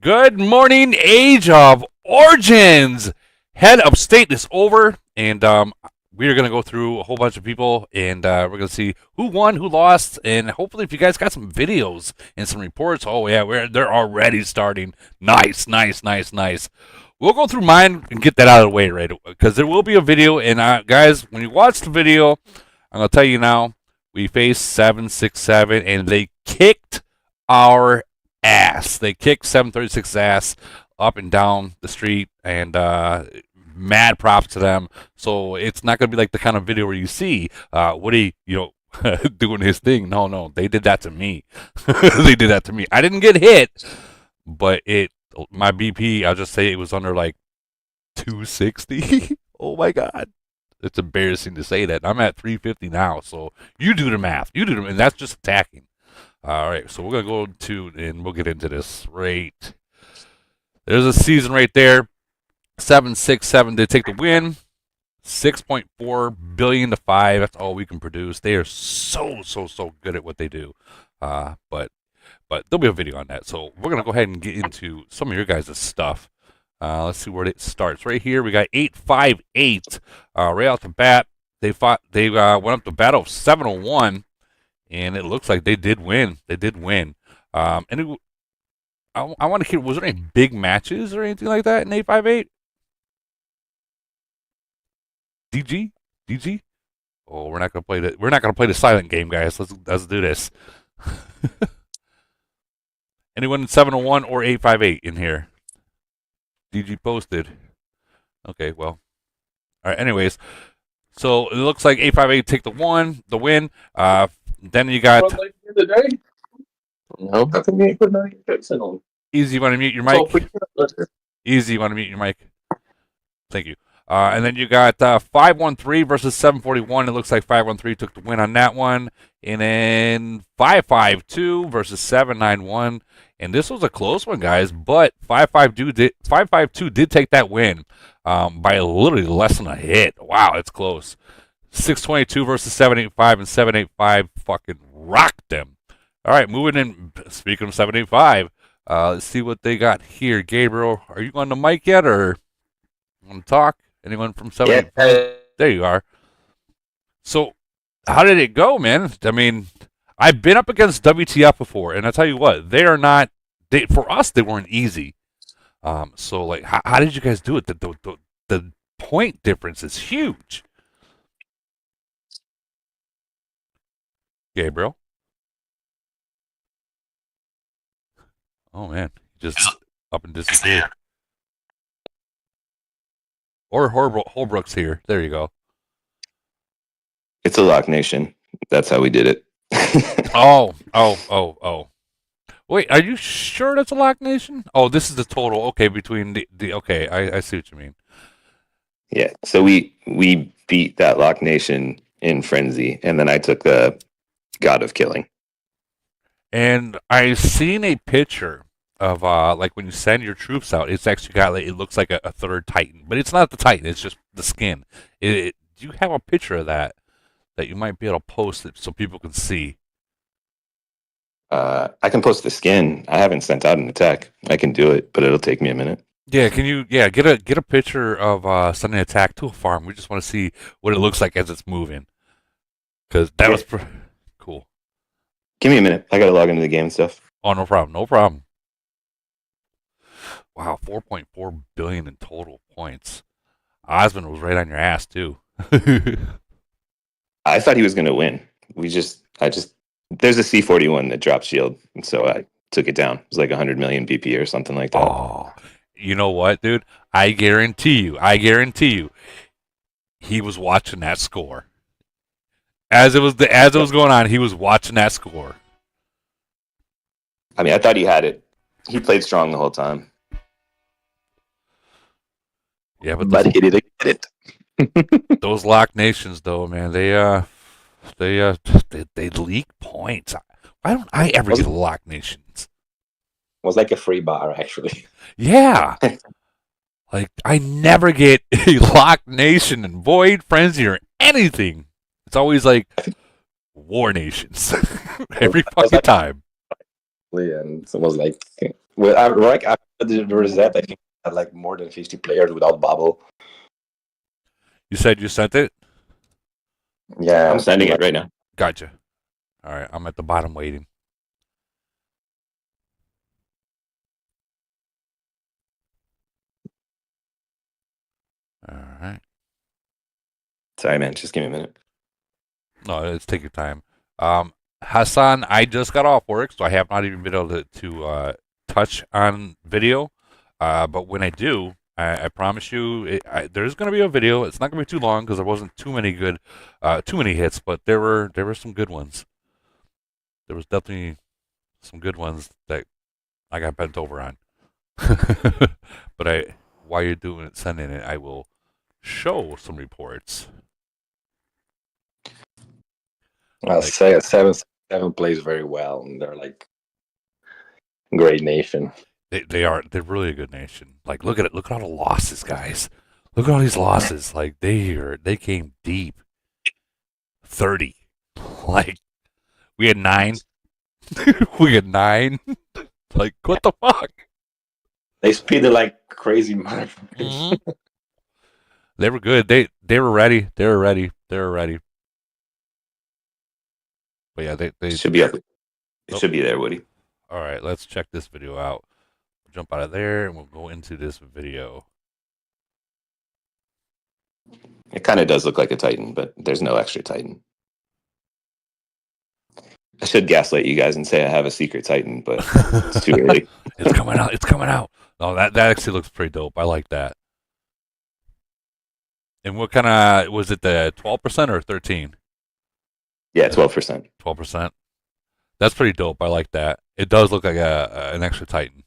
Good morning, Age of Origins. Head of State is over, and we're going to go through a whole bunch of people, and we're going to see who won, who lost, and hopefully if you guys got some videos and some reports, oh yeah, they're already starting. Nice, nice, nice, nice. We'll go through mine and get that out of the way right away, because there will be a video, and guys, when you watch the video, I'm going to tell you now, we faced 767, and they kicked our ass. They kicked 736's ass up and down the street, and mad props to them. So it's not going to be like the kind of video where you see Woody, doing his thing. No, they did that to me. They did that to me. I didn't get hit, but my BP, I'll just say it was under like 260. Oh my God. It's embarrassing to say that. I'm at 350 now, so you do the math. And that's just attacking. All right, so we're going to go and we'll get into this right. There's a season right there. 767 did take the win. 6.4 billion to 5. That's all we can produce. They are so good at what they do. But there'll be a video on that. So we're going to go ahead and get into some of your guys' stuff. Let's see where it starts. Right here, we got 858. Right off the bat, they went up to battle of 701. And it looks like they did win. They did win. I want to hear, was there any big matches or anything like that in 858? DG? Oh, we're not gonna play the the silent game, guys. Let's do this. Anyone in 701 or 858 in here? DG posted. Okay, well. All right. Anyways, so it looks like 858 take the win. Then you got. No, how come you ain't putting any fixing on? Easy, you want to mute your mic? Easy, you want to mute your mic? Thank you. And then you got 513 versus 741. It looks like 513 took the win on that one. And then 552 versus 791. And this was a close one, guys. But 552 did take that win by literally less than a hit. Wow, it's close. 622 versus 785, and 785 fucking rocked them. All right, moving in. Speaking of 785, let's see what they got here. Gabriel, are you on the mic yet, or want to talk? Anyone from 785? Yeah. There you are. So, how did it go, man? I mean, I've been up against WTF before, and I tell you what, they are not. For us, they weren't easy. So, like, how did you guys do it? The point difference is huge. Gabriel? Oh, man. Just up and disappeared. Or Holbrook's here. There you go. It's a Lock Nation. That's how we did it. Oh. Wait, are you sure that's a Lock Nation? Oh, this is the total. Okay, between the okay, I see what you mean. Yeah, so we beat that Lock Nation in Frenzy, and then I took the God of Killing. And I've seen a picture of like when you send your troops out, it's actually got like, it looks like a third Titan, but it's not the Titan. It's just the skin. Do you have a picture of that you might be able to post it so people can see? I can post the skin. I haven't sent out an attack. I can do it, but it'll take me a minute. Yeah, can you? Yeah, get a picture of sending an attack to a farm. We just want to see what it looks like as it's moving, because that was cool. Give me a minute. I gotta log into the game and stuff. Oh, no problem. Wow, 4.4 billion in total points. Osmond was right on your ass too. I thought he was gonna win. There's a C41 that drops shield, and so I took it down. It was like 100 million BP or something like that. Oh, you know what, dude? I guarantee you, he was watching that score. As it was going on, he was watching that score. I mean, I thought he had it. He played strong the whole time. Yeah, but hit it. Those Lock Nations, though, man, they leak points. Why don't I ever get Lock Nations? It was like a free bar, actually. Yeah. Like, I never get a Lock Nation and Void, Frenzy, or anything. It's always like War Nations. Every fucking time. and it was like, well, right after the reset, I think I had like more than 50 players without bubble. You said you sent it? Yeah, I'm sending it right now. Gotcha. All right, I'm at the bottom waiting. All right. Sorry, man. Just give me a minute. No, let's take your time. Hassan, I just got off work, so I have not even been able to touch on video. But when I do, I promise you, there's going to be a video. It's not going to be too long because there wasn't too many hits, but there were some good ones. There was definitely some good ones that I got bent over on. But while you're doing it, sending it, I will show some reports. I'll say a 7-7 plays very well, and they're like great nation. They're really a good nation. Like look at it, look at all the losses, guys. Look at all these losses. Like they came deep. 30. Like we had 9. We had 9. Like what the fuck? They speeded like crazy motherfuckers. Mm-hmm. They were good. They were ready. They were ready. They were ready. But yeah, they should be up. It should be there, Woody. All right, let's check this video out. We'll jump out of there and we'll go into this video. It kind of does look like a Titan, but there's no extra Titan. I should gaslight you guys and say I have a secret Titan, but it's too early. It's coming out. It's coming out. No, that actually looks pretty dope. I like that. And what kind of was it? The 12% or 13? Yeah, 12%. 12%. That's pretty dope. I like that. It does look like an extra Titan.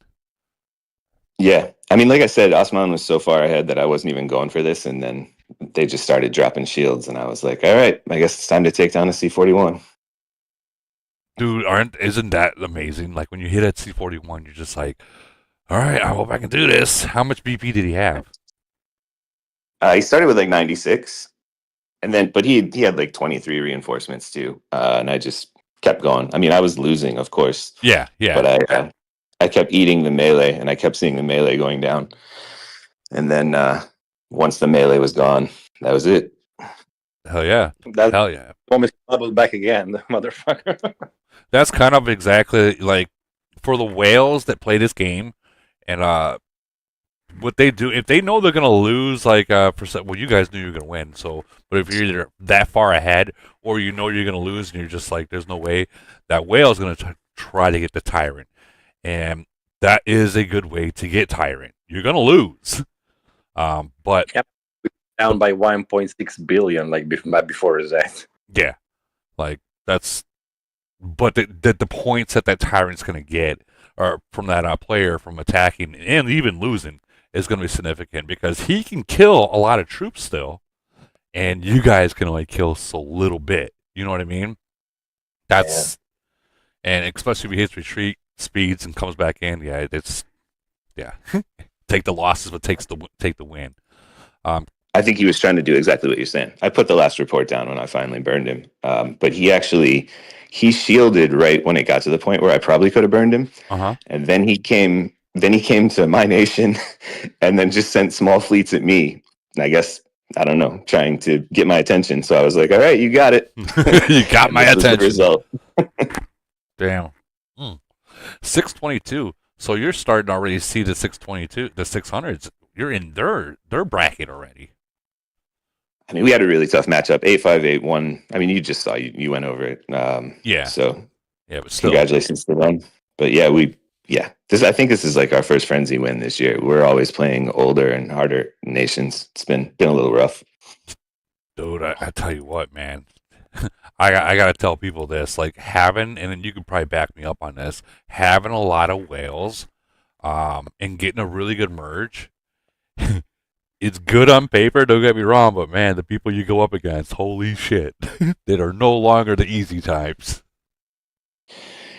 Yeah, I mean, like I said, Osman was so far ahead that I wasn't even going for this, and then they just started dropping shields, and I was like, all right, I guess it's time to take down a C41. Dude, isn't that amazing? Like when you hit at C41, you're just like, all right, I hope I can do this. How much BP did he have? He started with like 96, and then but he had like 23 reinforcements too, and I just kept going. I mean, I was losing, of course. Yeah. But I kept eating the melee, and I kept seeing the melee going down. And then once the melee was gone, that was it. Hell yeah. Hell yeah. Almost bubbled back again, the motherfucker. That's kind of exactly like for the whales that play this game, and what they do if they know they're gonna lose, like well, you guys knew you were gonna win. So, but if you're either that far ahead or you know you're gonna lose, and you're just like, there's no way, that whale's gonna try to get the tyrant, and that is a good way to get tyrant. You're gonna lose, but down by 1.6 billion, like before reset. Yeah, like that's. But the points that tyrant's gonna get, or from that player from attacking and even losing, is going to be significant because he can kill a lot of troops still, and you guys can only kill so little bit. You know what I mean? And especially if he hits retreat speeds and comes back in, take the losses, but take the win. I think he was trying to do exactly what you're saying. I put the last report down when I finally burned him, but he shielded right when it got to the point where I probably could have burned him, and then he came. Then he came to my nation and then just sent small fleets at me. And I guess, I don't know, trying to get my attention. So I was like, all right, you got it. You got my attention. Result. Damn. 622. So you're starting to already see the 622, the 600s. You're in their bracket already. I mean, we had a really tough matchup. 8-5, 8-1. I mean, you just saw, you went over it. So but still. Congratulations to them. But I think this is like our first frenzy win this year. We're always playing older and harder nations. It's been a little rough. Dude, I tell you what, man. I gotta tell people this, like having, and then you can probably back me up on this, having a lot of whales, and getting a really good merge. It's good on paper, don't get me wrong, but man, the people you go up against, holy shit, that are no longer the easy types.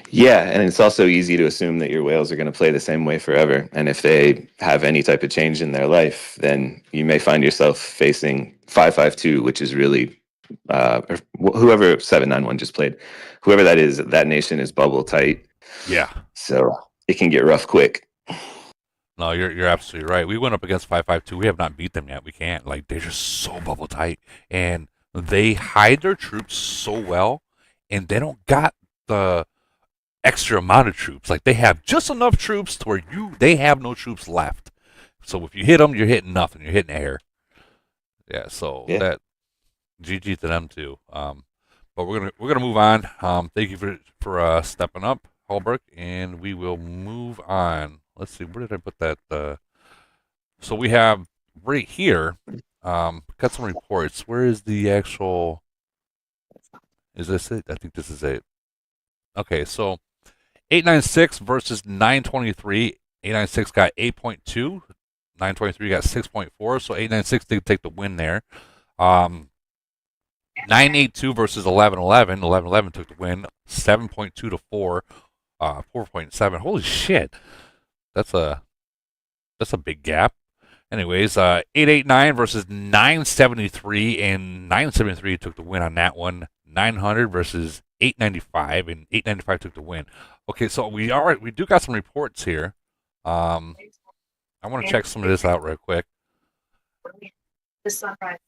Yeah, and it's also easy to assume that your whales are going to play the same way forever. And if they have any type of change in their life, then you may find yourself facing 5-5-2, which is really whoever 7-9-1 just played. Whoever that is, that nation is bubble tight. Yeah. So it can get rough quick. No, you're absolutely right. We went up against 552. We have not beat them yet. We can't. Like, they're just so bubble tight, and they hide their troops so well, and they don't got the extra amount of troops. Like, they have just enough troops to where they have no troops left. So if you hit them, you're hitting nothing. You're hitting air. Yeah. So that GG to them too. But we're gonna move on. Thank you for stepping up, Holbrook, and we will move on. Let's see, where did I put that? So we have right here. Got some reports. Where is the actual? Is this it? I think this is it. Okay, so 896 versus 923. 896 got 8.2. 923 got 6.4. So 896 did take the win there. 982 versus 1111. 1111 took the win. 7.2 to 4. 4.7. Holy shit. That's a big gap. Anyways, 889 versus 973, and 973 took the win on that one. 900 versus 895, and 895 took the win. Okay, so we do got some reports here. I want to check some of this out real quick.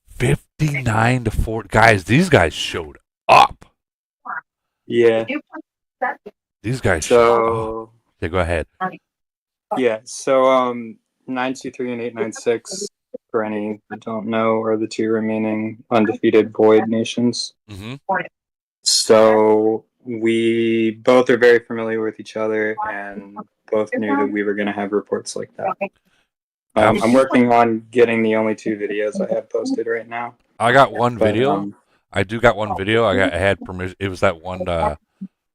59 to 4. Guys, these guys showed up. Yeah. These guys showed up. Yeah, go ahead. Yeah, so 923 and 896, for any who don't know, are the two remaining undefeated Void nations. Mm-hmm. So we both are very familiar with each other and both knew that we were going to have reports like that. I'm working on getting the only two videos I have posted right now. I got one video. I do got one video. I had permission. It was that one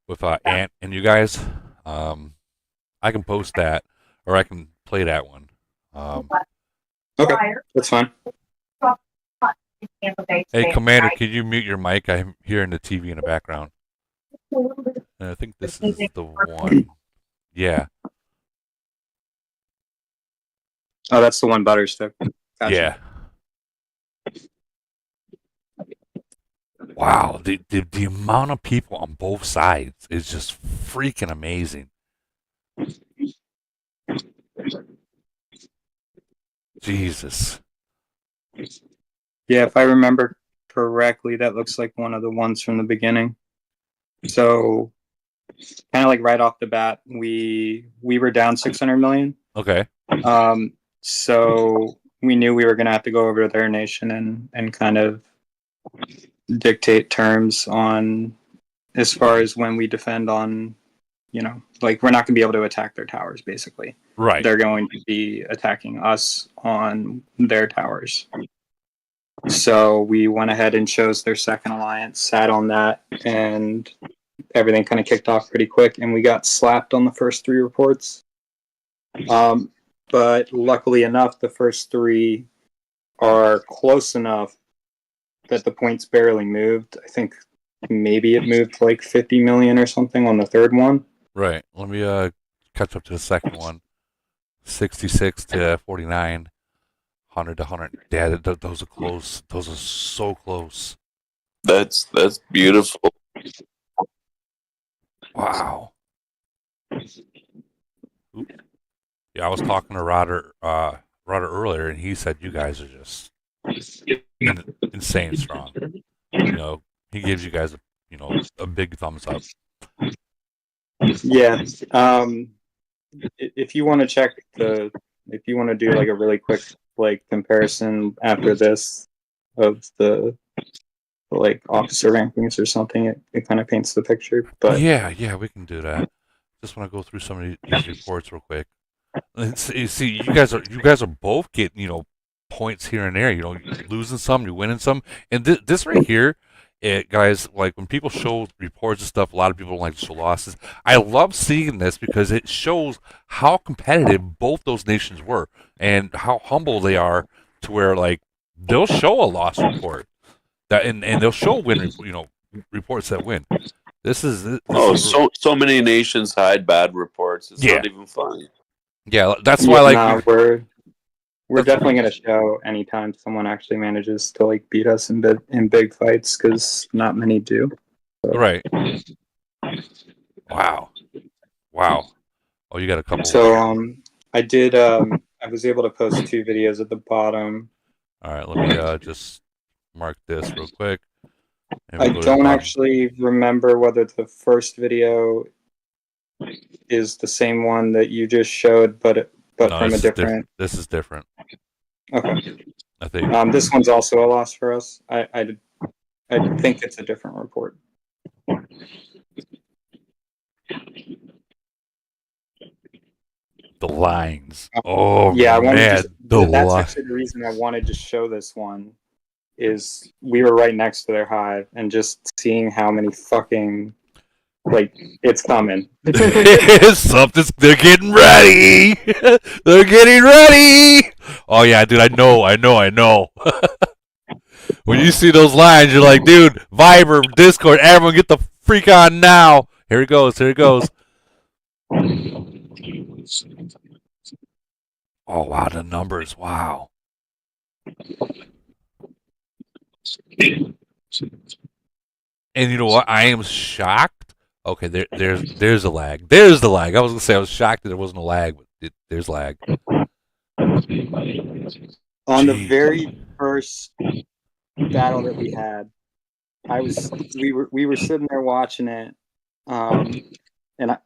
with Ant and you guys. I can post that, or I can play that one. Okay, that's fine. Hey, Commander, can you mute your mic? I'm hearing the TV in the background. And I think this is the one. Yeah. Oh, that's the one Butterstick. Gotcha. Yeah. Wow, the amount of people on both sides is just freaking amazing. Jesus. Yeah, if I remember correctly, that looks like one of the ones from the beginning. So, kind of like right off the bat, we were down 600 million. Okay. So we knew we were going to have to go over to their nation and kind of dictate terms on as far as when we defend on, like we're not going to be able to attack their towers, basically. Right. They're going to be attacking us on their towers. So we went ahead and chose their second alliance, sat on that, and everything kind of kicked off pretty quick, and we got slapped on the first three reports. But luckily enough, the first three are close enough that the points barely moved. I think maybe it moved like 50 million or something on the third one. Right. Let me catch up to the second one. 66 to 49. 100 to 100. Yeah, those are close. Those are so close. That's beautiful. Wow. Oop. Yeah, I was talking to Roder earlier, and he said you guys are just insane strong. He gives you guys a big thumbs up. Yeah. If you want to check if you want to do like a really quick comparison after this of the like officer rankings or something, it kind of paints the picture. But yeah, we can do that. Just want to go through some of these reports real quick. See, you guys are both getting points here and there. You're losing some, you're winning some, and this right here, guys, like when people show reports and stuff, a lot of people don't like to show losses. I love seeing this because it shows how competitive both those nations were and how humble they are to where like they'll show a loss report that and they'll show win reports that win. This is so many nations hide bad reports. It's not even funny. Yeah, that's why we're definitely going to show anytime someone actually manages to beat us in big fights, because not many do. So. Right. Wow. Wow. Oh, you got a couple. So I did. I was able to post 2 videos at the bottom. All right, let me just mark this real quick. And I we'll go to the don't bottom. actually remember whether the first video is the same one that you just showed, but No, from a this is different. This is different. Okay. I think. This one's also a loss for us. I think it's a different report. The lines. Oh Yeah, I wanted man, to. That's actually the reason I wanted to show this one. Is we were right next to their hive, and just seeing how many fucking it's coming. Something's. They're getting ready. They're getting ready. Oh yeah, dude. I know. When you see those lines, you're like, dude, Viber, Discord, everyone get the freak on now. Here it goes. Oh wow, the numbers. Wow. And you know what? I am shocked. Okay, there's a lag. There's the lag. I was gonna say I was shocked that there wasn't a lag, but there's lag. On the very first battle that we had, we were sitting there watching it, and I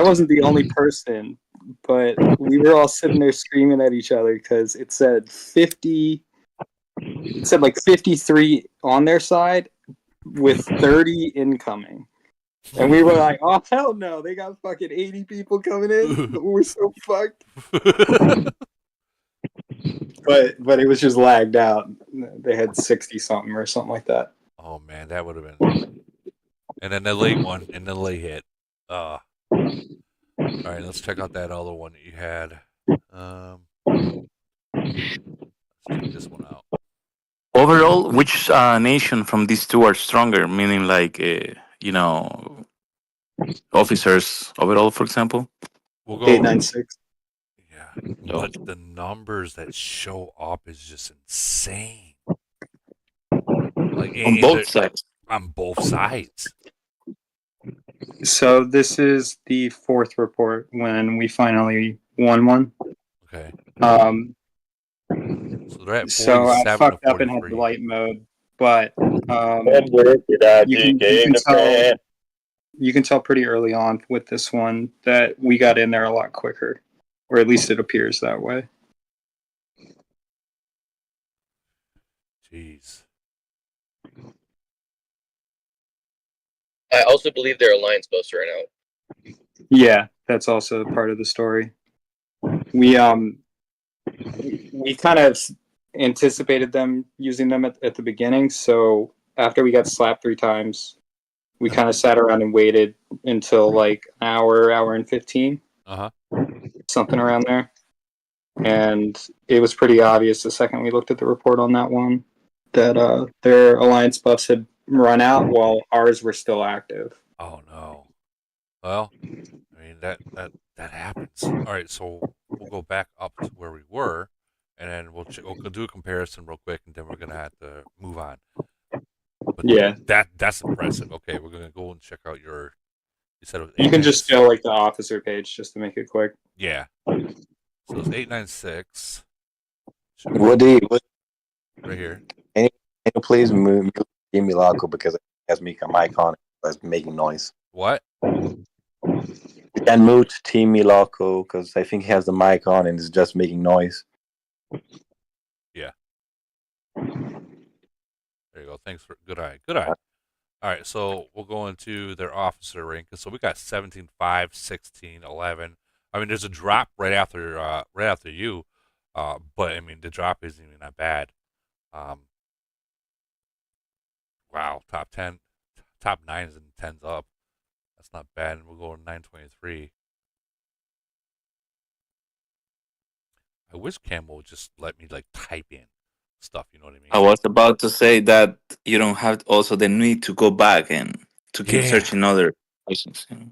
wasn't the only person, but we were all sitting there screaming at each other because it said 50. It said like 53 on their side with 30 incoming. And we were like, oh, hell no. They got fucking 80 people coming in. We're so fucked. But it was just lagged out. They had 60 something or something like that. Oh, man, that would have been. And then the late one, and the late hit. All right, let's check out that other one that you had. Let's check this one out. Overall, which nation from these two are stronger? Meaning, like, officers overall, for example. We'll go 896. Yeah, but the numbers that show up is just insane. Like On both sides. On both sides. So this is the 4th report when we finally won one. Okay. So they're at 47 so I fucked up and had light mode, but you can tell pretty early on with this one that we got in there a lot quicker, or at least it appears that way. Jeez. I also believe their alliance boats ran out. Yeah, that's also part of the story. We kind of anticipated them using them at the beginning, so after we got slapped 3 times, we kind of sat around and waited until like an hour and 15. Something around there. And it was pretty obvious the second we looked at the report on that one that their alliance buffs had run out while ours were still active. Oh no. Well, I mean that happens. All right, so we'll go back up to where we were, and then we'll do a comparison real quick, and then we're gonna have to move on. But yeah, that's impressive. Okay, we're gonna go and check out your. You said it was you can just go like the officer page just to make it quick. Yeah. So it's 896. What do you? Right here. Can you please move Milako because it has me a mic on. It's making noise. What? You can mute Team Milako because I think he has the mic on and it's just making noise. Yeah. There you go. Thanks for good eye. Good eye. All right, so we'll go into their officer rank. So we got 17, 5, 16, 11. I mean, there's a drop right after you, but I mean the drop isn't even that bad. Wow, top 10, top 9s and 10s up. That's not bad. And we'll go to 923. I wish Campbell would just let me like type in stuff. You know what I mean? I was about to say that you don't have also the need to go back and to keep searching other places. You know?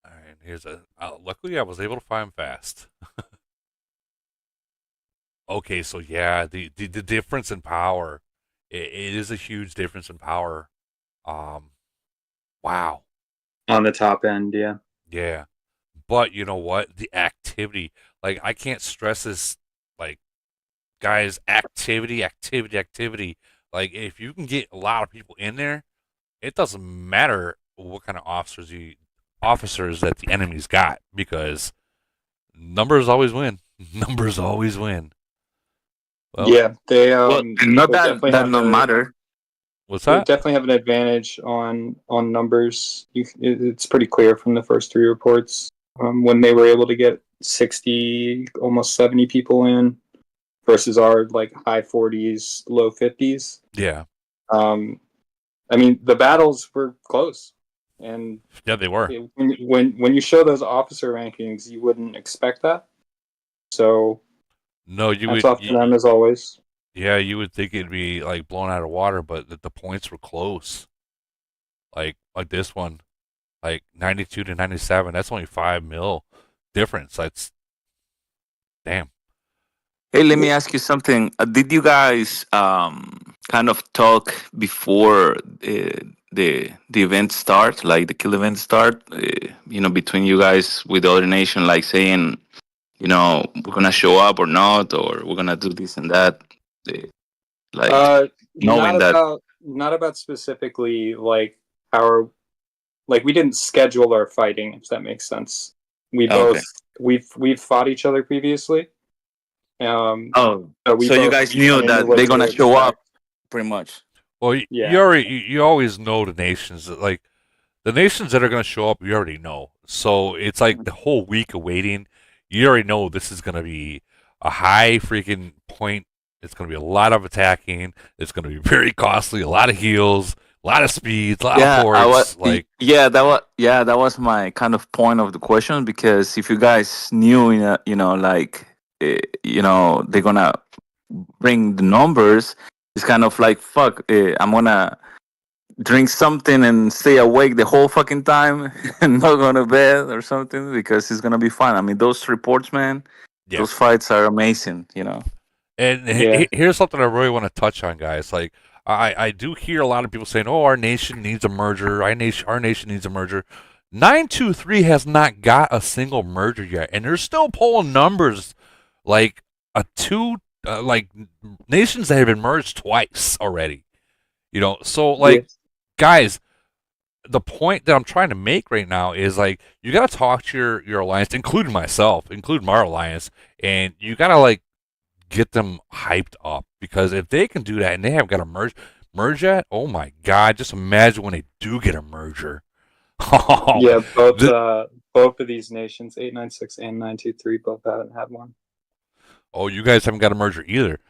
All right, here's a. Luckily, I was able to find fast. Okay, so yeah, the difference in power, it is a huge difference in power. Wow. On the top end, yeah. Yeah. But you know what? The activity, like I can't stress this, like guys, activity. Like if you can get a lot of people in there, it doesn't matter what kind of officers that the enemy's got because numbers always win. Numbers always win. Well, Yeah, they Well, not they that definitely that have no matter. what's they that? definitely have an advantage on numbers. It's pretty clear from the first three reports when they were able to get 60, almost 70 people in versus our like high 40s, low 50s. Yeah. I mean, the battles were close, and Yeah, they were. when you show those officer rankings, you wouldn't expect that. So No, you hats would. off to them as always. Yeah, you would think it'd be like blown out of water, but the points were close. Like this one, like 92 to 97. That's only 5 mil difference. That's damn. Hey, let me ask you something. Did you guys kind of talk before the event start, like the kill event start? Between you guys with the other nation, like saying, we're gonna show up or not, or we're gonna do this and that. Uh, like Not knowing that. about specifically like our like we didn't schedule our fighting, if that makes sense. We Oh, okay. both we've fought each other previously. Oh, So we so you both guys knew went into that what they're to gonna show up, expect. pretty much. Well, you Yeah. already you always know the nations that like the nations that are going to show up. You already know. So it's like the whole week of waiting. You already know this is going to be a high freaking point. It's going to be a lot of attacking. It's going to be very costly. A lot of heals, a lot of speeds, a lot of Yeah, ports. Like that was my kind of point of the question, because if you guys knew, they're gonna bring the numbers, it's kind of like fuck. I'm gonna drink something and stay awake the whole fucking time and not go to bed or something because it's gonna be fun. I mean, those reports, man, yeah. those fights are amazing. And Yeah. here's something I really want to touch on, guys. Like I do hear a lot of people saying, "Oh, our nation needs a merger. Our nation needs a merger." 923 has not got a single merger yet, and they're still pulling numbers like a two like nations that have been merged twice already. So Yeah. guys, the point that I'm trying to make right now is like you got to talk to your alliance, including myself, including our alliance, and you got to like get them hyped up because if they can do that and they have got a merge yet, oh my god, just imagine when they do get a merger. Yeah, The- both of these nations, 896 and 923, both haven't had one. oh, you guys haven't got a merger either.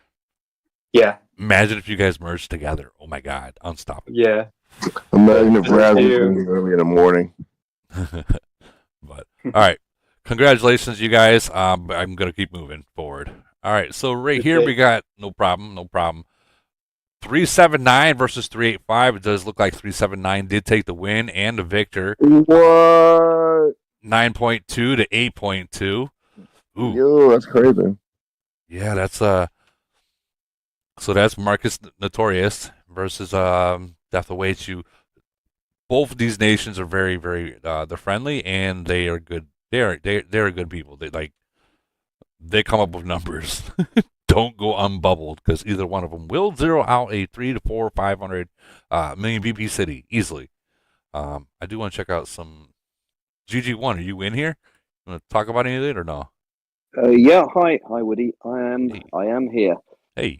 Yeah. Imagine if you guys merged together. Oh my god, unstoppable. Yeah. Imagine if Just Brad was do- in here early in the morning. But all right, congratulations, you guys. I'm gonna keep moving forward. All right, so right here we got no problem. 379 versus 385. It does look like 379 did take the win and the victor. What? 9.2 to 8.2. Ooh. Yo, that's crazy. Yeah, that's so that's Marcus Notorious versus Death Awaits You. Both of these nations are very, very they're friendly and they are good. They're good people. They come up with numbers. Don't go unbubbled because either one of them will zero out a 3 to 4 500 million BP city easily. I do want to check out some GG1. Are you in here? You want to talk about any of it or no? Yeah, hi, Woody. I am here. Hey.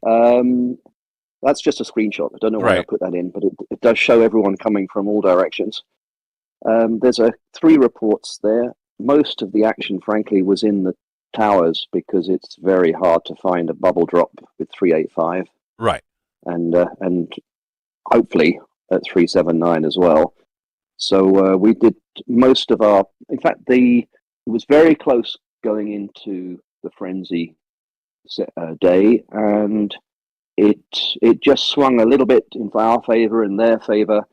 That's just a screenshot. I don't know why I Right. put that in, but it does show everyone coming from all directions. There's 3 reports there. Most of the action, frankly, was in the towers because it's very hard to find a bubble drop with 385. Right. And hopefully at 379 as well. So we did most of our. In fact, it was very close going into the frenzy day, and it just swung a little bit in our favor and their favor,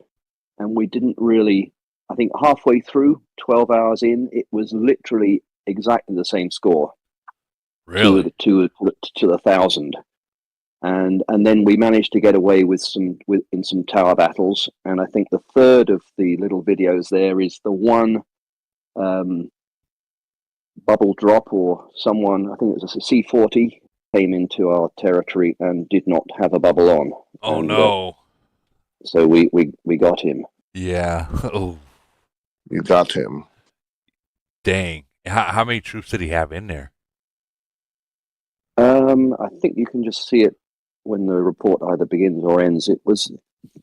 and we didn't really. I think halfway through, 12 hours in, it was literally exactly the same score. Really? To the 1,000. And then we managed to get away in some tower battles. And I think the third of the little videos there is the one bubble drop, or someone, I think it was a C40, came into our territory and did not have a bubble on. Oh, and, no. So we got him. Yeah. Oh, You got him. dang. How many troops did he have in there? I think you can just see it when the report either begins or ends. It was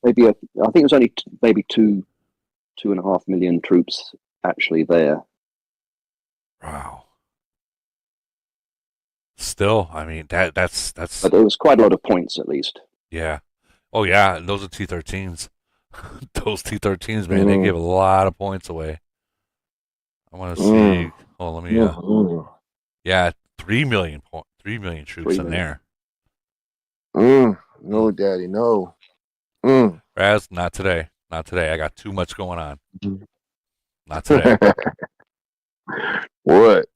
maybe I think it was only maybe 2.5 million troops actually there. Wow. Still, I mean, that's But there was quite a lot of points at least. yeah. Oh yeah, and those are T13s. Those T13s, man, they give a lot of points away. I want to see. Oh, let me. Yeah, 3 million troops 3 million. in there. No, Daddy, no. Raz, not today. Not today. I got too much going on. Not today. What?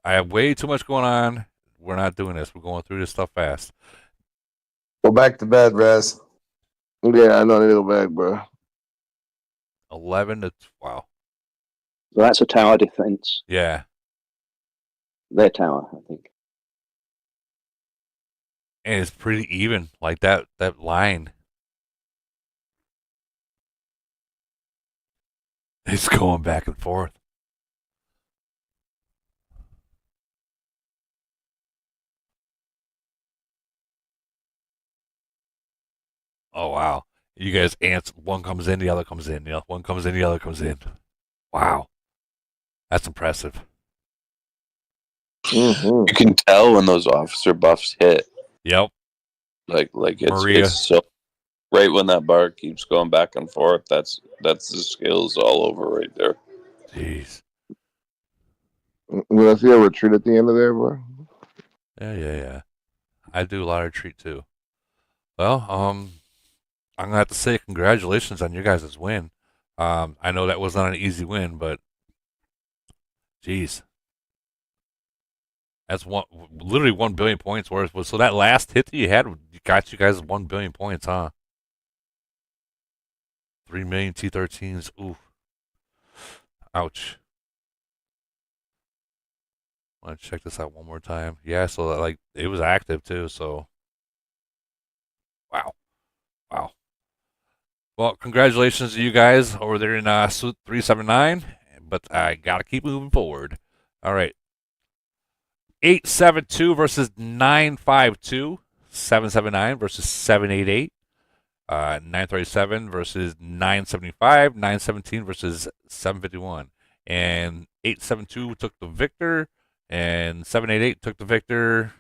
I have way too much going on. We're not doing this. We're going through this stuff fast. Go back to bed, Raz. Yeah, I know. I need to go back, bro. 11 to wow. So that's a tower defense. Yeah. Their tower, I think. And it's pretty even. Like that line. It's going back and forth. Oh wow. You guys ants, one comes in, the other comes in. One comes in, the other comes in. Wow. That's impressive. You can tell when those officer buffs hit. Yep. Like Maria. it's so right when that bar keeps going back and forth. That's the skills all over right there. Jeez. Will I see a retreat at the end of there, bro? Yeah. I do a lot of retreat too. Well, I'm gonna have to say congratulations on your guys' win. I know that was not an easy win, but jeez. That's literally 1 billion points worth. So that last hit that you had got you guys 1 billion points, huh? 3 million T13s. Ooh. Ouch. I want to check this out one more time. Yeah, so like it was active too, so wow. Well, congratulations to you guys over there in Suite 379, but I got to keep moving forward. All right. 872 versus 952. 779 versus 788. 937 versus 975. 917 versus 751. And 872 took the victor, and 788 took the victor.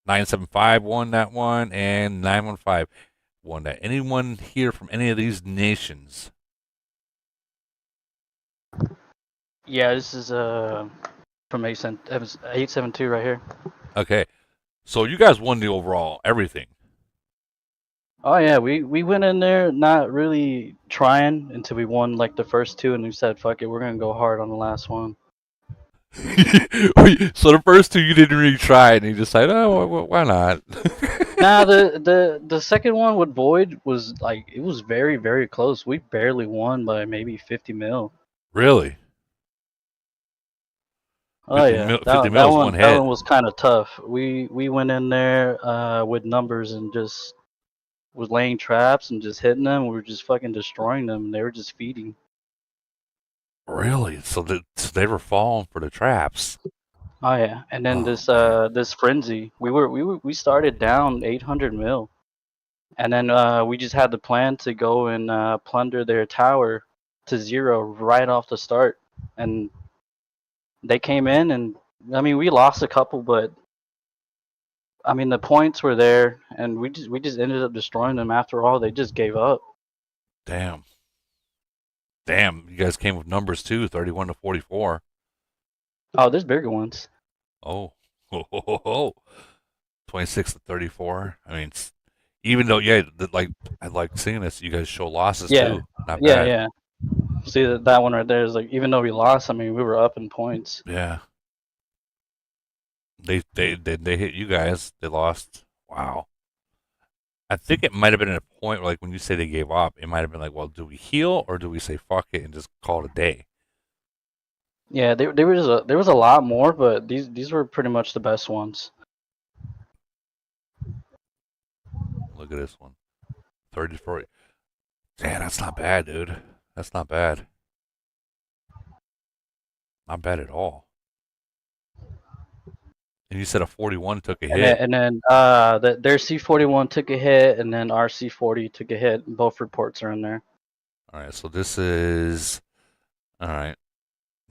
975 won that one, and 915 won that. Anyone here from any of these nations? Yeah, this is from 872 right here. Okay, so you guys won the overall everything. Oh yeah, we went in there not really trying until we won like the first two, and we said, "Fuck it, we're gonna go hard on the last one." So the first two you didn't really try, and you decided, oh, why not? Nah, the second one with Void was like it was very very close. We barely won by maybe 50 mil. Really? Oh yeah, 50 mil is one hit. That one was kind of tough. We went in there with numbers and just was laying traps and just hitting them. We were just fucking destroying them. And they were just feeding. Really? So they were falling for the traps. Oh yeah, and then this frenzy. We started down 800 mil, and then we just had the plan to go and plunder their tower to 0 right off the start, and they came in, and I mean we lost a couple, but I mean the points were there, and we just ended up destroying them. After all, they just gave up. Damn, you guys came with numbers too, 31 to 44. Oh, there's bigger ones. Oh. 26 to 34. I mean, even though, yeah, I like seeing this. You guys show losses too. Not bad. Yeah. See that one right there is like, even though we lost, I mean, we were up in points. Yeah. They hit you guys. They lost. Wow. I think it might have been at a point where, like, when you say they gave up, it might have been like, well, do we heal or do we say fuck it and just call it a day? Yeah, there was a lot more, but these were pretty much the best ones. Look at this one. 34. Yeah, that's not bad, dude. That's not bad. Not bad at all. And you said a 41 took a hit. And then their C41 took a hit, and then our C40 took a hit. Both reports are in there. All right, so this is all right.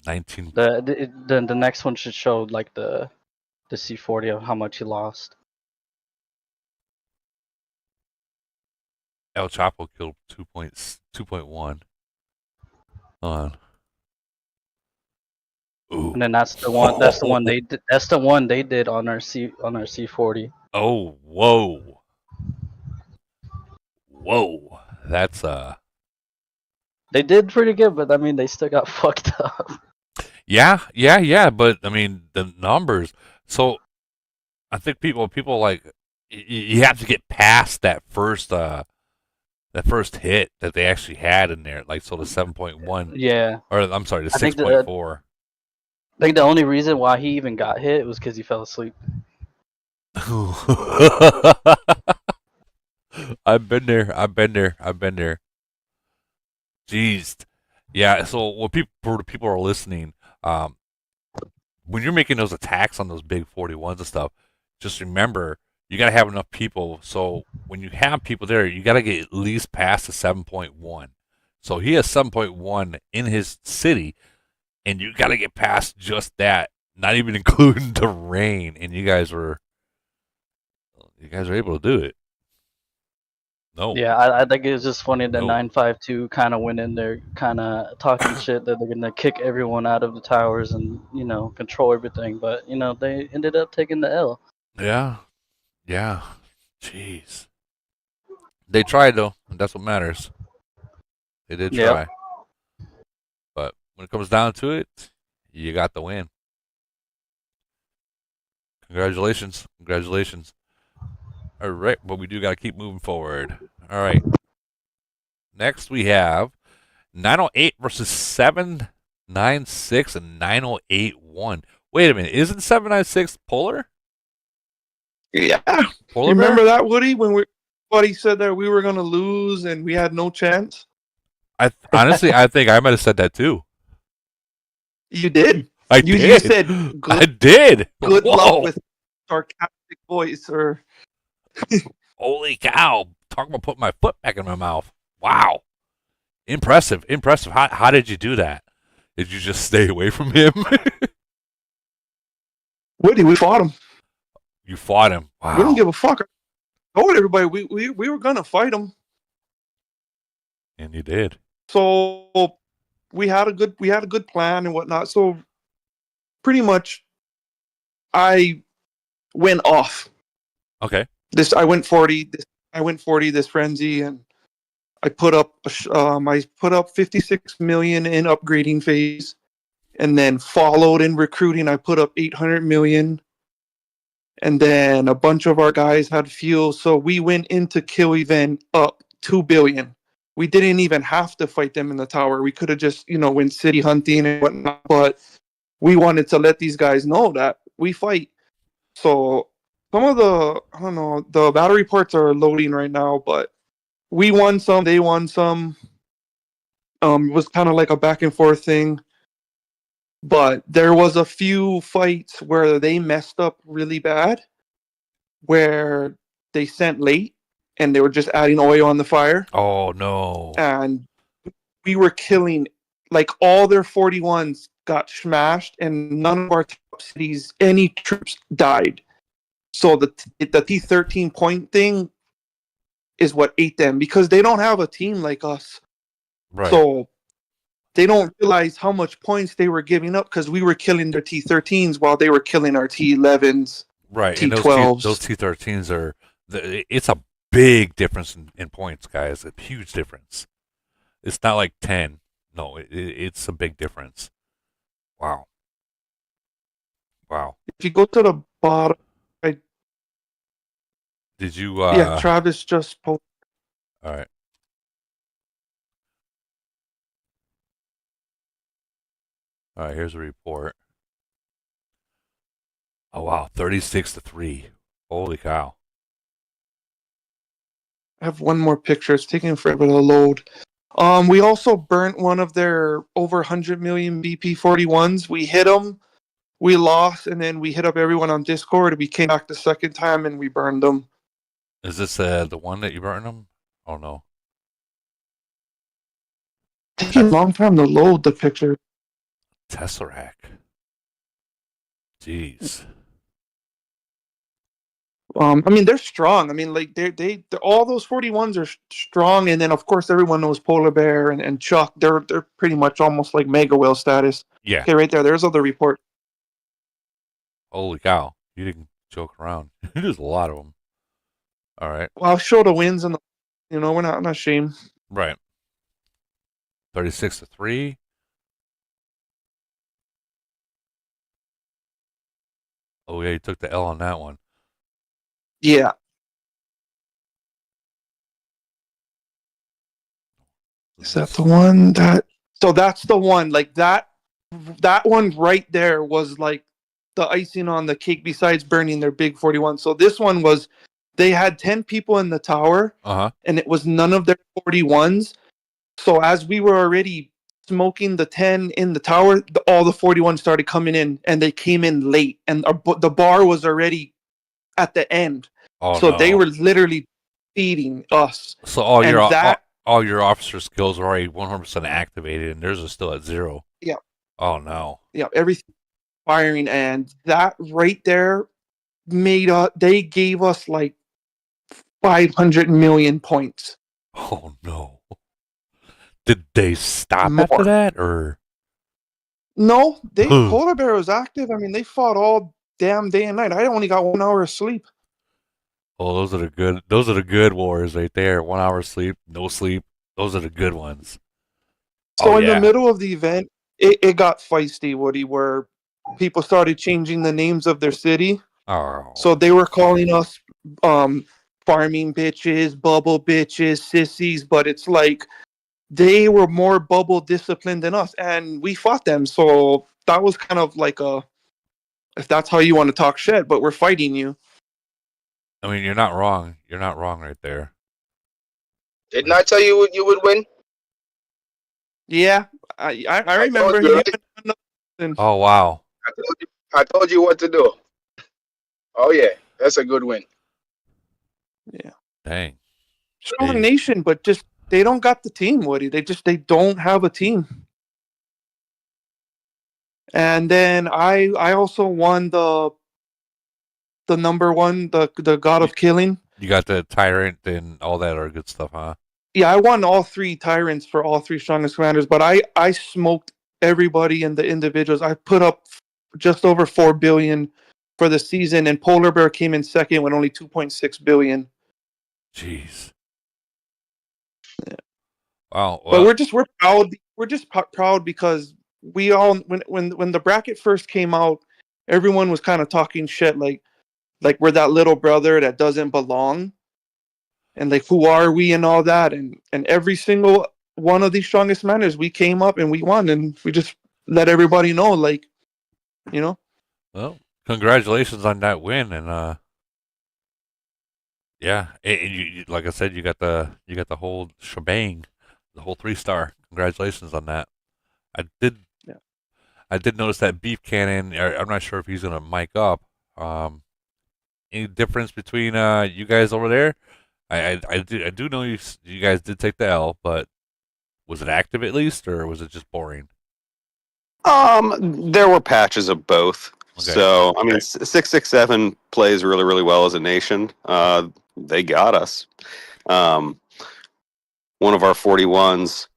19. The next one should show like the C40 of how much he lost. El Chapo killed 2.1. Hold on. Ooh. And then that's the one. That's the one they did. That's the one they did on our C40. Oh, whoa. Whoa. That's They did pretty good, but I mean they still got fucked up. Yeah. But I mean the numbers. So I think people like you have to get past that first hit that they actually had in there. Like so the 7.1. Yeah. Or I'm sorry, the 6.4. I think the only reason why he even got hit was because he fell asleep. I've been there. Jeez. Yeah, so when people are listening, when you're making those attacks on those big 41s and stuff, just remember you got to have enough people. So when you have people there, you got to get at least past the 7.1. So he has 7.1 in his city, and you got to get past just that, not even including the rain. And you guys were able to do it. No. Yeah, I think it was just funny that 952 kind of went in there, kind of talking shit that they're gonna kick everyone out of the towers and control everything. But they ended up taking the L. Yeah. Jeez. They tried though, and that's what matters. They did try. Yep. But when it comes down to it, you got the win. Congratulations. All right, but we do got to keep moving forward. All right. Next we have 908 versus 796 and 9081. Wait a minute, isn't 796 Polar? Yeah. Polar You remember Bear? that, Woody, when Buddy said that we were going to lose and we had no chance? Honestly, I think I might have said that too. You did. You did. You said, I did. Good Whoa. luck with sarcastic voice, or Holy cow. Talk about putting my foot back in my mouth. Wow. Impressive. How did you do that? Did you just stay away from him? Woody, we fought him. You fought him. Wow. We didn't give a fuck. I told everybody we were gonna fight him. And you did. So we had a good plan and whatnot. So pretty much I went off. Okay. I went 40 this frenzy, and I put up 56 million in upgrading phase, and then followed in recruiting. I put up 800 million, and then a bunch of our guys had fuel, so we went into kill event up 2 billion. We didn't even have to fight them in the tower. We could have just went city hunting and whatnot, but we wanted to let these guys know that we fight. So some of the battle reports are loading right now, but we won some, they won some. It was kind of like a back and forth thing. But there was a few fights where they messed up really bad, where they sent late and they were just adding oil on the fire. Oh, no. And we were killing, like, all their 41s got smashed, and none of our top cities, any troops died. So the T13 point thing is what ate them, because they don't have a team like us. Right. So they don't realize how much points they were giving up, because we were killing their T13s while they were killing our T11s. Right. T12s. And those T13s are, it's a big difference in points, guys. A huge difference. It's not like 10. No, it's a big difference. Wow. If you go to the bottom, did you? Yeah, Travis just posted. All right. All right, here's a report. Oh wow, 36-3. Holy cow! I have one more picture. It's taking forever to load. We also burnt one of their over 100 million BP41s. We hit them, we lost, and then we hit up everyone on Discord. We came back the second time and we burned them. Is this the one that you burned them? Oh no. Taking a long time to load the picture. Tesseract. Jeez. I mean, they're strong. I mean, like they're all those 41s are strong, and then of course everyone knows Polar Bear and Chuck. They're pretty much almost like mega whale status. Yeah. Okay, right there. There's other report. Holy cow! You didn't joke around. There's a lot of them. All right. Well, I'll show the wins and we're not ashamed. Right. 36-3. Oh yeah, you took the L on that one. Yeah. Is that the one that? So that's the one. Like that one right there was like the icing on the cake. Besides burning their big 41. So this one was. They had 10 people in the tower, and it was none of their 41s. So as we were already smoking the 10 in the tower, all the 41s started coming in, and they came in late, and the bar was already at the end. Oh, so no. they were literally feeding us. So all your officer skills are already 100% activated, and theirs are still at 0. Yeah. Oh no. Yeah, everything firing, and that right there they gave us like 500 million points. Oh no. Did they stop More. after that, or? No, Polar Bear was active. I mean, they fought all damn day and night. I only got 1 hour of sleep. Oh, those are the good wars right there. 1 hour sleep, no sleep. Those are the good ones. So in the middle of the event, it got feisty, Woody, where people started changing the names of their city. Oh. So they were calling us farming bitches, bubble bitches, sissies, but it's like they were more bubble disciplined than us, and we fought them. So that was kind of like if that's how you want to talk shit, but we're fighting you. I mean, you're not wrong. You're not wrong right there. Didn't I tell you you would win? Yeah, I remember you. Oh wow! I told you what to do. Oh yeah, that's a good win. Yeah. Dang. Strong nation, but just they don't got the team, Woody. They don't have a team. And then I also won the number one, the God of Killing. You got the tyrant and all that are good stuff, huh? Yeah, I won all 3 tyrants for all 3 strongest commanders, but I smoked everybody in the individuals. I put up just over 4 billion for the season, and Polar Bear came in second with only 2.6 billion. Jeez. Yeah. Wow. But we're proud. We're just proud because we all when the bracket first came out, everyone was kind of talking shit like we're that little brother that doesn't belong. And like, who are we and all that, and every single one of these strongest manners, we came up and we won, and we just let everybody know, like, Well, congratulations on that win, and yeah, and you like I said, you got the whole shebang, the whole 3-star. Congratulations on that. I did notice that Beef Cannon. I'm not sure if he's gonna mic up. Any difference between you guys over there? I do know you guys did take the L, but was it active at least, or was it just boring? There were patches of both. Okay. So I mean, 667 plays really, really well as a nation. They got us. One of our 41s,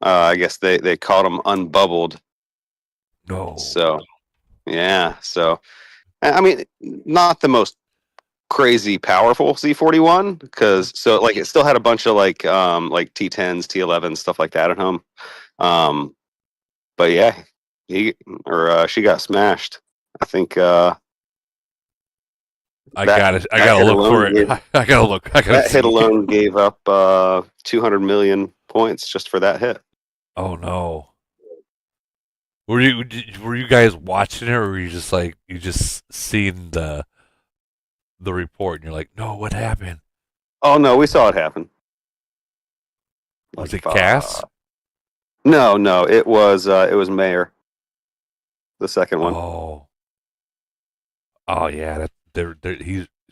I guess they caught them unbubbled. No. So yeah. So I mean, not the most crazy powerful C41 because it still had a bunch of like T10s, T11s, stuff like that at home. But yeah, she got smashed. I think I gotta look for it. I gotta look. That hit alone gave up 200 million points just for that hit. Oh no. Were you guys watching it, or were you just like you just seeing the report and you're like, no, what happened? Oh no, we saw it happen. Was it Cass? No, it was Mayor. The second one. Oh yeah,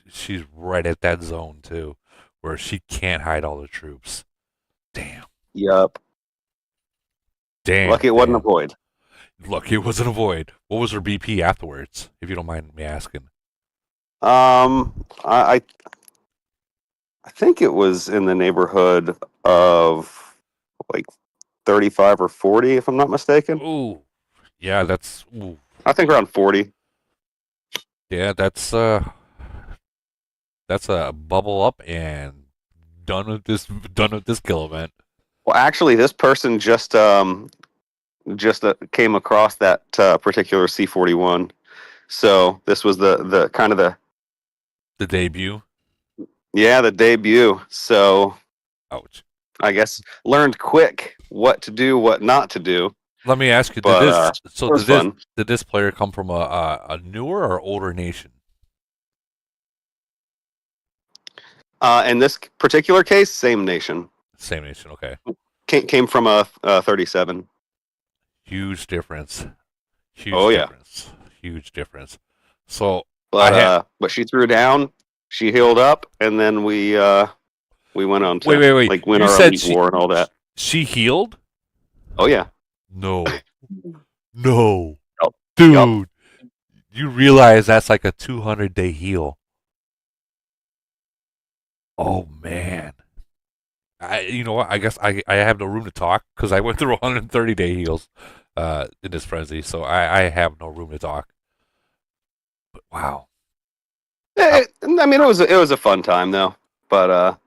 she's right at that zone too, where she can't hide all the troops. Damn. Yup. Damn. Lucky it wasn't a void. Look, it wasn't a void. What was her BP afterwards, if you don't mind me asking? I think it was in the neighborhood of like 35 or 40, if I'm not mistaken. Ooh, yeah, that's. Ooh. I think around 40. Yeah, that's a bubble up and done with this kill event. Well, actually, this person just came across that particular C41. So this was the kind of the debut. Yeah, the debut. So, ouch. I guess learned quick what to do, what not to do. Let me ask you: But, did this player come from a newer or older nation? In this particular case, same nation. Same nation. Okay. Came from a 37. Huge difference. Oh, yeah. Huge difference. So, but she threw down. She healed up, and then we went on to wait. like win You our said elite war and all that. She healed? Oh yeah. No. Dude. You realize that's like a 200-day heal. Oh man. You know what? I guess I have no room to talk because I went through 130-day heals in this frenzy, so I have no room to talk. But wow. I mean, it was a fun time though. But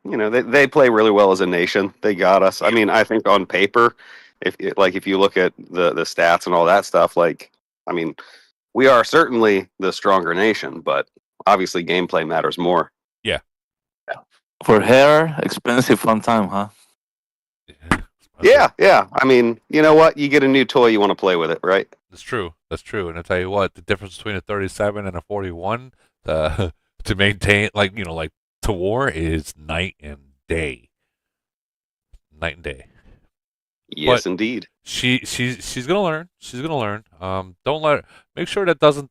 they play really well as a nation. They got us. I mean, I think on paper, if you look at the stats and all that stuff, I mean, we are certainly the stronger nation, but obviously gameplay matters more. Yeah. For her, expensive fun time, huh? Yeah. I mean, you know what? You get a new toy, you want to play with it, right? That's true. And I tell you what, the difference between a 37 and a 41 to maintain, to war is night and day. Night and day. Yes, indeed. She's gonna learn. Don't let her. Make sure that doesn't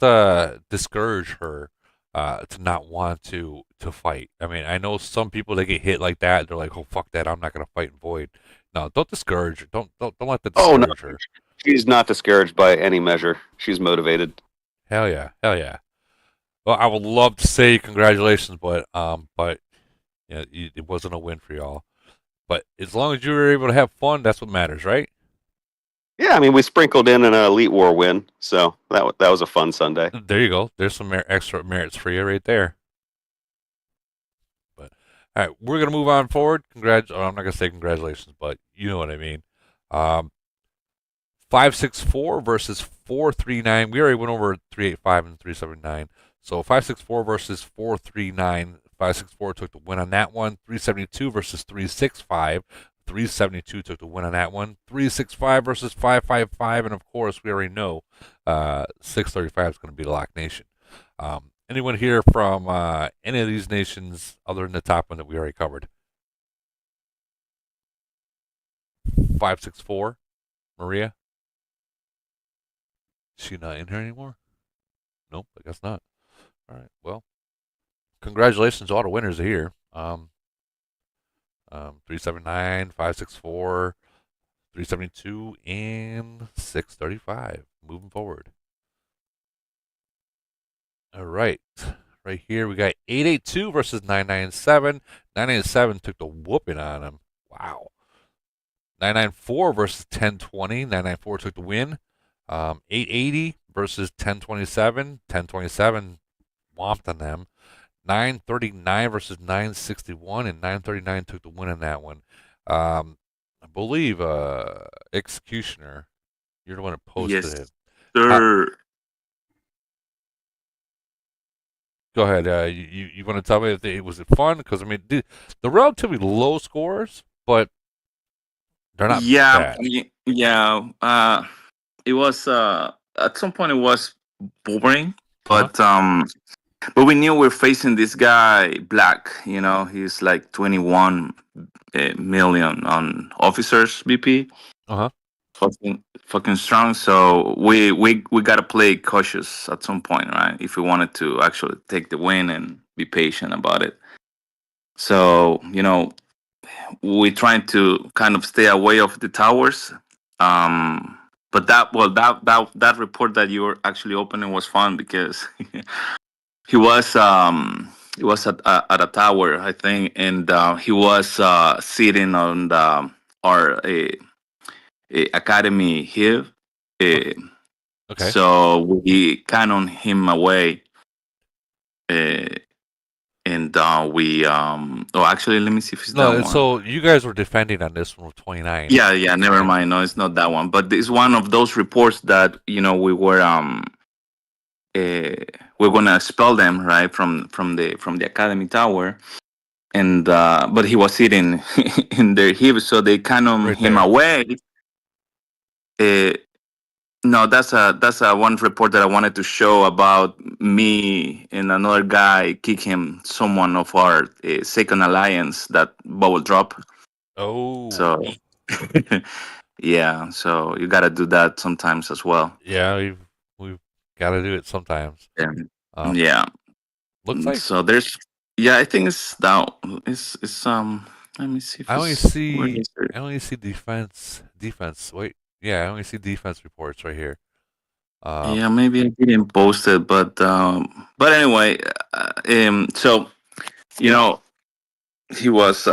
discourage her to not want to fight. I mean, I know some people that get hit like that. They're like, oh fuck that, I'm not gonna fight in void. No, don't discourage her. Don't let that discourage her. She's not discouraged by any measure. She's motivated. Hell yeah. Well, I would love to say congratulations, but yeah, it wasn't a win for y'all. But as long as you were able to have fun, that's what matters, right? Yeah, I mean, we sprinkled in an Elite War win, so that was a fun Sunday. There you go. There's some extra merits for you right there. But all right, we're gonna move on forward. I'm not gonna say congratulations, but you know what I mean. 564 versus 439. We already went over 385 and 379. So 564 versus 439. 564 took the win on that one. 372 versus 365. 372 took the win on that one. 365 versus 555. And of course, we already know 635 is going to be the Lock Nation. Anyone here from any of these nations other than the top one that we already covered? 564. Maria? Is she not in here anymore? Nope, I guess not. All right, well, congratulations to all the winners here. 379, 564, 372, and 635. Moving forward. All right. Right here, we got 882 versus 997. 997 took the whooping on him. Wow. 994 versus 1020. 994 took the win. 880 versus 1027. 1027 whomped on them. 939 versus 961, and 939 took the win on that one. I believe Executioner, you're the one that posted it. Sir. Go ahead. You want to tell me if it was fun? Because I mean, the relatively low scores, but they're not bad. it was at some point it was boring, but we knew we're facing this guy Black. He's like 21 million on officers BP. Fucking strong. So we gotta play cautious at some point, right? If we wanted to actually take the win and be patient about it. So we're trying to kind of stay away of the towers. But that report that you were actually opening was fun because he was at a tower, I think, and he was sitting on our academy here. So we cannon him away, and we oh, actually, let me see if it's that one. So you guys were defending on this one with 29. Yeah, never mind. No, it's not that one. But it's one of those reports that we were we're gonna expel them, right, from the academy tower, and but he was sitting in their hip, so they cannon him away. No, that's a one report that I wanted to show about me and another guy kicking someone of our second alliance that bubble drop. Oh. So yeah, so you gotta do that sometimes as well. Yeah, we've gotta do it sometimes. Yeah. Looks like so. There's I think it's down. It's let me see. If I only see defense. Wait, yeah, I only see defense reports right here. Yeah, maybe I didn't post it, but anyway, so he was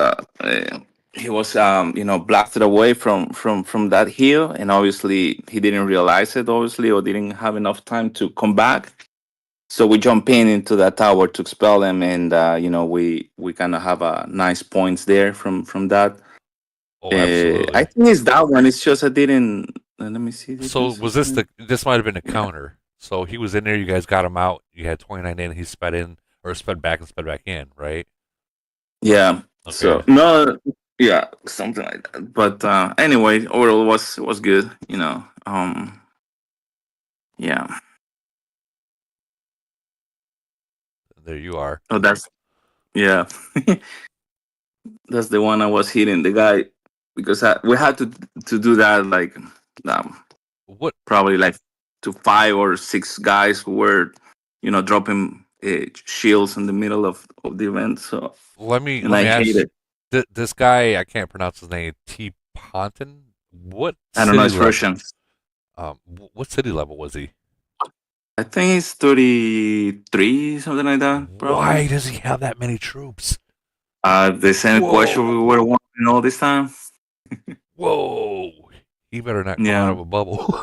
blasted away from that hill, and obviously he didn't realize it, obviously, or didn't have enough time to come back. So we jump into that tower to expel them, and we kind of have a nice points there from that. Oh, absolutely. I think it's that one. It's just I didn't. Let me see. So was this this might have been a counter? So he was in there. You guys got him out. You had 29 in. He sped in or sped back and sped back in, right? Yeah. Okay. So no. Yeah, something like that. But anyway, overall was good. Yeah. There you are. Oh, that's that's the one I was hitting the guy because we had to do that like what probably like to 5 or 6 guys who were dropping shields in the middle of the event. So let me hate it. This guy, I can't pronounce his name. T. Ponton. What? I don't know. It's Russian. What city level was he? I think he's 33, something like that. Probably. Why does he have that many troops? The same question we were wondering all this time. Whoa! He better not come out of a bubble.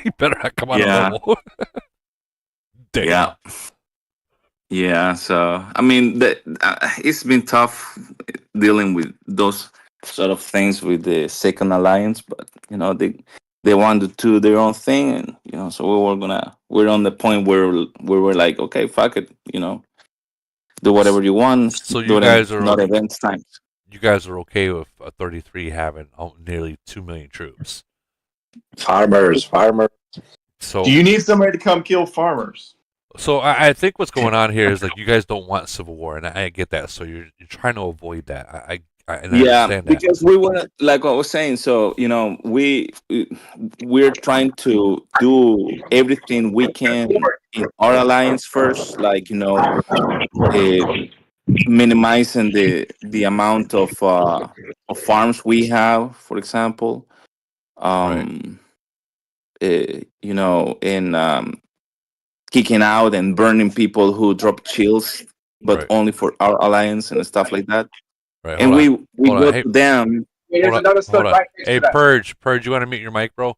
He better not come out of a bubble. Damn. Yeah. So I mean, it's been tough dealing with those sort of things with the second alliance, but they wanted to do their own thing, and so we're on the point where we were like, okay, fuck it, do whatever you want. So you guys are not events times. You guys are okay with a 33 having nearly 2 million troops. Farmers. So do you need somebody to come kill farmers? So I think what's going on here is like you guys don't want civil war, and I get that. So you're trying to avoid that. I understand that. Because we want, like I was saying, so we're trying to do everything we can in our alliance first, like minimizing the amount of farms we have, for example, and kicking out and burning people who drop shields, but only for our alliance and stuff like that. Right, and we go to them. Hey, Purge, you want to mute your mic, bro?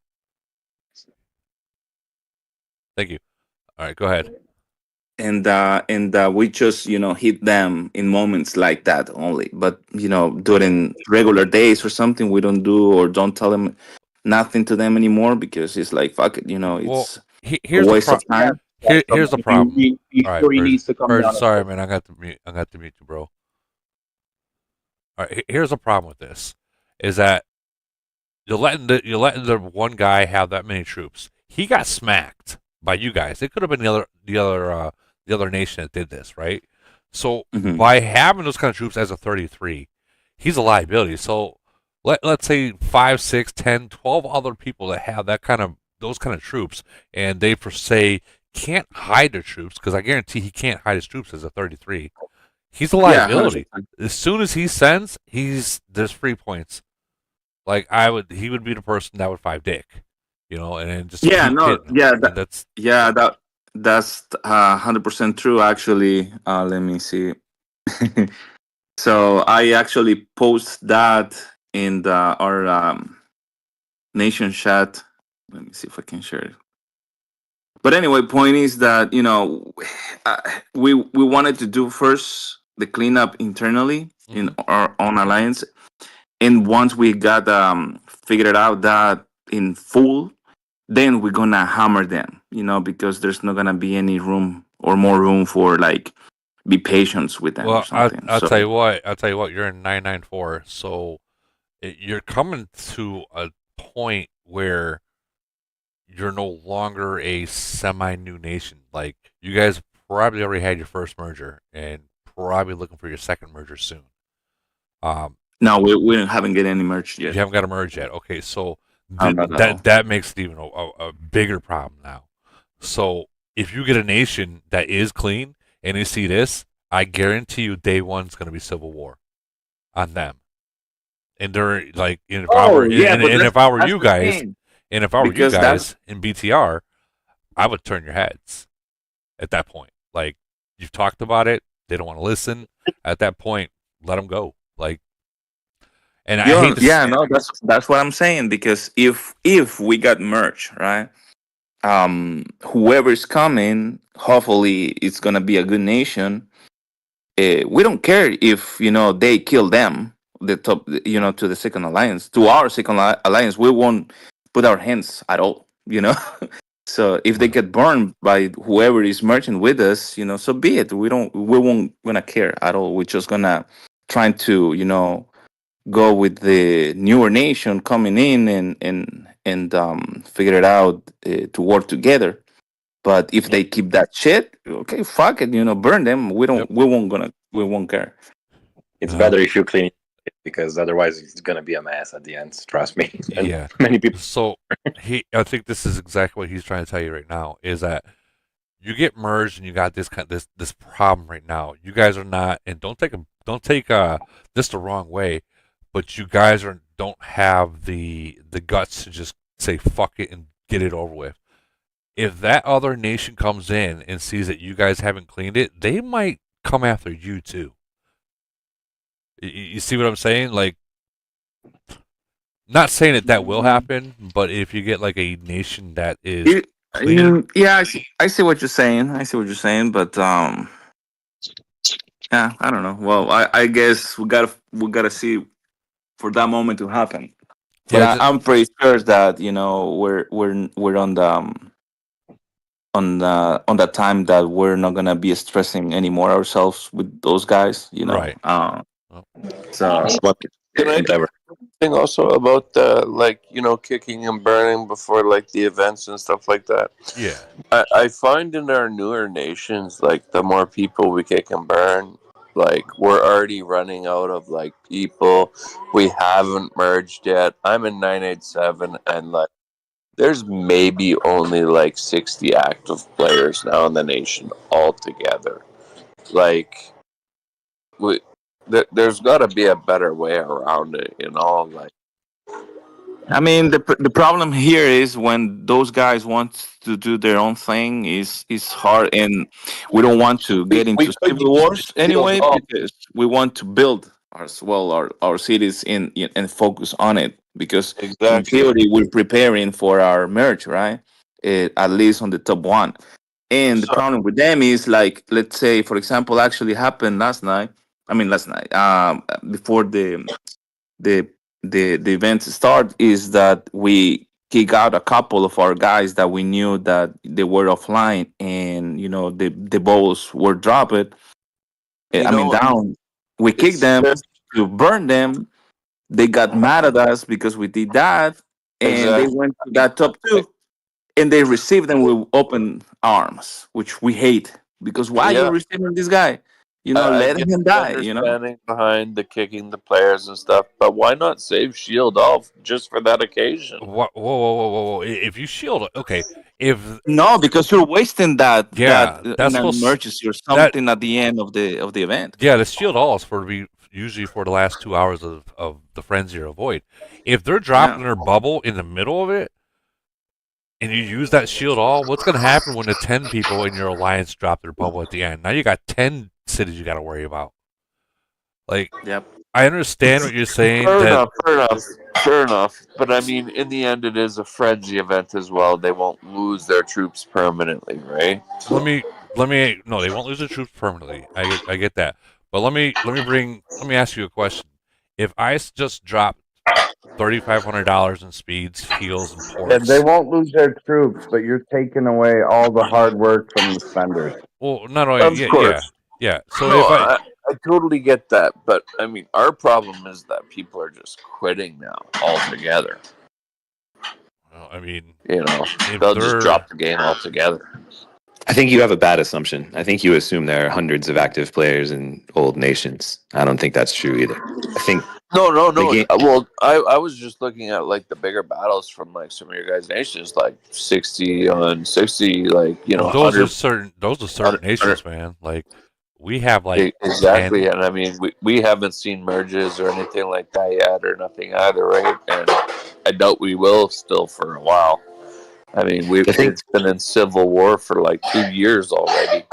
Thank you. All right, go ahead. And we just hit them in moments like that only. But during regular days or something, we don't do or don't tell them nothing to them anymore because it's like fuck it, it's here's a waste of time. Here's the problem. All right, he needs to come down. Sorry, man, I got to mute you, bro. All right, here's the problem with this: is that you're letting the one guy have that many troops. He got smacked by you guys. It could have been the other nation that did this, right? So by having those kind of troops as a 33, he's a liability. So let's say 5, 6, 10, 12 other people that have those kind of troops, and they per se can't hide their troops, because I guarantee he can't hide his troops as a 33. He's a liability. As soon as he sends, there's free points. Like he would be the person that would 5 dick, and then just Yeah, keep no, hitting him. yeah, And that's 100% true. Actually, let me see. So I actually post that in our nation chat. Let me see if I can share it. But anyway, point is that we wanted to do first the cleanup internally in our own alliance, and once we got figured out that in full, then we're gonna hammer them. Because there's not gonna be any room or more room for like be patient with them or well, something. I'll tell you what. You're in 994, so you're coming to a point where you're no longer a semi-new nation. Like, you guys probably already had your first merger and probably looking for your second merger soon. No, we haven't get any merge yet. You haven't got a merge yet. Okay, so No. that makes it even a bigger problem now. So if you get a nation that is clean and they see this, I guarantee you day one's going to be civil war on them. And they're like, if I were you guys in BTR, I would turn your heads at that point. Like, you've talked about it, they don't want to listen. At that point, let them go. Like, and that's what I'm saying, because if we got merged, right? Whoever is coming, hopefully it's gonna be a good nation. We don't care if they kill them, the top, to the second alliance, to our second alliance. We won't put our hands at all. So if they get burned by whoever is merging with us, so be it. We won't gonna care at all. We're just gonna try to go with the newer nation coming in and figure it out to work together. But if they keep that shit, okay, fuck it, burn them. We won't care. It's better if you clean it, because otherwise it's gonna be a mess at the end. Trust me. And yeah, many people. So I think this is exactly what he's trying to tell you right now, is that you get merged and you got this problem right now. You guys are not, and don't take this the wrong way, but you guys don't have the guts to just say fuck it and get it over with. If that other nation comes in and sees that you guys haven't cleaned it, they might come after you too. You see what I'm saying? Like, not saying that will happen, but if you get like a nation that is cleaner, yeah, I see what you're saying. But yeah, I don't know. Well, I guess we gotta see for that moment to happen. But Yeah, I'm pretty sure that we're on that time that we're not gonna be stressing anymore ourselves with those guys. Right. So Can I thing also about kicking and burning before like the events and stuff like that? Yeah. I find in our newer nations, like the more people we kick and burn, like we're already running out of like people. We haven't merged yet. I'm in 987, and like there's maybe only like 60 active players now in the nation altogether. Like there's got to be a better way around it, like. I mean, the problem here is when those guys want to do their own thing is hard, and we don't want to get into civil wars anyway, because we want to build our cities and focus on it, because in theory we're preparing for our merge, right? At least on the top one. And the problem with them is, like, let's say, for example, actually happened last night. Before the the event start, is that we kick out a couple of our guys that we knew that they were offline, and the balls were dropped. Down. We kicked them to burn them, They got mad at us because we did that, and they Exactly. went to that top 2, and they received them with open arms, which we hate. Because why you Yeah. receiving this guy? I Let get him the die. understanding behind the kicking the players and stuff, but why not save Shield off just for that occasion? Whoa! If you shield, okay. If No, because you're wasting that yeah, in that's an supposed emergency or that something at the end of the event. yeah, the shield all is for to be usually for the last 2 hours of the frenzy or void. If they're dropping Yeah. their bubble in the middle of it, and you use that shield all, what's going to happen when the 10 people in your alliance drop their bubble at the end? Now you got 10 cities you got to worry about. Like, Yep. I understand what you're saying. Fair enough. But I mean, in the end, it is a frenzy event as well. They won't lose their troops permanently, right? Let me no, they won't lose their troops permanently. I get that. But let me ask you a question. If ICE just dropped $3,500 in speeds, heals, and Yeah, they ports. won't lose their troops, but you're taking away all the hard work from the spenders. Well, not only Of course. yeah. So No, if I totally get that, but I mean, our problem is that people are just quitting now altogether. well, I mean, They'll just drop the game altogether. I think you have a bad assumption. I think you assume there are hundreds of active players in old nations. I don't think that's true either. I think No. game- Well, I was just looking at like the bigger battles from like some of your guys' nations, like 60 on 60, like well, those are certain nations, man. Like we have like exactly, 10. and I mean we haven't seen merges or anything like that yet, or nothing either, right? And I doubt we will still for a while. I mean, it's been in civil war for like 2 years already.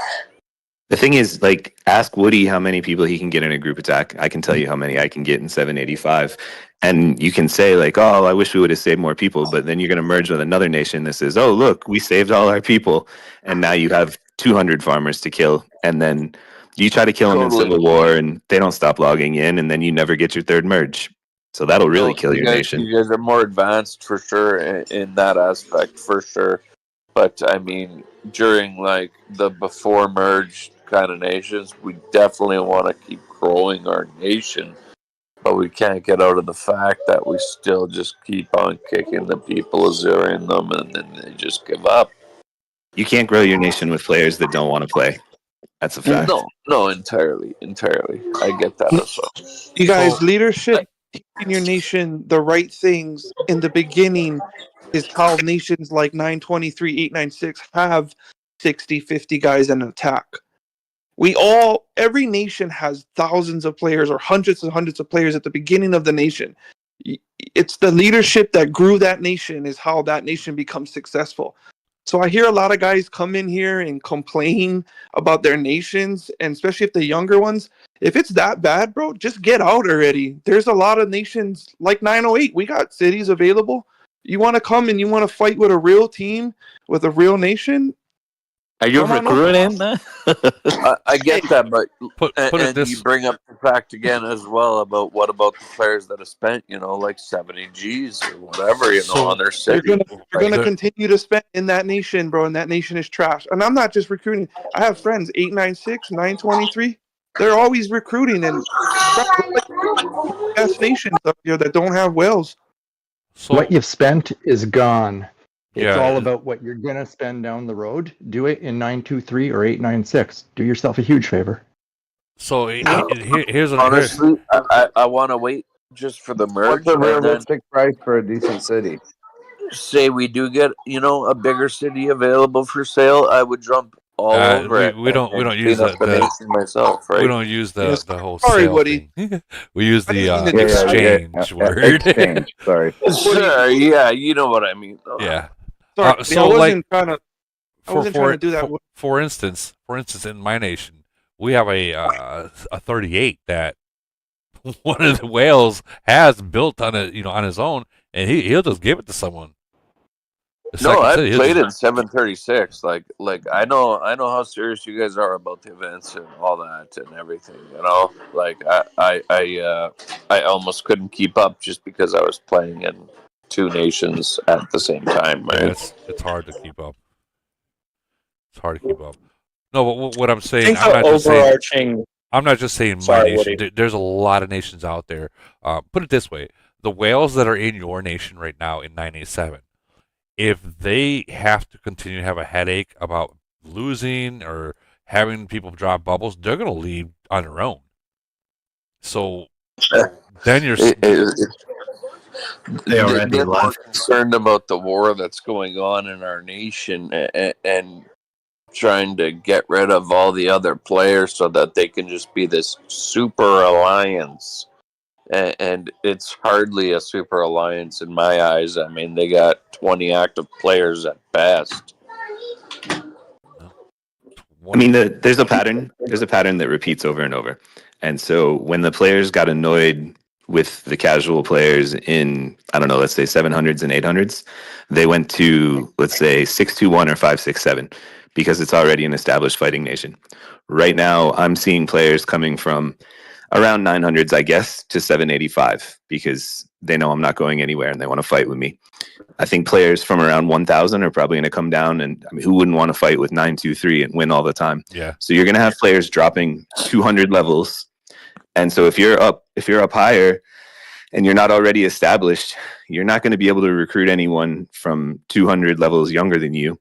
The thing is, like, ask Woody how many people he can get in a group attack. I can tell you how many I can get in 785. And you can say, like, oh, I wish we would have saved more people. But then you're going to merge with another nation that says, oh, look, we saved all our people. And now you have 200 farmers to kill. And then you try to kill them in Civil War, and they don't stop logging in. And then you never get your third merge. So that'll really kill your nation. You guys are more advanced for sure in that aspect, for sure. But I mean, during like the before merge kind of nations, we definitely want to keep growing our nation, but we can't get out of the fact that we still just keep on kicking the people, zeroing them, and then they just give up. You can't grow your nation with players that don't want to play. That's a fact. No, entirely. I get that as well. You guys, leadership in your nation, the right things in the beginning is how nations like 923, 896 have 60, 50 guys in an attack. Every nation has thousands of players or hundreds and hundreds of players at the beginning of the nation. It's the leadership that grew that nation is how that nation becomes successful. So I hear a lot of guys come in here and complain about their nations, and especially if the younger ones, if it's that bad, bro, just get out already. There's a lot of nations like 908. We got cities available. You want to come and you want to fight with a real team, with a real nation? Are you recruiting? I get that, but put you bring up the fact again as well about what about the players that have spent, like 70 G's or whatever, on their city. You're gonna continue to spend in that nation, bro, and that nation is trash. And I'm not just recruiting. I have friends, 896, 923. They're always recruiting, and best nations up here that don't have whales. What you've spent is gone. It's Yeah. all about what you're going to spend down the road. Do it in 923 or 896. Do yourself a huge favor. So here's an honestly, I want to wait just for the merge. What's a realistic price for a decent city? Say we do get a bigger city available for sale, I would jump all over it. We don't use the nation myself, right? We don't use the whole Sorry, sale Woody. thing. We use the exchange word. Exchange. Sorry. Sure, yeah, you know what I mean. Yeah. Sorry, So I wasn't trying to do that. For instance, in my nation, we have a 38 that one of the whales has built on on his own, and he'll just give it to someone. No, I played in 736. Like I know how serious you guys are about the events and all that and everything. Like I almost couldn't keep up just because I was playing in two nations at the same time. Right? Yeah, it's hard to keep up. It's hard to keep up. No, but what I'm saying, I'm I'm not just saying my Sorry, nation. Woody. There's a lot of nations out there. Put it this way: the whales that are in your nation right now in 987, if they have to continue to have a headache about losing or having people drop bubbles, they're going to leave on their own. So then you're. They already left. More concerned about the war that's going on in our nation and trying to get rid of all the other players so that they can just be this super alliance. And it's hardly a super alliance in my eyes. I mean, they got 20 active players at best. I mean, there's a pattern. There's a pattern that repeats over and over. And so when the players got annoyed with the casual players in, I don't know, let's say 700s and 800s, they went to, let's say, 621 or 567 because it's already an established fighting nation. Right now, I'm seeing players coming from around 900s, I guess, to 785 because they know I'm not going anywhere and they want to fight with me. I think players from around 1,000 are probably going to come down, and I mean, who wouldn't want to fight with 923 and win all the time? Yeah. So you're going to have players dropping 200 levels, and so if you're up higher, and you're not already established, you're not going to be able to recruit anyone from 200 levels younger than you,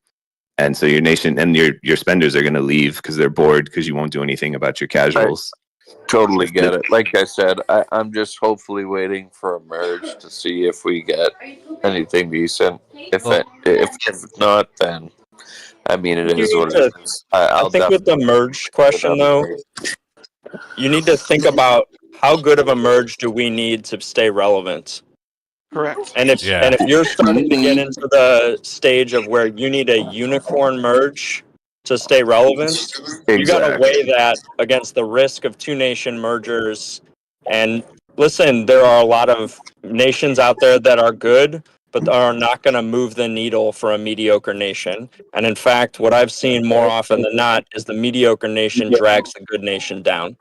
and so your nation and your spenders are going to leave because they're bored because you won't do anything about your casuals. Totally get it. Like I said, I'm just hopefully waiting for a merge to see if we get anything decent. If not, then I mean it is what it is. I think with the merge question though, you need to think about how good of a merge do we need to stay relevant. Correct. And if you're starting to get into the stage of where you need a unicorn merge to stay relevant, you got to weigh that against the risk of two nation mergers. And listen, there are a lot of nations out there that are good, but are not going to move the needle for a mediocre nation. And in fact, what I've seen more often than not is the mediocre nation drags the good nation down.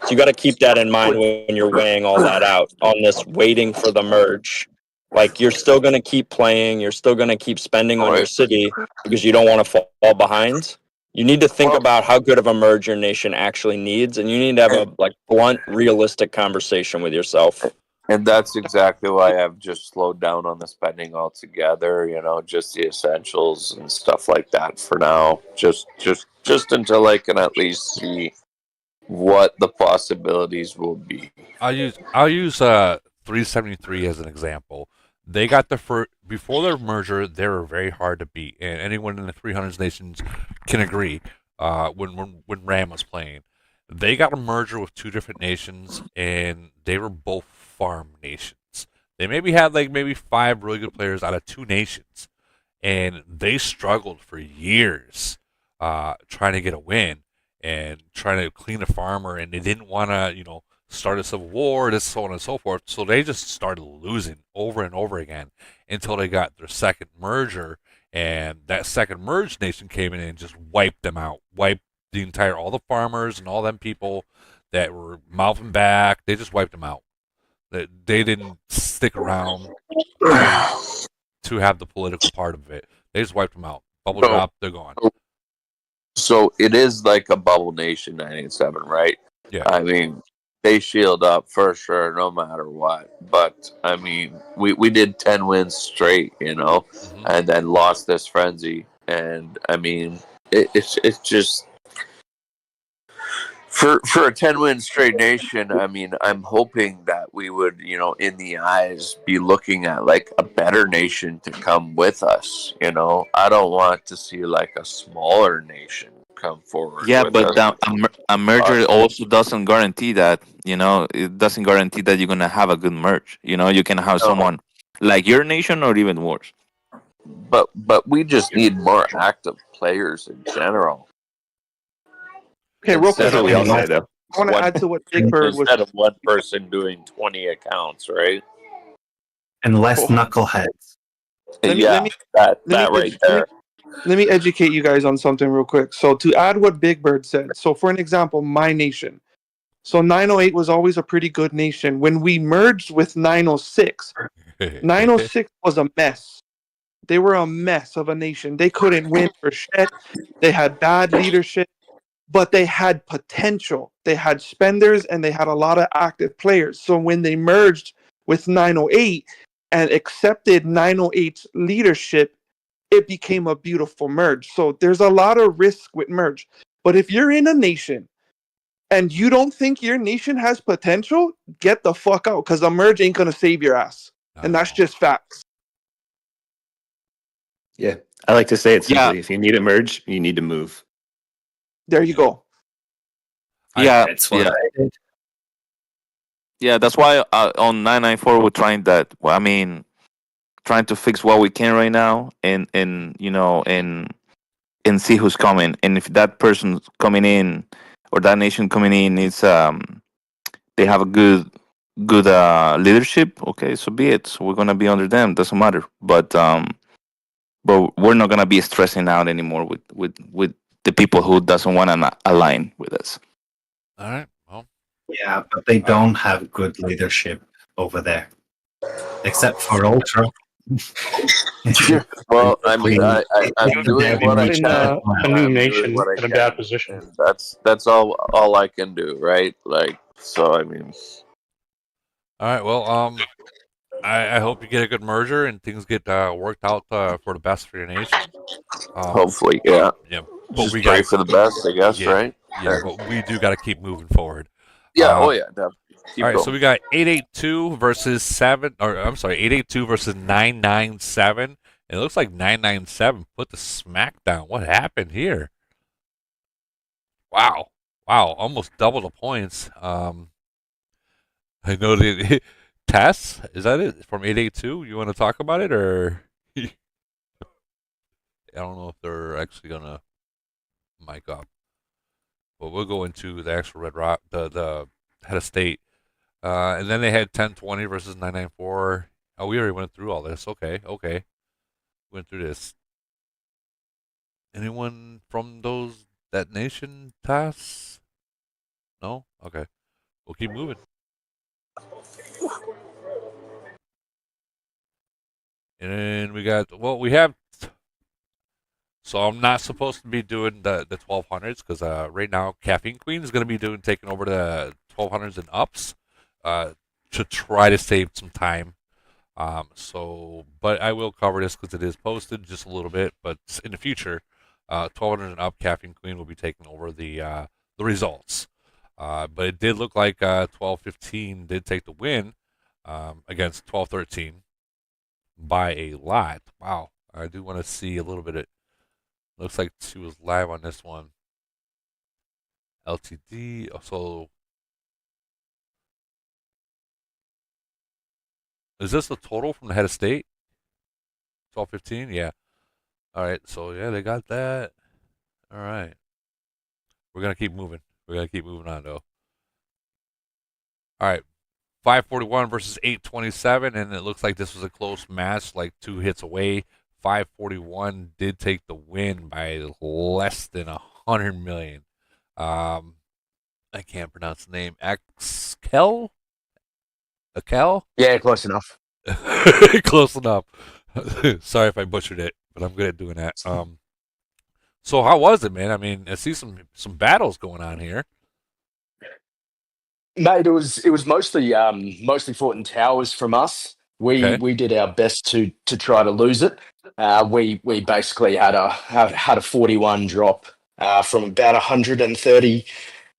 So you got to keep that in mind when you're weighing all that out on this waiting for the merge. Like, you're still going to keep playing, you're still going to keep spending on your city because you don't want to fall behind. You need to think about how good of a merge your nation actually needs, and you need to have a blunt, realistic conversation with yourself. And that's exactly why I've just slowed down on the spending altogether, just the essentials and stuff like that for now. Just until I can at least see what the possibilities will be. I'll use 373 as an example. They got before their merger, they were very hard to beat, and anyone in the 300s nations can agree. When Ram was playing, they got a merger with two different nations, and they were both farm nations. They maybe had maybe 5 really good players out of 2 nations, and they struggled for years trying to get a win and trying to clean a farmer, and they didn't want to start a civil war, this, so on and so forth. So they just started losing over and over again until they got their second merger, and that second merged nation came in and just wiped them out, wiped all the farmers and all them people that were mouthing back. They just wiped them out. They didn't stick around to have the political part of it. They just wiped them out. Bubble drop, they're gone. So it is like a bubble nation, 987, right? Yeah. I mean, they shield up for sure, no matter what. But I mean, we did 10 wins straight, and then lost this frenzy. And I mean, it's just for a 10-win straight nation. I mean, I'm hoping that we would, in the eyes, be looking at a better nation to come with us. I don't want to see a smaller nation come forward. Yeah, with but us. a merger also doesn't guarantee that. It doesn't guarantee that you're gonna have a good merge. You can have someone like your nation or even worse. But we just need more active players in general. Okay, real quick. That's what we all say, though. I want to add to what Big Bird was. Instead of one person doing 20 accounts, right? And less knuckleheads. Let me educate you guys on something real quick. So to add what Big Bird said, so for an example, my nation. So 908 was always a pretty good nation. When we merged with 906, 906 was a mess. They were a mess of a nation. They couldn't win for shit. They had bad leadership. but they had potential. They had spenders and they had a lot of active players. So when they merged with 908 and accepted 908's leadership, it became a beautiful merge. So there's a lot of risk with merge. But if you're in a nation and you don't think your nation has potential, get the fuck out, because a merge ain't going to save your ass. And that's just facts. Yeah. I like to say it simply. If you need a merge, you need to move. There you go. That's what I did. Yeah, that's why on 994 we're trying that. Well, I mean, trying to fix what we can right now, and see who's coming, and if that person coming in or that nation coming in is they have a good leadership. Okay, so be it. So we're gonna be under them. Doesn't matter. But we're not gonna be stressing out anymore with the people who doesn't want to align with us. All right. Well, yeah, but they don't have good leadership over there, except for Ultra. Well, I mean, I'm doing what I can. A new I'm nation doing what I in a can, bad position. and that's all I can do, right? Like, so I mean. all right. Well, I hope you get a good merger and things get worked out for the best for your nation. Hopefully, yeah. Yeah. But Just we pray got for the best, I guess, yeah, right? Yeah, but we do got to keep moving forward. Yeah. Oh yeah. Definitely. Keep all right. going. So we got 882 versus 882 versus 997. It looks like 997 put the smack down. What happened here? Wow. Almost double the points. I know the Tess, is that it from 882? You want to talk about it, or I don't know if they're actually gonna mic up, but we'll go into the actual Red Rock, the head of state, and then they had 1020 versus 994. Oh, we already went through all this. Okay, went through this. Anyone from that nation, Tess? No. Okay, we'll keep moving. And we have. So I'm not supposed to be doing the 1200s because right now Caffeine Queen is going to be taking over the 1200s and ups to try to save some time. But I will cover this because it is posted just a little bit. But in the future, 1200 and up Caffeine Queen will be taking over the results. But it did look like 1215 did take the win against 1213 by a lot. Wow, I do want to see a little bit of. Looks like she was live on this one. LTD. So, is this the total from the head of state? 1215. Yeah. All right. So yeah, they got that. All right. We're gonna keep moving. We're gonna keep moving on though. All right. 541 versus 827, and it looks like this was a close match, like 2 hits away. 541 did take the win by less than 100 million. I can't pronounce the name. Akel? Yeah, close enough. Close enough. Sorry if I butchered it, but I'm good at doing that. So how was it, man? I mean, I see some battles going on here. Mate, it was mostly fought in towers from us. We did our best to try to lose it. We basically had a 41 drop from about 130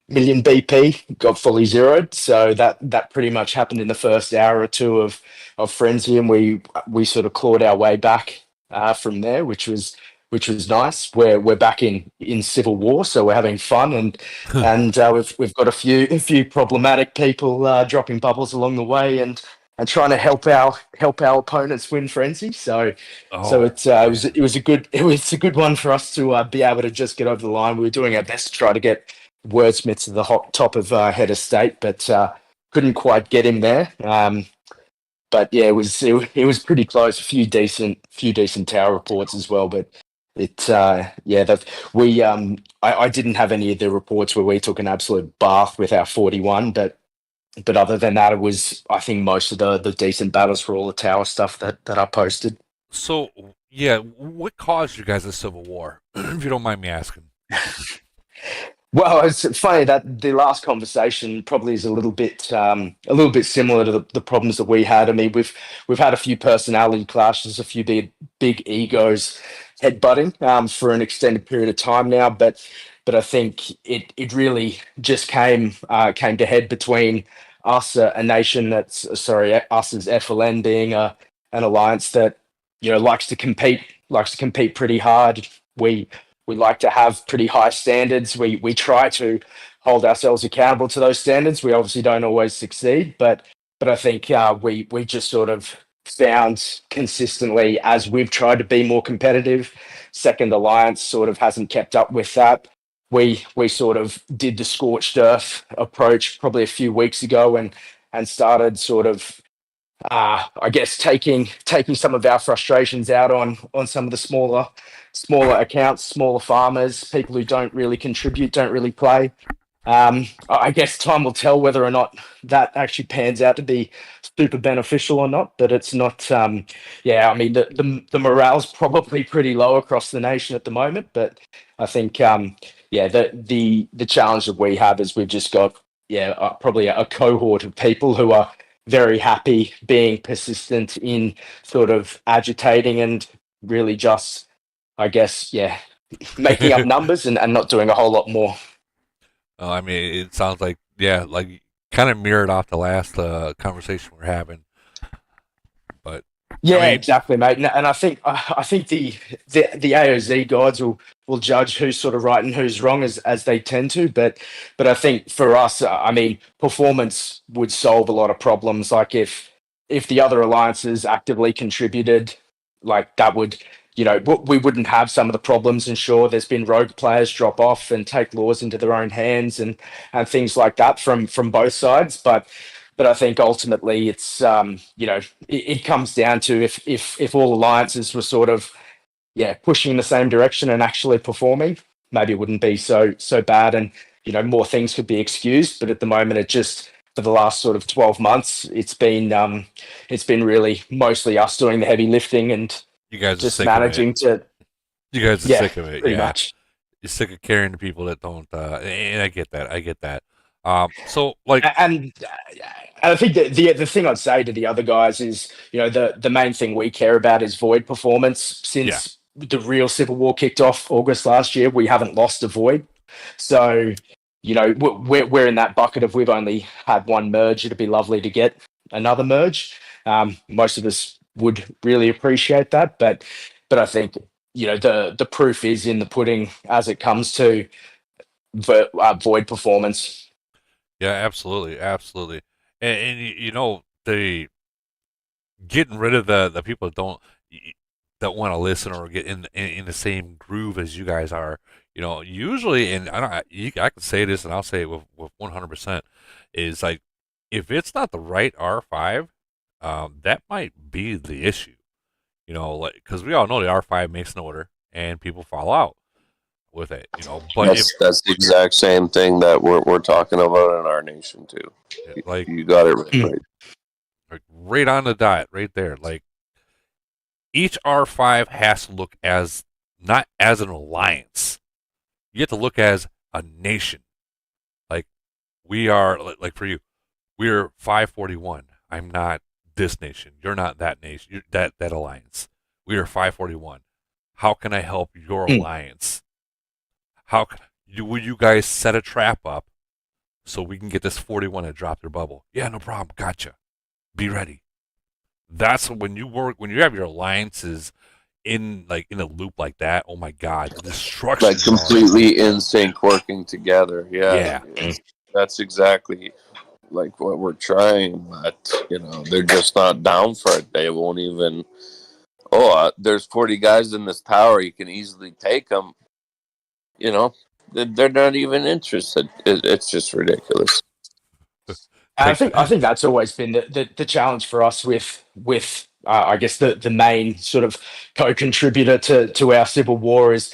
million BP, got fully zeroed. So that pretty much happened in the first hour or two of frenzy, and we sort of clawed our way back from there, which was nice. We're back in civil war, so we're having fun, and we've got a few problematic people dropping bubbles along the way, and trying to help our opponents win frenzy. So it was a good one for us to be able to just get over the line. We were doing our best to try to get Wordsmith to the top of head of state, but couldn't quite get him there. But yeah, it was pretty close. A few decent tower reports as well, but I didn't have any of the reports where we took an absolute bath with our 41, but other than that, it was, I think, most of the decent battles for all the tower stuff that I posted. So yeah, what caused you guys a civil war, if you don't mind me asking? Well, it's funny that the last conversation probably is a little bit similar to the problems that we had. I mean, we've had a few personality clashes, a few big egos headbutting for an extended period of time now, but I think it really just came to head between us, a nation that's sorry, us as FLN being an alliance that likes to compete pretty hard. We like to have pretty high standards. We try to hold ourselves accountable to those standards. We obviously don't always succeed, but I think we just sort of found consistently as we've tried to be more competitive, Second Alliance sort of hasn't kept up with that. We sort of did the scorched earth approach probably a few weeks ago and started sort of I guess taking some of our frustrations out on some of the smaller accounts, smaller farmers, people who don't really contribute, don't really play. I guess time will tell whether or not that actually pans out to be super beneficial or not. But it's not. Yeah, I mean the morale's probably pretty low across the nation at the moment. But I think yeah, the challenge that we have is we've just got probably a cohort of people who are very happy being persistent in sort of agitating and really just, I guess, making up numbers and not doing a whole lot more. I mean, it sounds like like kind of mirrored off the last conversation we're having. But yeah, I mean, exactly, mate. And I think the AOZ guides will judge who's sort of right and who's wrong as they tend to. But I think for us, I mean, performance would solve a lot of problems. Like if the other alliances actively contributed, like that would, we wouldn't have some of the problems. And sure, there's been rogue players drop off and take laws into their own hands and things like that from both sides. But I think ultimately it's it comes down to if all alliances were sort of pushing in the same direction and actually performing, maybe it wouldn't be so bad, and more things could be excused. But at the moment, it just for the last sort of 12 months, it's been really mostly us doing the heavy lifting and you guys just are sick managing of it. to. You guys are sick of it, pretty much. You're sick of carrying the people that don't, and I get that. I get that. So like, and I think that the thing I'd say to the other guys is, the main thing we care about is void performance. Since the real civil war kicked off August last year, we haven't lost a void. So, we're in that bucket of we've only had one merge. It'd be lovely to get another merge. Most of us would really appreciate that, but I think the proof is in the pudding as it comes to void performance. yeah, absolutely, absolutely, and the getting rid of the people that want to listen or get in the same groove as you guys are. Usually, and I can say this, and I'll say it with 100%, is like if it's not the right R5, that might be the issue. Like because we all know the R5 makes an order and people fall out with it. But that's the exact same thing that we're talking about in our nation too. Like you got it right. Like right on the dot, right there. Like each R5 has to look as not as an alliance. You have to look as a nation. Like we are, like for you, we're 541. I'm not this nation. You're not that nation. You're that alliance. We are 541. How can I help your alliance? How will you guys set a trap up so we can get this 41 to drop their bubble? Yeah, no problem. Gotcha. Be ready. That's when you have your alliances in a loop like that. Oh my God, the destruction! Like completely in sync, working together. Yeah. That's exactly like what we're trying, but they're just not down for it. They won't even. There's 40 guys in this tower. You can easily take them. They're not even interested. It's just ridiculous. I think that's always been the challenge for us with I guess the main sort of co-contributor to our civil war is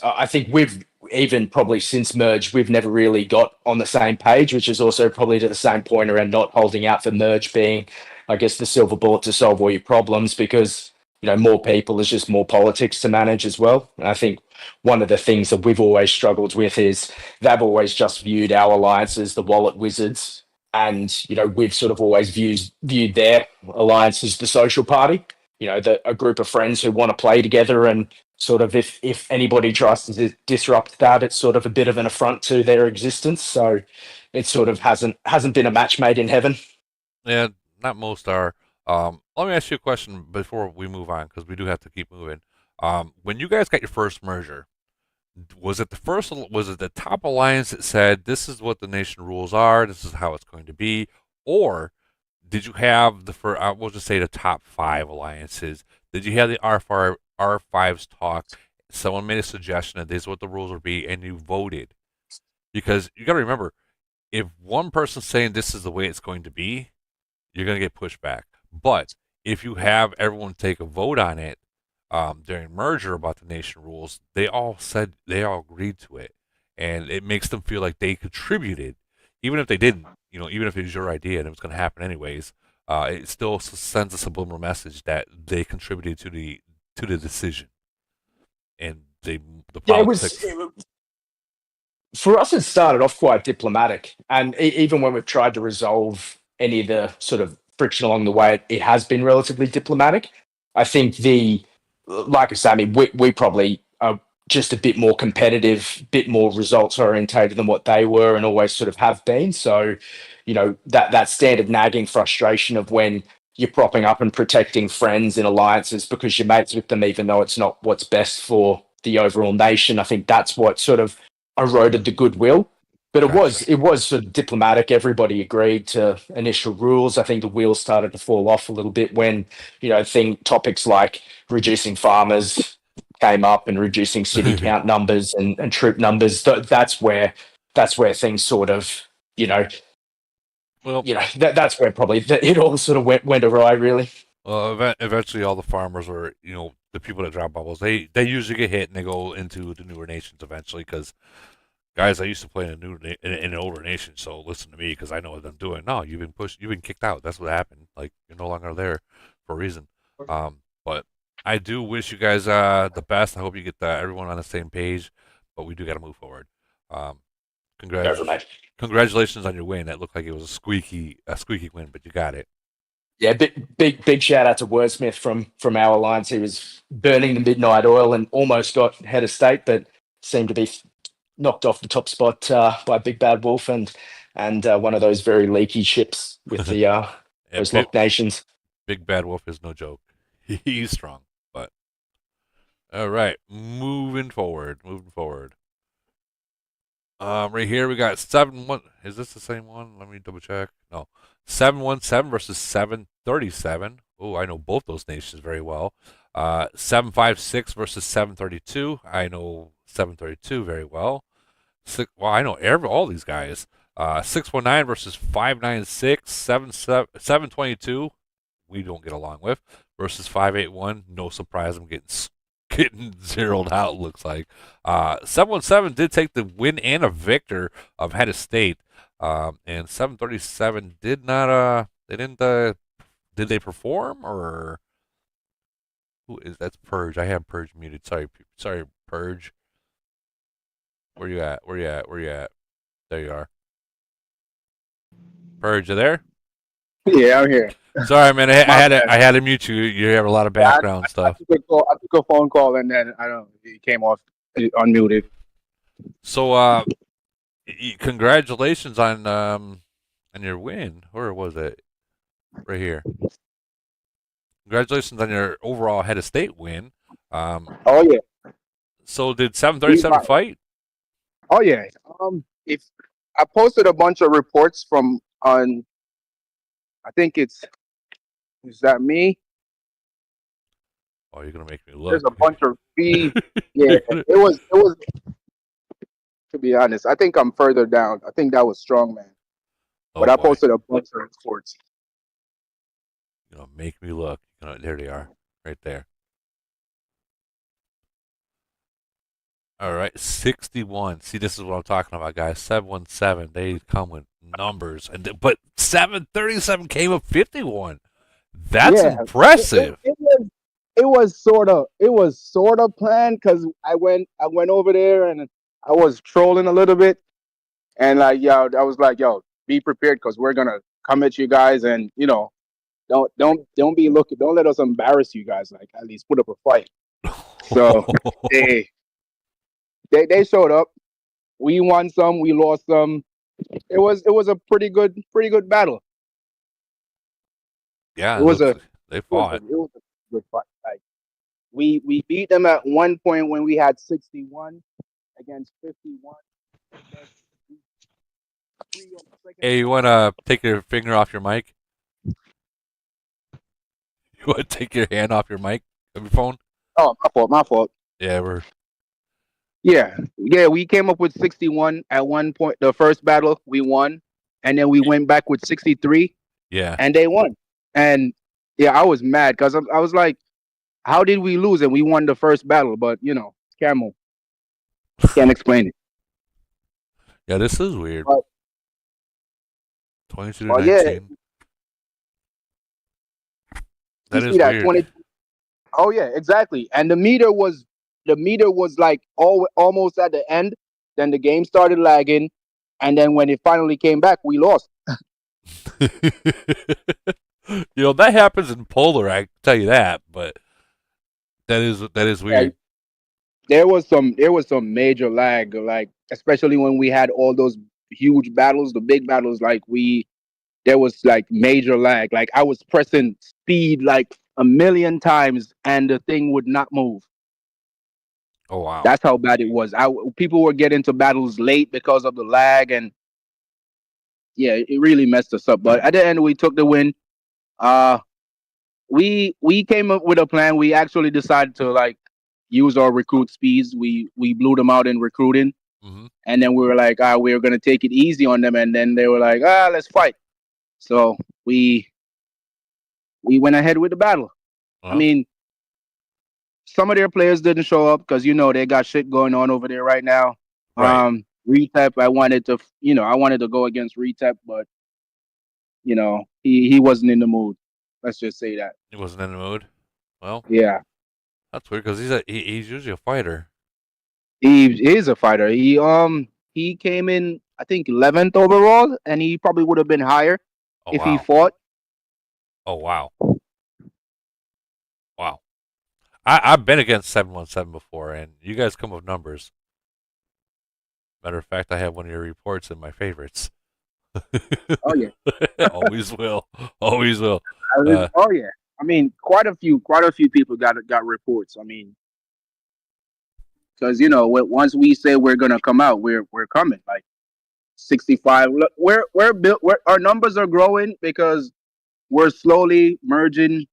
I think we've even probably since merge we've never really got on the same page, which is also probably to the same point around not holding out for merge being, I guess, the silver bullet to solve all your problems, because more people is just more politics to manage as well. And I think one of the things that we've always struggled with is they've always just viewed our alliance as the wallet wizards. And, we've sort of always viewed their alliance as the social party, a group of friends who want to play together. And sort of if anybody tries to disrupt that, it's sort of a bit of an affront to their existence. So it sort of hasn't been a match made in heaven. Yeah, not most are. Let me ask you a question before we move on, because we do have to keep moving. When you guys got your first merger, was it the top alliance that said this is what the nation rules are, this is how it's going to be, or did you have we'll just say the top 5 alliances? Did you have the R5s talk? Someone made a suggestion that this is what the rules would be, and you voted. Because you got to remember, if one person's saying this is the way it's going to be, you're going to get pushed back. But if you have everyone take a vote on it during merger about the nation rules, they all agreed to it, and it makes them feel like they contributed, even if they didn't. Even if it was your idea and it was going to happen anyways, it still sends a subliminal message that they contributed to the decision, and the politics. For us, it started off quite diplomatic, and even when we've tried to resolve any of the sort of friction along the way, it has been relatively diplomatic. I think like I say, I mean, we probably are just a bit more competitive, bit more results orientated than what they were, and always sort of have been. So, that standard nagging frustration of when you're propping up and protecting friends in alliances because you're mates with them, even though it's not what's best for the overall nation. I think that's what sort of eroded the goodwill. But it was sort of diplomatic. Everybody agreed to initial rules. I think the wheels started to fall off a little bit when, topics like reducing farmers came up and reducing city count numbers and troop numbers. That's where things sort of, that's where probably it all sort of went awry, really. Well, eventually all the farmers were, the people that drop bubbles, they usually get hit and they go into the newer nations eventually, because guys, I used to play in an older nation, so listen to me because I know what I'm doing. No, you've been pushed, you've been kicked out. That's what happened. Like, you're no longer there for a reason. But I do wish you guys the best. I hope you get everyone on the same page, but we do got to move forward. Congratulations on your win. That looked like it was a squeaky win, but you got it. Yeah, big shout out to Wordsmith from our alliance. He was burning the midnight oil and almost got head of state, but seemed to be knocked off the top spot by Big Bad Wolf and one of those very leaky ships with the those locked nations. Big Bad Wolf is no joke. He's strong. But all right, moving forward. Right here we got 7-1. Is this the same one? Let me double check. No, 717 versus 737. Oh, I know both those nations very well. 756 versus 732. I know 732 very well. I know all these guys. 619 versus 596. 722. We don't get along with versus 581. No surprise, I'm getting zeroed out. Looks like 717 did take the win and a victor of head of state, and 737 did not. They didn't. Did they perform, or who is that's Purge? I have Purge muted. Sorry, Purge. Where you at? There you are. Purge, you there? Yeah, I'm here. Sorry, man. I had to mute you. You have a lot of background stuff. I took a phone call and then it came off unmuted. So, congratulations on your win. Where was it? Right here. Congratulations on your overall head of state win. Oh yeah. So did 737 fight? Oh yeah. If I posted a bunch of reports from on, I think is that me? Oh, you're gonna make me look. There's a bunch of B. Yeah, it was. To be honest, I think I'm further down. I think that was Strongman. But I posted a bunch of reports. Make me look. There they are, right there. All right, 61. See, this is what I'm talking about, guys. 717. They come with numbers, but 737 came with 51. That's impressive. sort of planned because I went over there and I was trolling a little bit, and like I was like, yo, be prepared because we're gonna come at you guys, and don't be looking, don't let us embarrass you guys. Like at least put up a fight. So they showed up. We won some, we lost some. It was a pretty good battle. Yeah, It was a they fought. it was a good fight. Like we beat them at one point when we had 61 against 51. Hey, you want to take your finger off your mic? You want to take your hand off your mic of your phone? Oh, my fault. Yeah, Yeah, we came up with 61 at one point. The first battle we won, and then we went back with 63. Yeah. And they won. And yeah, I was mad because I was like, how did we lose? And we won the first battle, but Camel can't explain it. Yeah, this is weird. But, 22 to 19. Yeah. That is weird. 20, oh yeah, exactly. And the meter was like almost at the end. Then the game started lagging, and then when it finally came back, we lost. That happens in Polar. I can tell you that, but that is weird. Yeah, there was some major lag, like especially when we had all those huge battles, the big battles. Like there was like major lag. Like I was pressing speed like a million times, and the thing would not move. Oh wow! That's how bad it was. People were getting to battles late because of the lag, and yeah, it really messed us up. But at the end, we took the win. We came up with a plan. We actually decided to like use our recruit speeds. We blew them out in recruiting, and then we were like, we were gonna take it easy on them, and then they were like, let's fight. So we went ahead with the battle. I mean, some of their players didn't show up because they got shit going on over there right now. Right. Retep, I wanted to go against Retep, but he wasn't in the mood. Let's just say that. He wasn't in the mood. Well, yeah, that's weird because he's usually a fighter. He is a fighter. He came in, I think, 11th overall, and he probably would have been higher if he fought. Oh wow! Wow. I've been against 717 before, and you guys come with numbers. Matter of fact, I have one of your reports in my favorites. Oh yeah, always will. Oh yeah. I mean, quite a few people got reports. I mean, because once we say we're gonna come out, we're coming. Like 65. Look, we're built. Our numbers are growing because we're slowly merging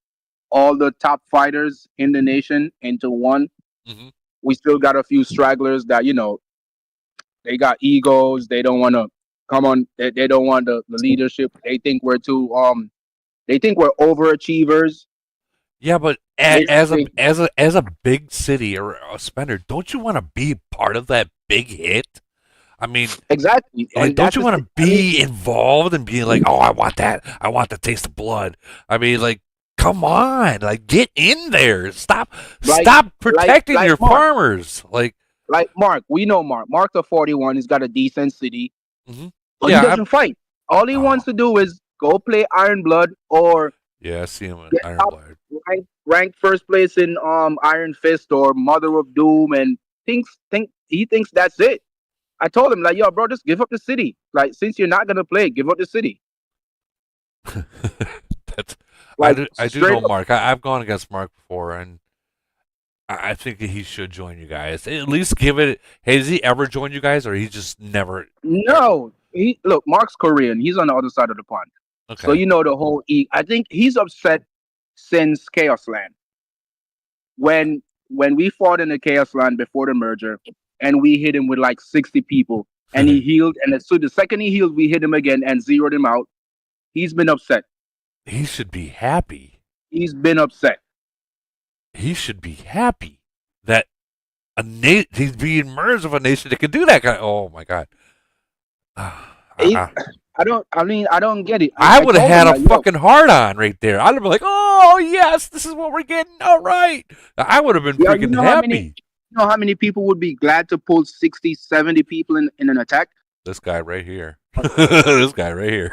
all the top fighters in the nation into one. We still got a few stragglers that they got egos. They don't want to come on. They don't want the leadership. They think we're too they think we're overachievers. Yeah, but as a big city or a spender, don't you want to be part of that big hit? I mean, exactly. Like, don't you want to be involved and be like, oh, I want that. I want the taste of blood. I mean, like, come on, like, get in there. Stop protecting your Mark. farmers. Like Mark, we know Mark. Mark the 41. He's got a decent city, but yeah, he doesn't fight. All he wants to do is go play Iron Blood or I see him in Iron Blood. Rank first place in Iron Fist or Mother of Doom, and he thinks that's it. I told him, like, yo, bro, just give up the city. Like, since you're not gonna play, give up the city. I do know Mark. I've gone against Mark before, and I think that he should join you guys. At least give it. Has he ever joined you guys, or he just never? No, look. Mark's Korean. He's on the other side of the pond. Okay. So the whole. I think he's upset since Chaos Land. When we fought in the Chaos Land before the merger, and we hit him with like 60 people, and he healed, and so the second he healed, we hit him again and zeroed him out. He's been upset. He should be happy. He's been upset. He should be happy that he's being merged with a nation that can do that kind. Oh my god. I don't get it. I would have told had him, a like, yo, fucking heart on right there. I'd have been like, "Oh yes, this is what we're getting. All right." I would have been yo, freaking happy. you know how many people would be glad to pull 60, 70 people in an attack? This guy right here. This guy right here.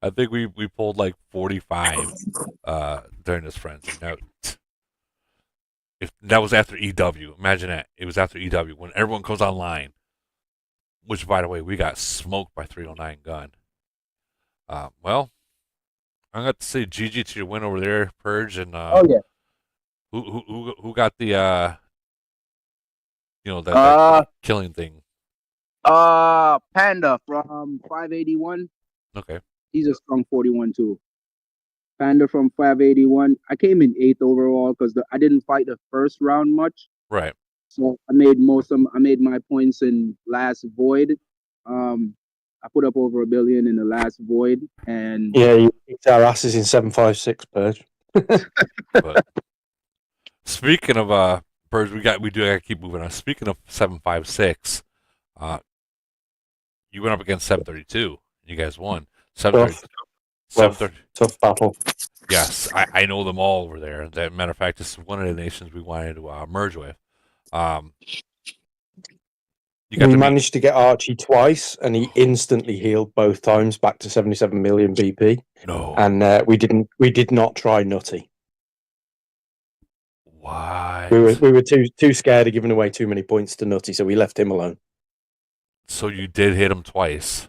I think we pulled like 45 during this frenzy. Now, if that was after EW, imagine that. It was after EW when everyone goes online. Which, by the way, we got smoked by 309 gun. Well, I'm going to say GG to your win over there, Purge, and Oh yeah. who got the that killing thing? Panda from 581. Okay. He's a strong 41 too. Panda from 581. I came in 8th overall because I didn't fight the first round much. Right. So I made I made my points in last void. I put up over 1 billion in the last void, and yeah, you kicked our asses in 756, Purge. But speaking of Purge, we do gotta keep moving on. Speaking of 756, you went up against 732. You guys won. 730. Tough battle. Yes, I know them all over there. As a matter of fact, this is one of the nations we wanted to merge with. We managed to get Archie twice, and he instantly healed both times back to 77 million BP. No, and we did not try Nutty. Why? We were too scared of giving away too many points to Nutty, so we left him alone. So you did hit him twice.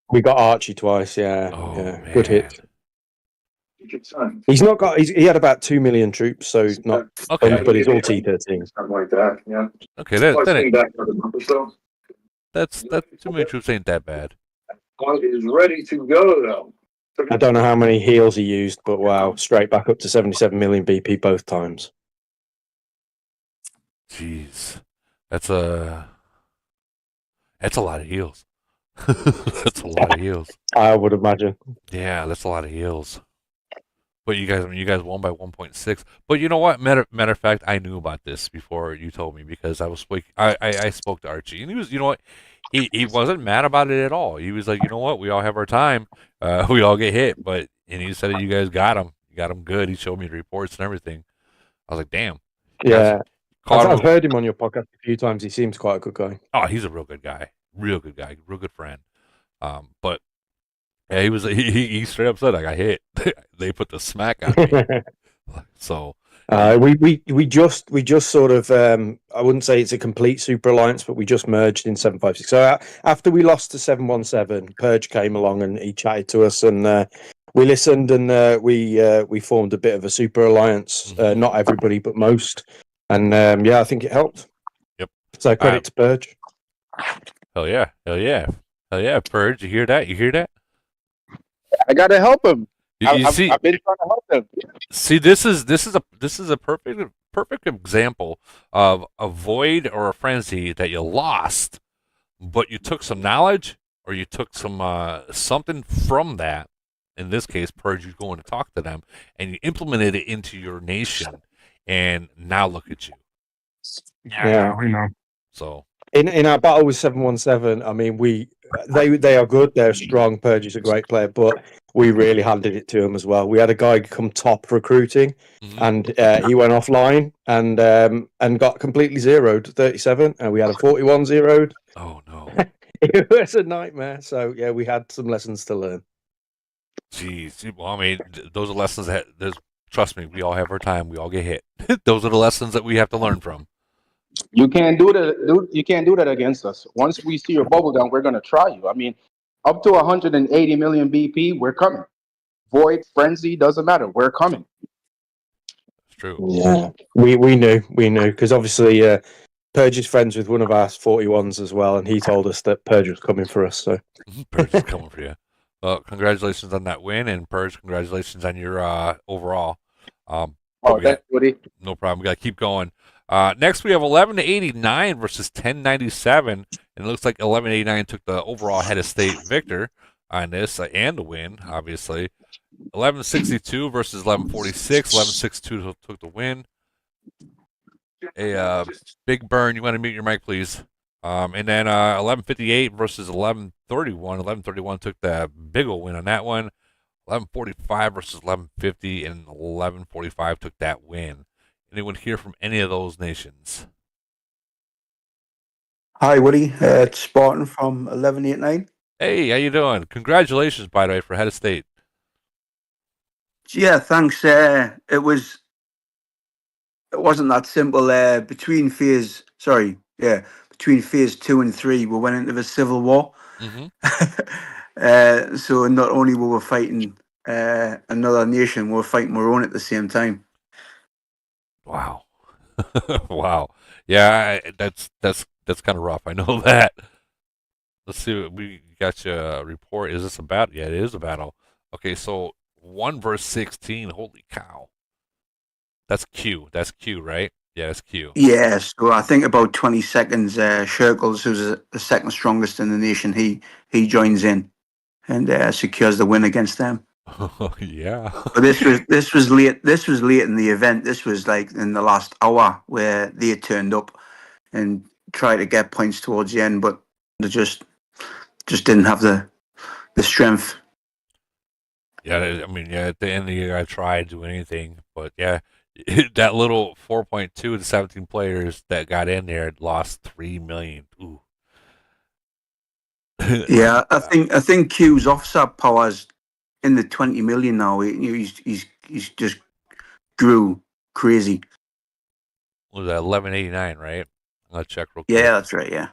We got Archie twice. Yeah, Oh, yeah, man. good hit. He's not got. He had about 2 million troops, so he's not. Okay. But he's all T13. Something like that. Yeah. Okay, that ain't, back for the month or so. that's too many troops ain't that bad. Is ready to go though. I don't know how many heals he used, but wow, straight back up to 77 million BP both times. Jeez, that's a lot of heals. That's a lot of heals. I would imagine. Yeah, that's a lot of heals. But you guys won by 1.6. But you know what? Matter of fact, I knew about this before you told me because I spoke to Archie, and he was, you know what? He wasn't mad about it at all. He was like, you know what? We all have our time. We all get hit, and he said that you guys got him. You got him good. He showed me the reports and everything. I was like, damn. Yeah, I've heard him on your podcast a few times. He seems quite a good guy. Oh, he's a real good guy. Real good guy. Real good friend. But yeah, he straight up said I got hit. They put the smack on me. So we just sort of I wouldn't say it's a complete super alliance, but we just merged in 756. So after we lost to 717, Purge came along and he chatted to us, and we listened, and we formed a bit of a super alliance. Not everybody, but most, and yeah, I think it helped. Yep. So credit to Purge. Hell yeah, Purge. You hear that? I gotta help him. You see, I've been trying to help him. See, this is a perfect example of a void or a frenzy that you lost, but you took some knowledge or you took some something from that. In this case, Purge, you going to talk to them, and you implemented it into your nation, and now look at you. Yeah, we know. So in our battle with 717, I mean, they are good. They're strong. Purge is a great player, but we really handed it to him as well. We had a guy come top recruiting, and he went offline and got completely zeroed, 37, and we had a 41 zeroed. Oh no, it was a nightmare. So yeah, we had some lessons to learn. Jeez, well, I mean, those are lessons that trust me, we all have our time. We all get hit. Those are the lessons that we have to learn from. You can't do that, dude. You can't do that against us. Once we see your bubble down, we're gonna try you. I mean, up to 180 million BP, we're coming. Void, frenzy, doesn't matter. We're coming. It's true. Yeah, we knew because obviously Purge is friends with one of our 41s as well, and he told us that Purge was coming for us. So Purge is coming for you. Well, congratulations on that win, and Purge, congratulations on your overall. Thanks, Woody. No problem. We got to keep going. Next, we have 1189 versus 1097, and it looks like 1189 took the overall head of state victor on this and the win, obviously. 1162 versus 1146. 1162 took the win. A Big Burn, you want to mute your mic, please? And then 1158 versus 1131. 1131 took the big ol' win on that one. 1145 versus 1150, and 1145 took that win. Anyone hear from any of those nations? Hi, Woody. It's Spartan from 1189. Hey, how you doing? Congratulations, by the way, for head of state. Yeah, thanks. It wasn't that simple. Between phase 2 and 3, we went into the civil war. Mm-hmm. So not only were we fighting another nation, we were fighting our own at the same time. Wow. Wow. Yeah, that's kind of rough. I know that. Let's see. We got you a report. Is this a battle? Yeah, it is a battle. Okay, so 1 verse 16. Holy cow. That's Q. That's Q, right? Yeah, that's Q. Yeah, so I think about 20 seconds, Shirkles, who's the second strongest in the nation, he joins in and secures the win against them. Yeah. But this was late. This was late in the event. This was like in the last hour where they had turned up and tried to get points towards the end, but they just didn't have the strength. Yeah, I mean, yeah, at the end of the year, I tried to do anything, but yeah, that little 4.2 to 17 players that got in there lost 3 million. Ooh. Yeah, I think Q's offset powers in the 20 million now. He's just grew crazy. What was that 1189, right? I'm gonna check real quick. Yeah, that's right. Yeah.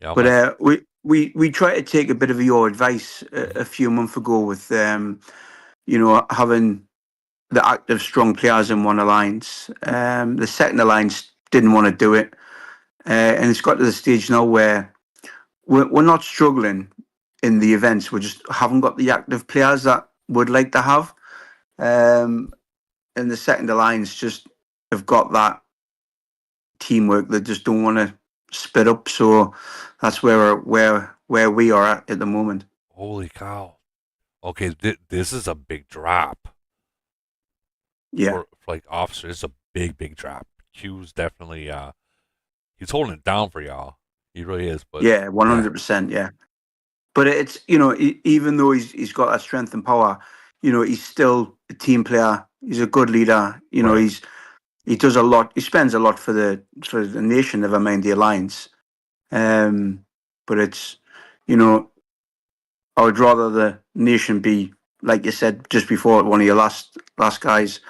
Yeah, But we tried to take a bit of your advice a few months ago with having the active strong players in one alliance. The second alliance didn't want to do it, and it's got to the stage now where we're not struggling in the events. We just haven't got the active players that would like to have. And the second alliance just have got that teamwork. They just don't want to split up. So that's where we are at the moment. Holy cow! Okay, this is a big drop. Yeah. For like officers, it's a big drop. Q's definitely he's holding it down for y'all. He really is. But yeah, 100%. Yeah. But it's even though he's got that strength and power, he's still a team player. He's a good leader. Right. He does a lot. He spends a lot for the nation. Never mind the alliance. But it's I would rather the nation be, like you said just before, one of your last guys.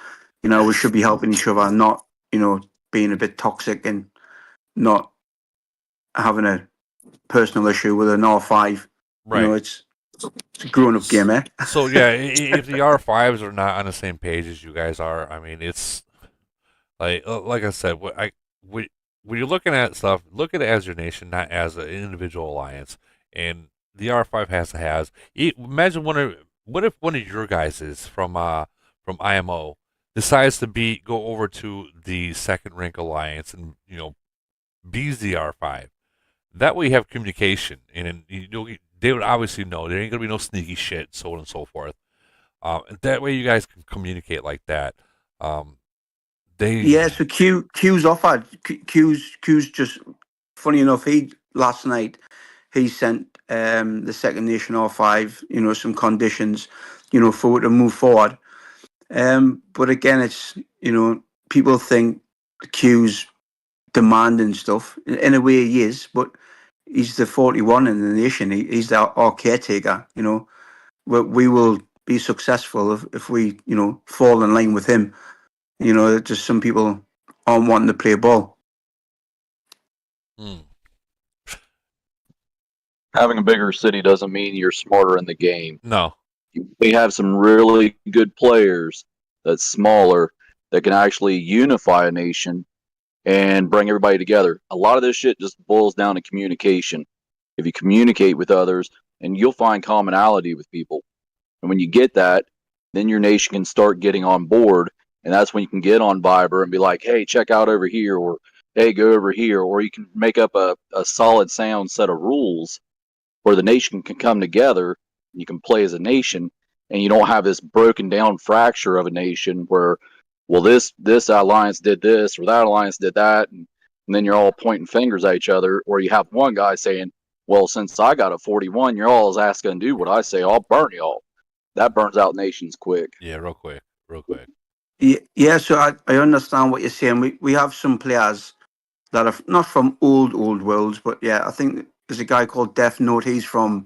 We should be helping each other, not being a bit toxic and not having a personal issue with an R5. Right. It's a grown up game, eh? So yeah, if the R5s are not on the same page as you guys are, I mean, it's like I said, when you're looking at stuff, look at it as your nation, not as an individual alliance. And the R5 has. Imagine what if one of your guys is from IMO decides to go over to the second rank alliance and be's the R5. That way you have communication, and they would obviously know there ain't gonna be no sneaky shit, so on and so forth. That way you guys can communicate like that. Yeah, so Q's offered. Q's just funny enough. Last night he sent the second nation R5. Some conditions, for it to move forward. But again, it's people think Q's demanding stuff. In a way, he is, but he's the 41 in the nation. He's our caretaker. We will be successful if we fall in line with him. Just some people aren't wanting to play ball. Having a bigger city doesn't mean you're smarter in the game. No. We have some really good players that's smaller that can actually unify a nation and bring everybody together. A lot of this shit just boils down to communication. If you communicate with others, and you'll find commonality with people. And when you get that, then your nation can start getting on board. And that's when you can get on Viber and be like, hey, check out over here, or hey, go over here. Or you can make up a solid sound set of rules where the nation can come together. You can play as a nation, and you don't have this broken down fracture of a nation where well, this alliance did this or that alliance did that, and then you're all pointing fingers at each other, or you have one guy saying, well, since I got a 41, you're all asking to do what I say, I'll burn y'all. That burns out nations quick. Yeah, real quick, real quick. Yeah, so I understand what you're saying. We have some players that are not from old worlds, but yeah, I think there's a guy called Death Note. He's from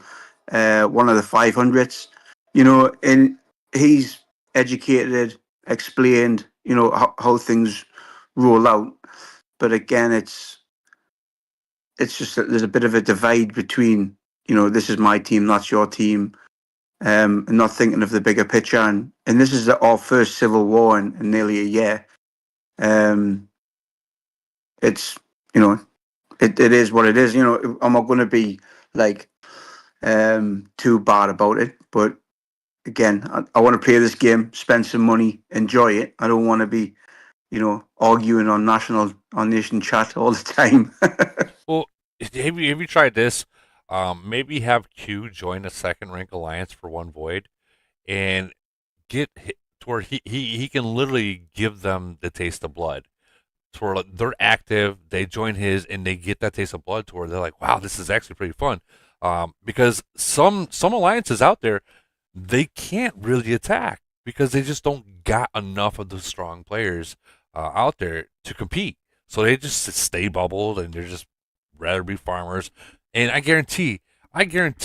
one of the 500s, and he's educated, explained, how things roll out. But again, it's just that there's a bit of a divide between, this is my team, that's your team, and not thinking of the bigger picture. And this is our first civil war in nearly a year. It's, it is what it is. I'm not going to be like too bad about it. But again, I want to play this game, spend some money, enjoy it. I don't want to be, arguing on nation chat all the time. Well, have you tried this? Maybe have Q join a second rank alliance for one void, and get to where he can literally give them the taste of blood. To where they're active, they join his, and they get that taste of blood. To where they're like, wow, this is actually pretty fun. Because some alliances out there, they can't really attack because they just don't got enough of the strong players out there to compete. So they just stay bubbled, and they're just rather be farmers. And I guarantee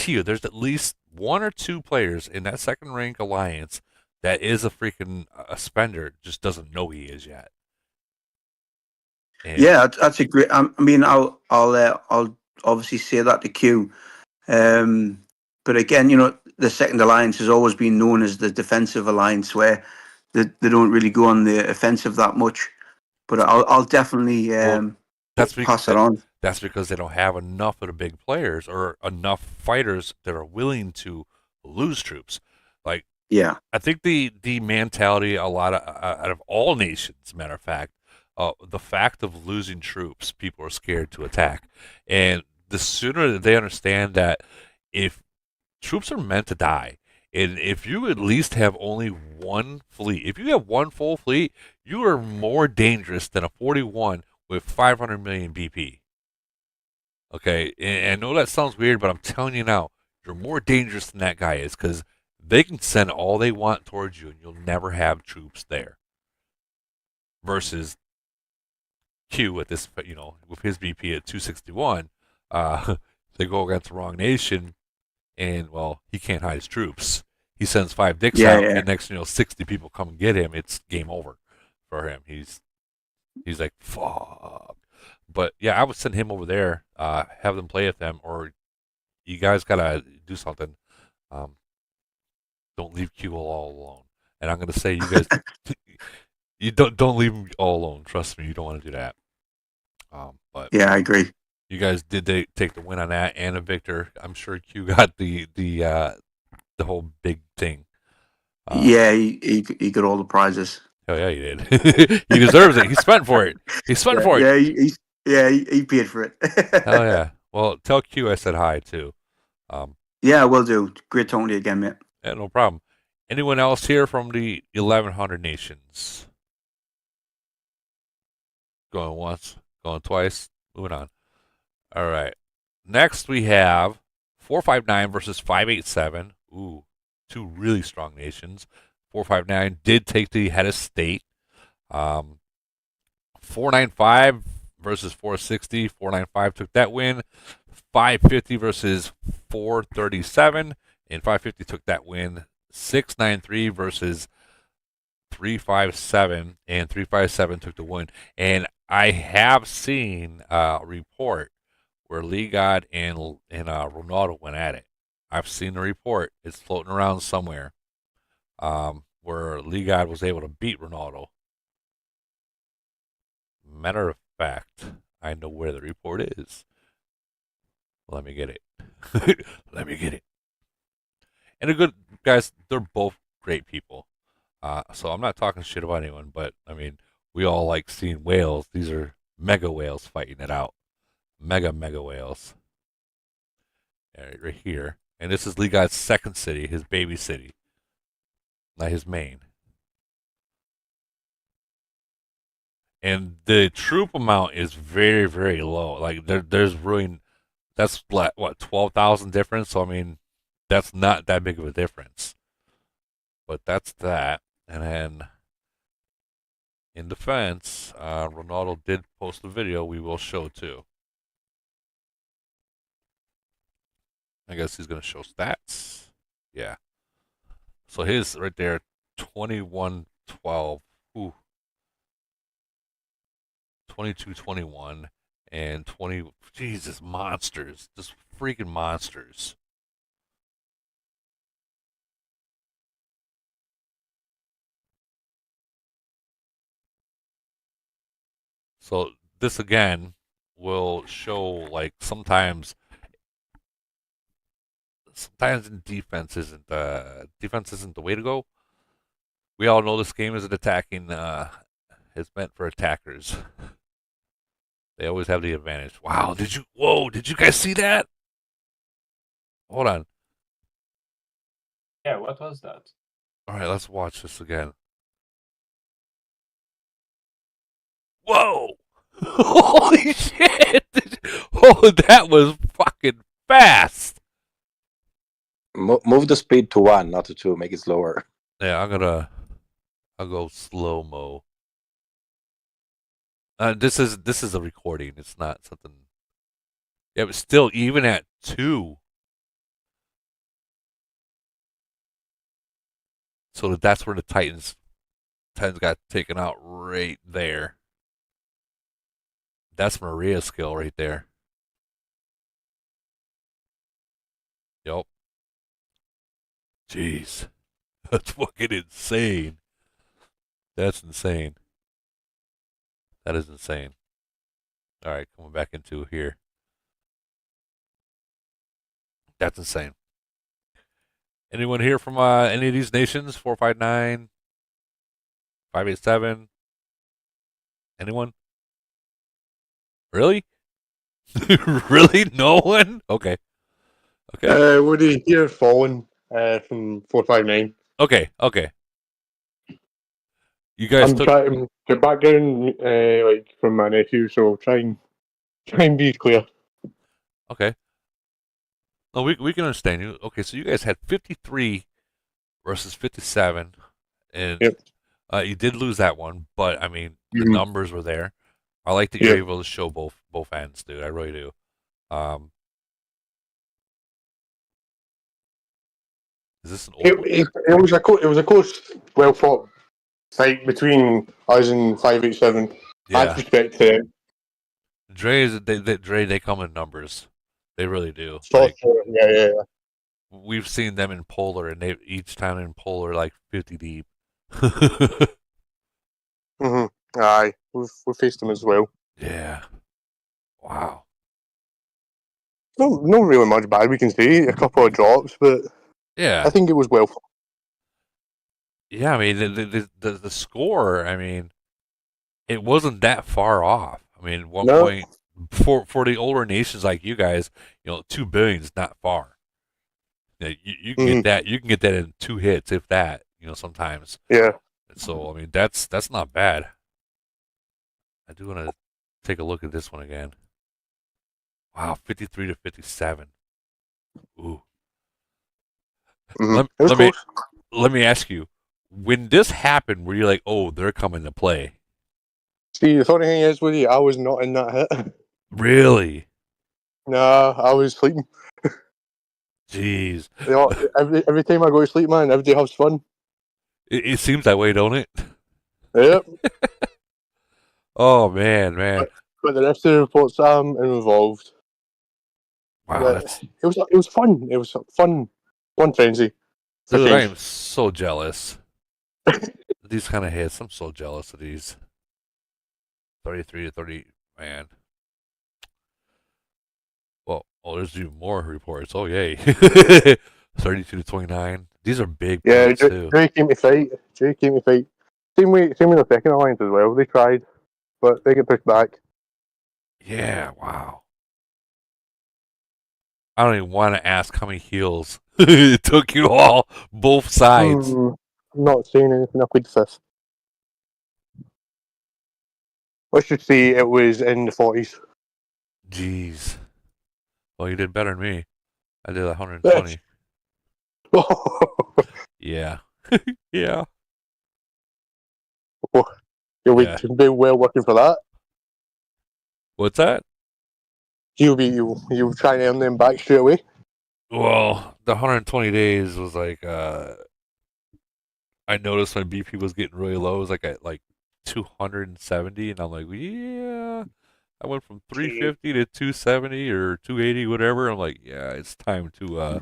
you, there's at least one or two players in that second rank alliance that is a freaking a spender, just doesn't know he is yet. And yeah, that's a great. I mean, I'll obviously say that to Q. But again, the second alliance has always been known as the defensive alliance, where they don't really go on the offensive that much. But I'll definitely pass it on. That's because they don't have enough of the big players or enough fighters that are willing to lose troops. Like, yeah, I think the mentality a lot of out of all nations, matter of fact, the fact of losing troops, people are scared to attack, and the sooner that they understand that if troops are meant to die, and if you at least have only one fleet, if you have one full fleet, you are more dangerous than a 41 with 500 million BP. Okay, and I know that sounds weird, but I'm telling you now, you're more dangerous than that guy is because they can send all they want towards you, and you'll never have troops there. Versus Q at this, with his BP at 261, they go against the wrong nation, and well, he can't hide his troops. He sends 5 dicks out, and next 60 people come and get him. It's game over for him. He's like, fuck. But yeah, I would send him over there, have them play with them, or you guys gotta do something. Don't leave Q all alone. And I'm gonna say, you guys, you don't leave him all alone. Trust me, you don't want to do that. But yeah, I agree. You guys did take the win on that, and a victor. I'm sure Q got the whole big thing. Yeah, he got all the prizes. Oh yeah, he did. He deserves it. He spent for it. He spent for it. Yeah, he paid for it. Hell yeah. Well, tell Q I said hi too. Yeah, will do. Great talking to you again, mate. Yeah, no problem. Anyone else here from the 1100 nations? Going once, going twice, moving on. All right. Next we have 459 versus 587. Ooh, two really strong nations. 459 did take the head of state. 495 versus 460. 495 took that win. 550 versus 437, and 550 took that win. 693 versus 357, and 357 took the win. And I have seen a report where Lee God and Ronaldo went at it. I've seen the report. It's floating around somewhere where Lee God was able to beat Ronaldo. Matter of fact, I know where the report is. Let me get it. Let me get it. And the good guys, they're both great people. So I'm not talking shit about anyone, but I mean, we all like seeing whales. These are mega whales fighting it out. Mega whales. Right here. And this is Lee Guy's second city, his baby city. Not his main. and the troop amount is very, very low. Like there's really that's what 12,000 difference. So I mean, that's not that big of a difference. But that's that, and then in defense, Ronaldo did post a video we will show too. I guess he's going to show stats. Yeah. So his right there, 21-12. Ooh. 22-21 and 20. Jesus, monsters. Just freaking monsters. So this again will show like sometimes in defense isn't the way to go. We all know this game isn't attacking. It's meant for attackers. They always have the advantage. Wow! Did you guys see that? Hold on. Yeah, what was that? All right, let's watch this again. Whoa! Holy shit! Oh, that was fucking fast. Move the speed to 1, not to 2. Make it slower. Yeah, I'll go slow mo. This is a recording. It's not something. Yeah, but still, even at 2. So that's where the Titans got taken out right there. That's Maria's skill right there. Yup. Jeez. That's fucking insane. That's insane. That is insane. Alright, coming back into here. That's insane. Anyone here from any of these nations? 459, 587? Anyone? Really? Really? No one? Okay. Okay. Woody here, Fallen from 459. Okay. Okay. You guys I'm trying to get back down like from my nephew, so try and be clear. Okay. No, we can understand you. Okay, so you guys had 53 versus 57, and you did lose that one, but I mean the numbers were there. I like that you're able to show both ends, dude. I really do. Is this an old? It was a close, well fought fight between us and 587. I have respect to them. They come in numbers. They really do. Yeah. We've seen them in polar, and they each time in polar like 50 deep. Aye, we've faced them as well. Yeah. Wow. No really much bad we can say. A couple of drops, but yeah, I think it was well fought. Yeah, I mean the score. I mean, it wasn't that far off. I mean, one point for the older nations like you guys, 2 billion is not far. You can get that. You can get that in 2 hits, if that. Sometimes. Yeah. So I mean, that's not bad. I do want to take a look at this one again. Wow, 53 to 57. Ooh. Let me ask you, when this happened, were you like, oh, they're coming to play? See, the funny thing is, Woody, I was not in that hit. Really? Nah, I was sleeping. Jeez. Every time I go to sleep, man, every day has fun. It seems that way, don't it? Yep. Oh, man. But the rest of the reports, I'm involved. Wow. It was fun. It was fun frenzy. Dude, I am so jealous. These kind of hits, I'm so jealous of these. 33 to 30, man. Well, there's even more reports. Oh, yay. 32 to 29. These are big points, too. Jay came to fight. Same way the second alliance as well. They tried, but they get pushed back. Yeah, wow. I don't even want to ask how many heals it took you all, both sides. I'm not saying anything. I played fifth. let's just say it was in the 40s. Jeez. Well, you did better than me. I did 120. Yeah. Yeah. You'll be well working for that. What's that? You'll try and earn them back straight away. Well, the 120 days was like I noticed when BP was getting really low, it was like at like 270, and I'm like, yeah. I went from 350 to 270 or 280, whatever. I'm like, yeah, it's time to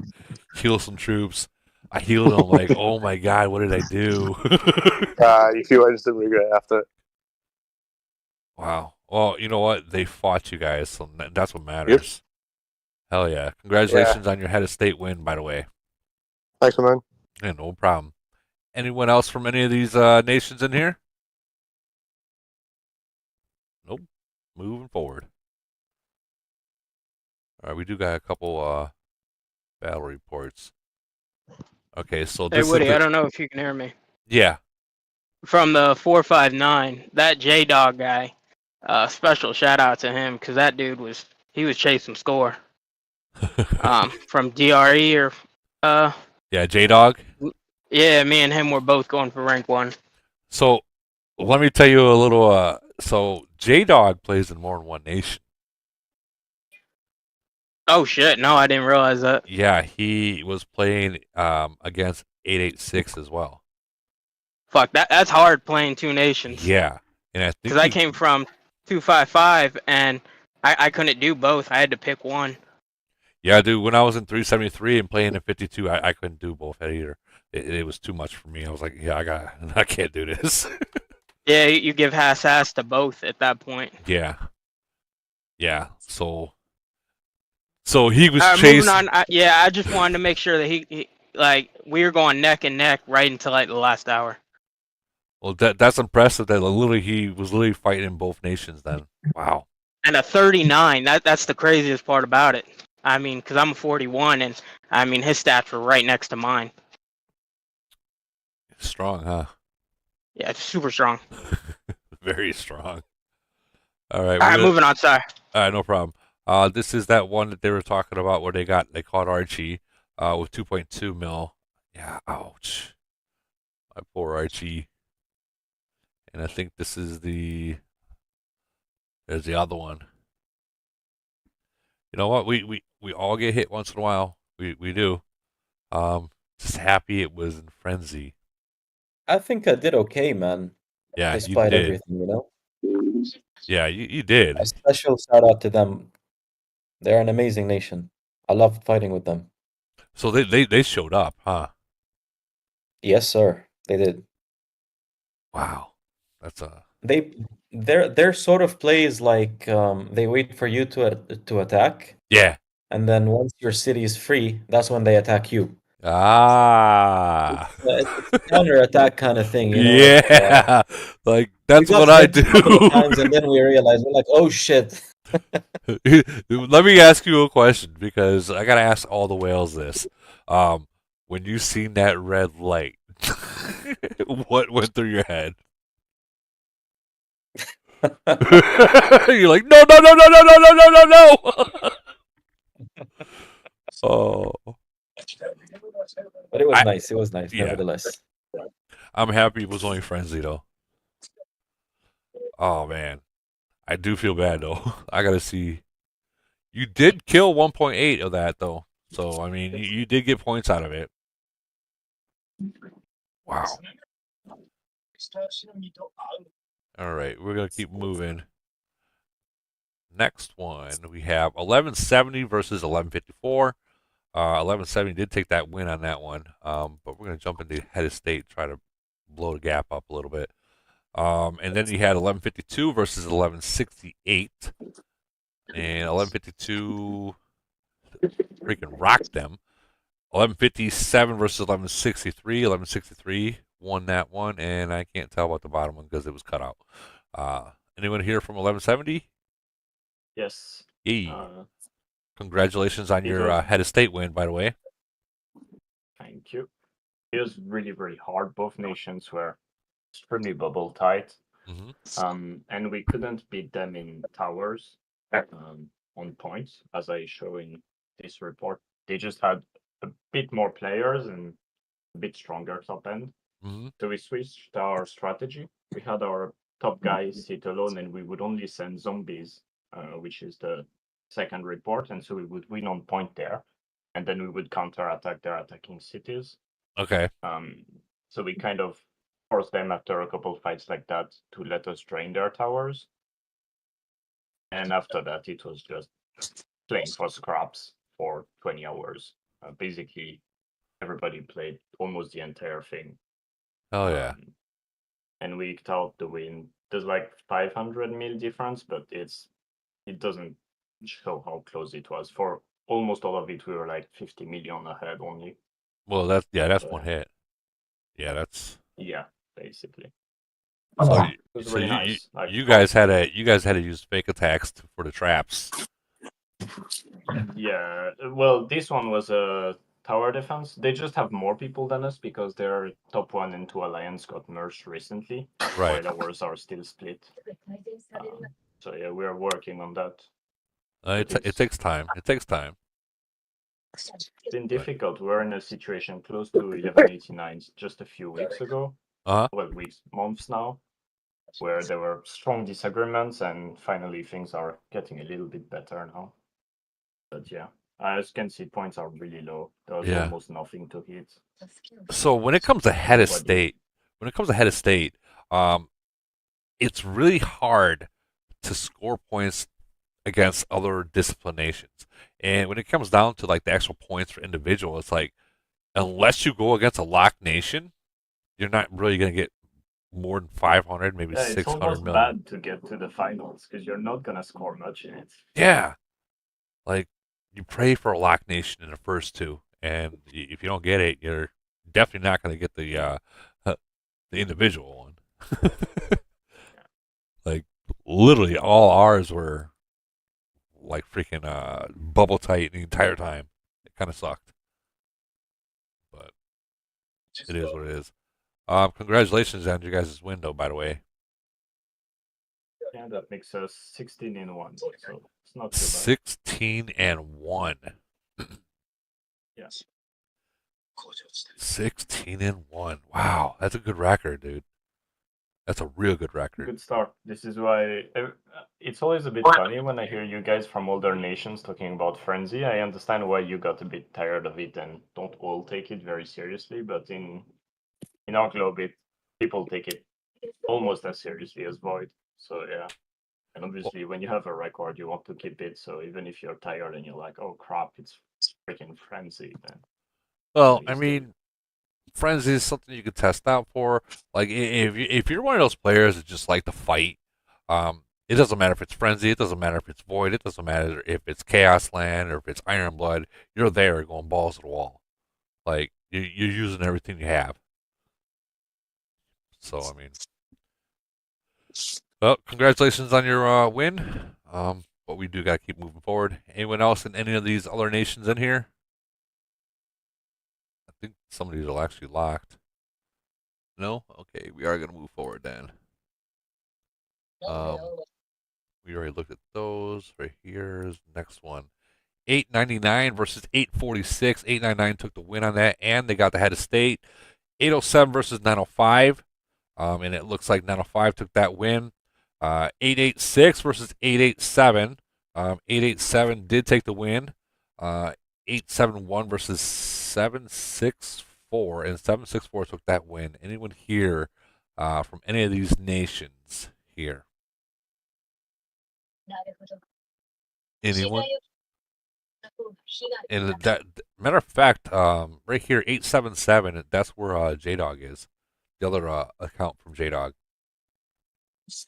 heal some troops. I healed them. I'm like, oh my god, what did I do? You feel instant regret after it. Wow. Well, you know what? They fought you guys, so that's what matters. Hell yeah. Congratulations on your head of state win, by the way. Thanks, man. Yeah, no problem. Anyone else from any of these nations in here? Nope. Moving forward. All right, we do got a couple battle reports. Okay, so Hey this Woody, is I don't know if you can hear me. Yeah. From the 459, that J Dog guy, special shout out to him because that dude was chasing score. From DRE or Yeah, J-Dog. Yeah, me and him were both going for rank 1. So let me tell you a little so J-Dog plays in more than one nation. Oh shit, no, I didn't realize that. Yeah, he was playing against 886 as well. Fuck, that's hard playing 2 nations. Yeah. And I think Because I came from 255 and I couldn't do both. I had to pick one. Yeah, dude, when I was in 373 and playing in 52, I couldn't do both either. It was too much for me. I was like, yeah, I can't do this. Yeah, you give ass to both at that point. Yeah. Yeah. So he was moving on. I just wanted to make sure that he like we were going neck and neck right until like the last hour. Well, that's impressive. That he was literally fighting in both nations. Then, wow. And a 39. That's the craziest part about it. I mean, because I'm a 41, and I mean his stats were right next to mine. Strong, huh? Yeah, it's super strong. Very strong. All right. All right, moving on. Sorry. All right, no problem. This is that one that they were talking about where they caught Archie with 2.2 mil. Yeah, ouch. My poor Archie. And I think this is there's the other one. You know what? We all get hit once in a while. We do. Just happy it was in Frenzy. I think I did okay, man. Yeah, despite you did. everything, you know. Yeah, you did. A special shout out to them. They're an amazing nation. I love fighting with them. So they showed up, huh? Yes, sir. They did. Wow, that's their sort of play is like they wait for you to attack. Yeah. And then once your city is free, that's when they attack you. Ah. It's a counter-attack kind of thing, you know? Yeah, like that's what I do. A couple of times, and then we realize we're like, oh shit. Let me ask you a question because I gotta ask all the whales this. When you seen that red light, what went through your head? You're like, no. Oh. But it was nice. It was nice, nevertheless. I'm happy it was only Frenzy though. Oh man, I do feel bad though. I gotta see. You did kill 1.8 of that though, so I mean, you did get points out of it. Wow. All right, we're gonna keep moving. Next one, we have 1170 versus 1154. 1170 did take that win on that one, but we're going to jump into head of state, try to blow the gap up a little bit. And then you had 1152 versus 1168. And 1152 freaking rocked them. 1157 versus 1163. 1163 won that one, and I can't tell about the bottom one because it was cut out. Anyone here from 1170? Yes. Yay. Congratulations on your head of state win, by the way. Thank you. It was really, really hard. Both nations were extremely bubble tight. And we couldn't beat them in towers on points, as I show in this report. They just had a bit more players and a bit stronger top end. So we switched our strategy. We had our top guy sit alone, and we would only send zombies, which is the second report, and so we would win on point there, and then we would counter attack their attacking cities. Okay. So we kind of forced them after a couple fights like that to let us drain their towers, and after that it was just playing for scraps for 20 hours. Basically, everybody played almost the entire thing. Oh yeah. And we eked out the win. There's like 500 mil difference, but it doesn't show how close it was. For almost all of it, we were like 50 million ahead only. Well, that's one hit. Yeah, that's. Yeah, basically. So, It was really nice. you guys had to use fake attacks for the traps. Yeah, well, this one was a tower defense. They just have more people than us because their top 1 and 2 alliance got merged recently, right? While ours are still split. So yeah, we are working on that. It takes time. It takes time. It's been difficult. We're in a situation close to 1189 just a few weeks ago. Well, months now, where there were strong disagreements, and finally things are getting a little bit better now. But yeah, as you can see, points are really low. There's almost nothing to hit. So when it comes to head of state, it's really hard to score points against other discipline nations. And when it comes down to like the actual points for individual, it's like unless you go against a locked nation, you're not really going to get more than 500, maybe 600 it's almost million. bad to get to the finals because you're not going to score much in it. Yeah. Like you pray for a locked nation in the first two, and if you don't get it, you're definitely not going to get the individual one. Like literally all ours were like freaking bubble tight the entire time. It kind of sucked, but it is what it is. Congratulations on your guys' window, by the way. Yeah, that makes us 16-1, so it's not too bad. 16-1. Yes. 16-1. Wow, that's a good record, dude. That's a real good record. Good start. This is why it's always a bit funny when I hear you guys from older nations talking about frenzy. I understand why you got a bit tired of it and don't all take it very seriously, but in our globe, people take it almost as seriously as Void. So yeah, and obviously when you have a record, you want to keep it. So even if you're tired and you're like, oh crap, it's freaking frenzy, then. Well, I mean, frenzy is something you could test out for. Like if you're one of those players that just like to fight, it doesn't matter if it's frenzy, it doesn't matter if it's void, it doesn't matter if it's chaos land or if it's iron blood. You're there going balls to the wall. Like you're using everything you have. So I mean, well, congratulations on your win. But we do got to keep moving forward. Anyone else in any of these other nations in here? I think some of these are actually locked. No? Okay, we are going to move forward then. We already looked at those. Right here's the next one. 899 versus 846. 899 took the win on that, and they got the head of state. 807 versus 905. And it looks like 905 took that win. 886 versus 887. 887 did take the win. 871 versus 764, and 764 took that win. Anyone here from any of these nations here? Anyone? And that matter of fact, right here, 877. That's where J-Dog is. The other account from J-Dog. If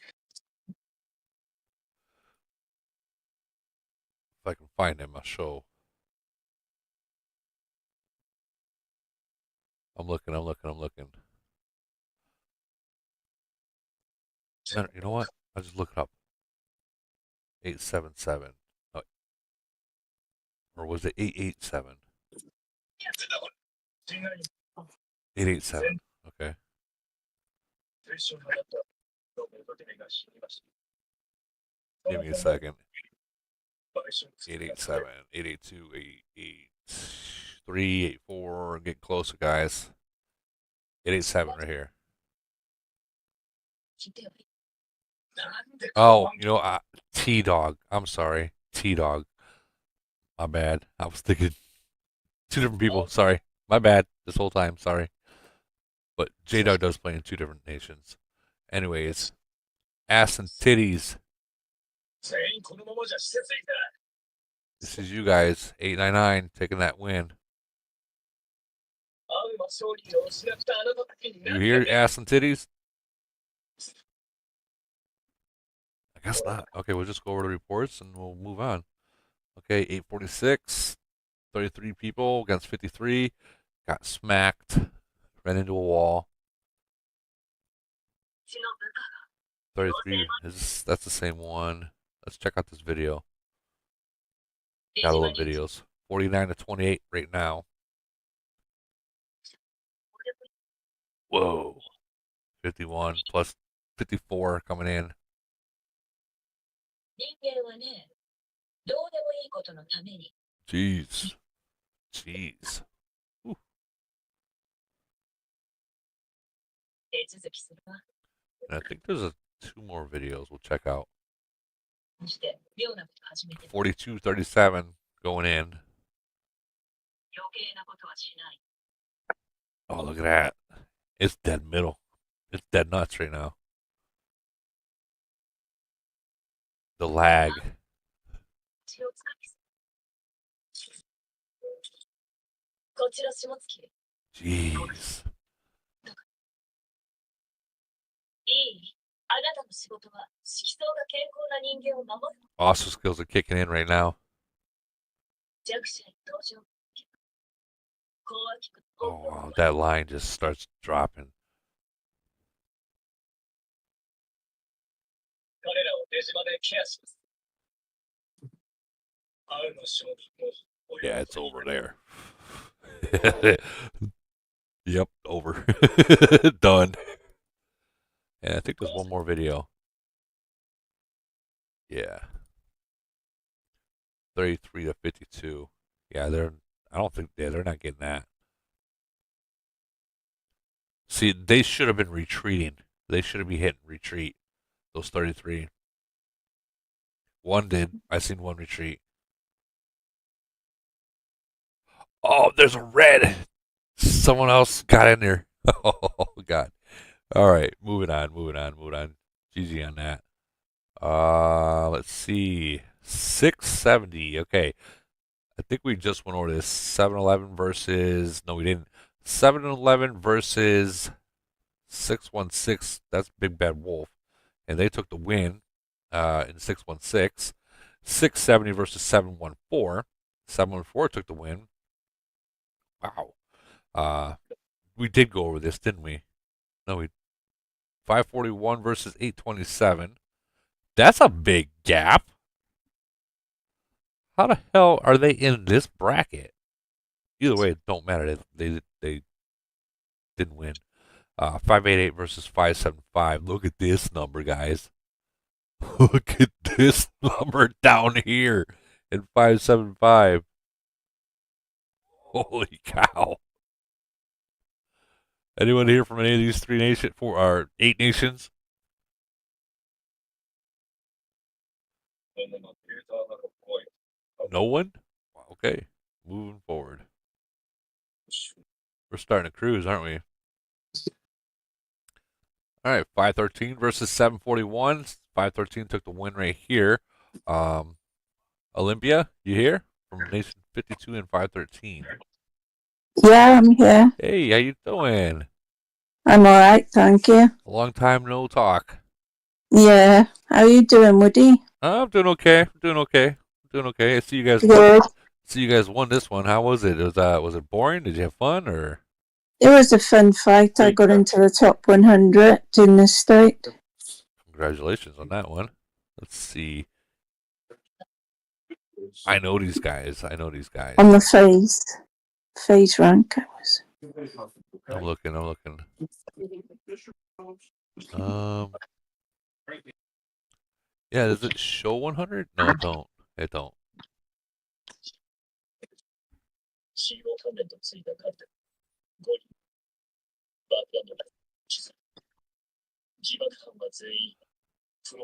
I can find him, I'll show. I'm looking. You know what? I'll just look it up. 877. Oh. Or was it 887? 887. Okay. Give me a second. 887, 882, 883, 84. Getting closer, guys. 887 right here. Oh, you know, T-Dog. I'm sorry. T-Dog. My bad. I was thinking two different people. Sorry. My bad. This whole time. Sorry. But J-Dog does play in two different nations. Anyways. Ass and titties. This is you guys. 899 taking that win. You hear ass and titties? I guess not. Okay, we'll just go over the reports and we'll move on. Okay, 846. 33 people against 53. Got smacked. Ran into a wall. 33. That's the same one. Let's check out this video. Got a little videos. 49 to 28 right now. Whoa. 51 plus 54 coming in. Jeez. Jeez. Whew. And I think there's two more videos we'll check out. 42-37 going in. Oh, look at that. It's dead middle. It's dead nuts right now. The lag. Jeez. Awesome skills are kicking in right now. Oh, that line just starts dropping. Yeah, it's over there. Yep, over. Done. And I think there's one more video. Yeah. 33 to 52. Yeah, I don't think they're not getting that. See, they should have been retreating. They should have been hitting retreat. Those 33. One did. I seen one retreat. Oh, there's a red. Someone else got in there. Oh, God. All right, moving on. GG on that. Let's see. 670. Okay. I think we just went over this. 7-Eleven versus... No, we didn't. 7-Eleven versus 616. That's Big Bad Wolf. And they took the win in 616. 670 versus 714. 714 took the win. Wow. We did go over this, didn't we? No, we 541 versus 827. That's a big gap. How the hell are they in this bracket? Either way, it don't matter. They didn't win. 588 versus 575. Look at this number, guys. Look at this number down here in 575. Holy cow. Anyone here from any of these three nations, eight nations? No one? Okay, moving forward. We're starting to cruise, aren't we? All right, 513 versus 741. 513 took the win right here. Olympia, you here? From Nation 52 and 513. Yeah, I'm here. Hey, how you doing? I'm all right, thank you. A long time no talk. Yeah, how are you doing, Woody? I'm doing okay. I see you guys. Good. See you guys won this one. How was it? Was it boring? Did you have fun or? It was a fun fight. I got into the top 100 in the state. Congratulations on that one. Let's see. I know these guys. On the phase rank, I was. I'm looking. Yeah, does it show 100? No, it don't. It don't.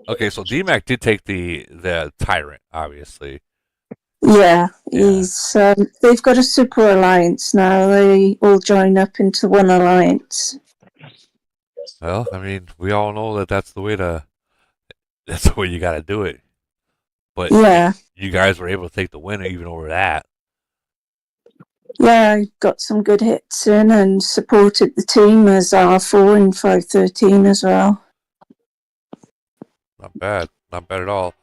Okay, so DMAC did take the Tyrant, obviously. Yeah, he's. They've got a super alliance now. They all join up into one alliance. Well, I mean, we all know that that's the way you got to do it. But yeah, you guys were able to take the win even over that. Yeah, I got some good hits in and supported the team as R4 in 513 as well. Not bad. Not bad at all.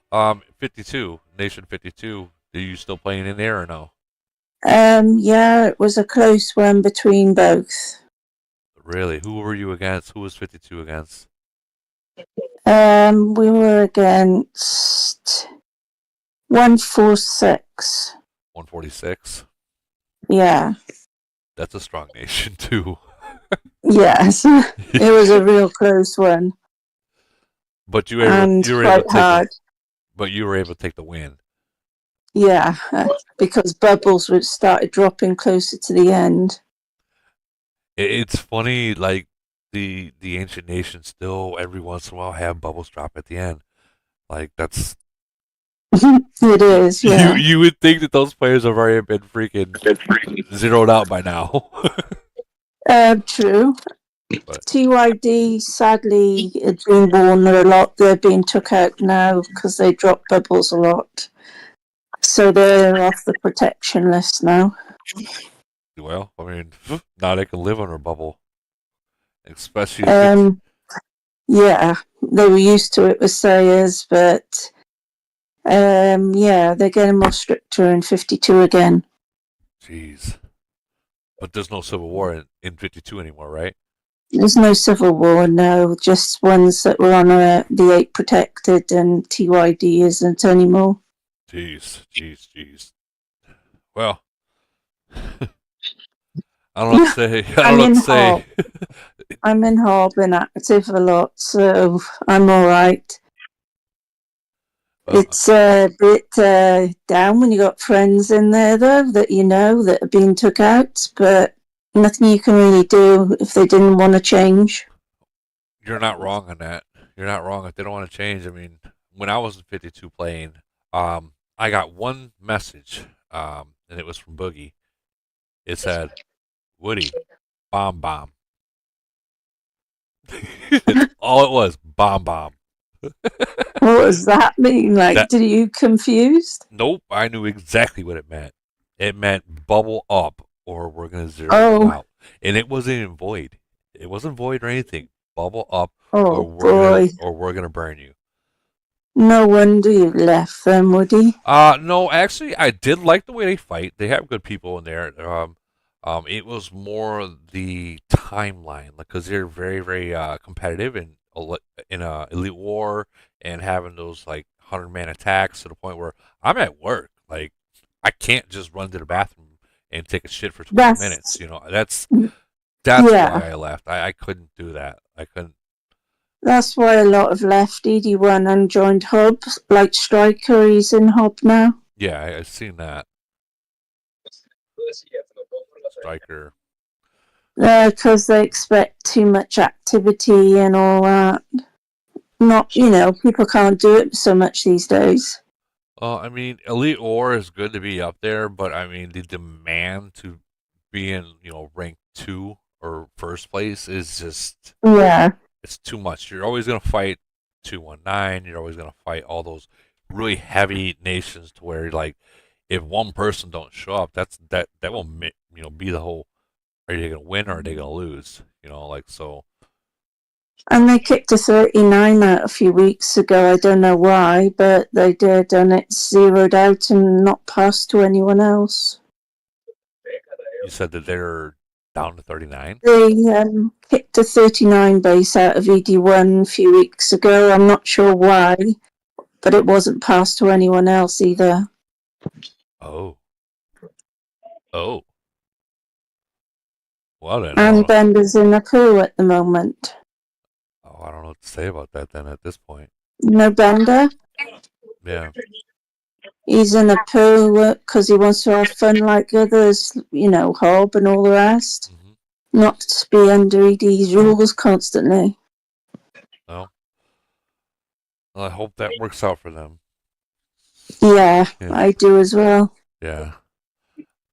52, Nation 52. Are you still playing in there or no? Yeah, it was a close one between both. Really? Who were you against? Who was 52 against? We were against 146. 146? Yeah. That's a strong nation, too. Yes. It was a real close one. But you were able to take but you were able to take the win. Yeah, because bubbles would started dropping closer to the end. It's funny, like the ancient nations still every once in a while have bubbles drop at the end. Like that's it is. Yeah. You would think that those players have already been freaking zeroed out by now. True. But TYD sadly it's been worn a lot. They're being took out now because they drop bubbles a lot. So they're off the protection list now. Well, I mean, now they can live on a bubble. Especially yeah, they were used to it with Sayers, but yeah, they're getting more stricter in 52 again. Jeez. But there's no Civil War in 52 anymore, right? There's no Civil War, no. Just ones that were on the 8 protected, and TYD isn't anymore. Jeez. Well, I don't know what to say. I don't know what to say. I'm in Hob and active a lot, so I'm all right. It's a bit down when you got friends in there, though, that you know that are being took out, but nothing you can really do if they didn't want to change. You're not wrong on that. You're not wrong if they don't want to change. I mean, when I was in 52 playing, I got one message, and it was from Boogie. It said, Woody, bomb. That's all it was, bomb. What does that mean? Like, did you confused? Nope, I knew exactly what it meant. It meant bubble up, or we're gonna zero you out, and it wasn't even void. It wasn't void or anything. Bubble up, or we're gonna burn you. No wonder you left them, Woody. No, actually, I did like the way they fight. They have good people in there. It was more the timeline, because they're very competitive in Elite War and having those like 100-man attacks to the point where I'm at work. Like I can't just run to the bathroom and take a shit for 20 minutes. You know, that's why I left. I couldn't do that. I couldn't. That's why a lot have left ED1 and joined Hub. Like Striker, he's in Hub now. Yeah, I've seen that. Striker. Because they expect too much activity and all that. Not, people can't do it so much these days. I mean, Elite War is good to be up there, but I mean, the demand to be in, rank 2 or first place is just it's too much. You're always gonna fight 219. You're always gonna fight all those really heavy nations to where like if one person don't show up, that will be the whole. Are they gonna win or are they gonna lose? Like so. And they kicked a 39 out a few weeks ago. I don't know why, but they did, and it's zeroed out and not passed to anyone else. You said that they're down to 39? They kicked a 39 base out of ED1 a few weeks ago. I'm not sure why, but it wasn't passed to anyone else either. Oh. Well then. And Bender's in a coup at the moment. Oh, I don't know what to say about that then at this point. No Bender. Yeah. He's in a pool because he wants to have fun like others, Hob and all the rest. Not to be under ED's rules constantly. Well, I hope that works out for them. Yeah, I do as well. Yeah.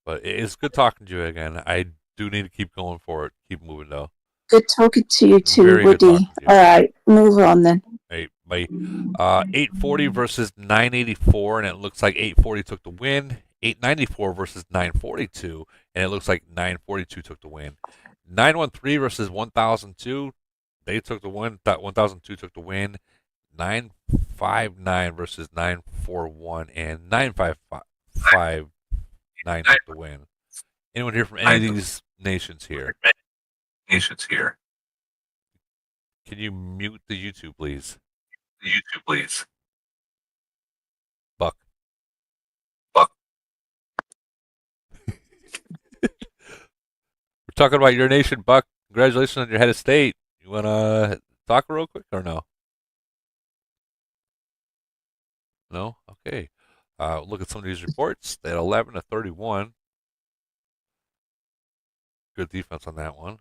But it's good talking to you again. I do need to keep going forward. Keep moving, though. Good talking to you too, Very good talking Woody. to you. All right, move on then. Hey, bye. 840 versus 984, and it looks like 840 took the win. 894 versus 942, and it looks like 942 took the win. 913 versus 1002, they took the win. 1002 took the win. 959 versus 941, and 9559 took the win. Anyone here from any of these nations here? Can you mute the YouTube, please? Buck. We're talking about your nation, Buck. Congratulations on your head of state. You want to talk real quick or no? No? Okay. Look at some of these reports. They had 11 to 31. Good defense on that one.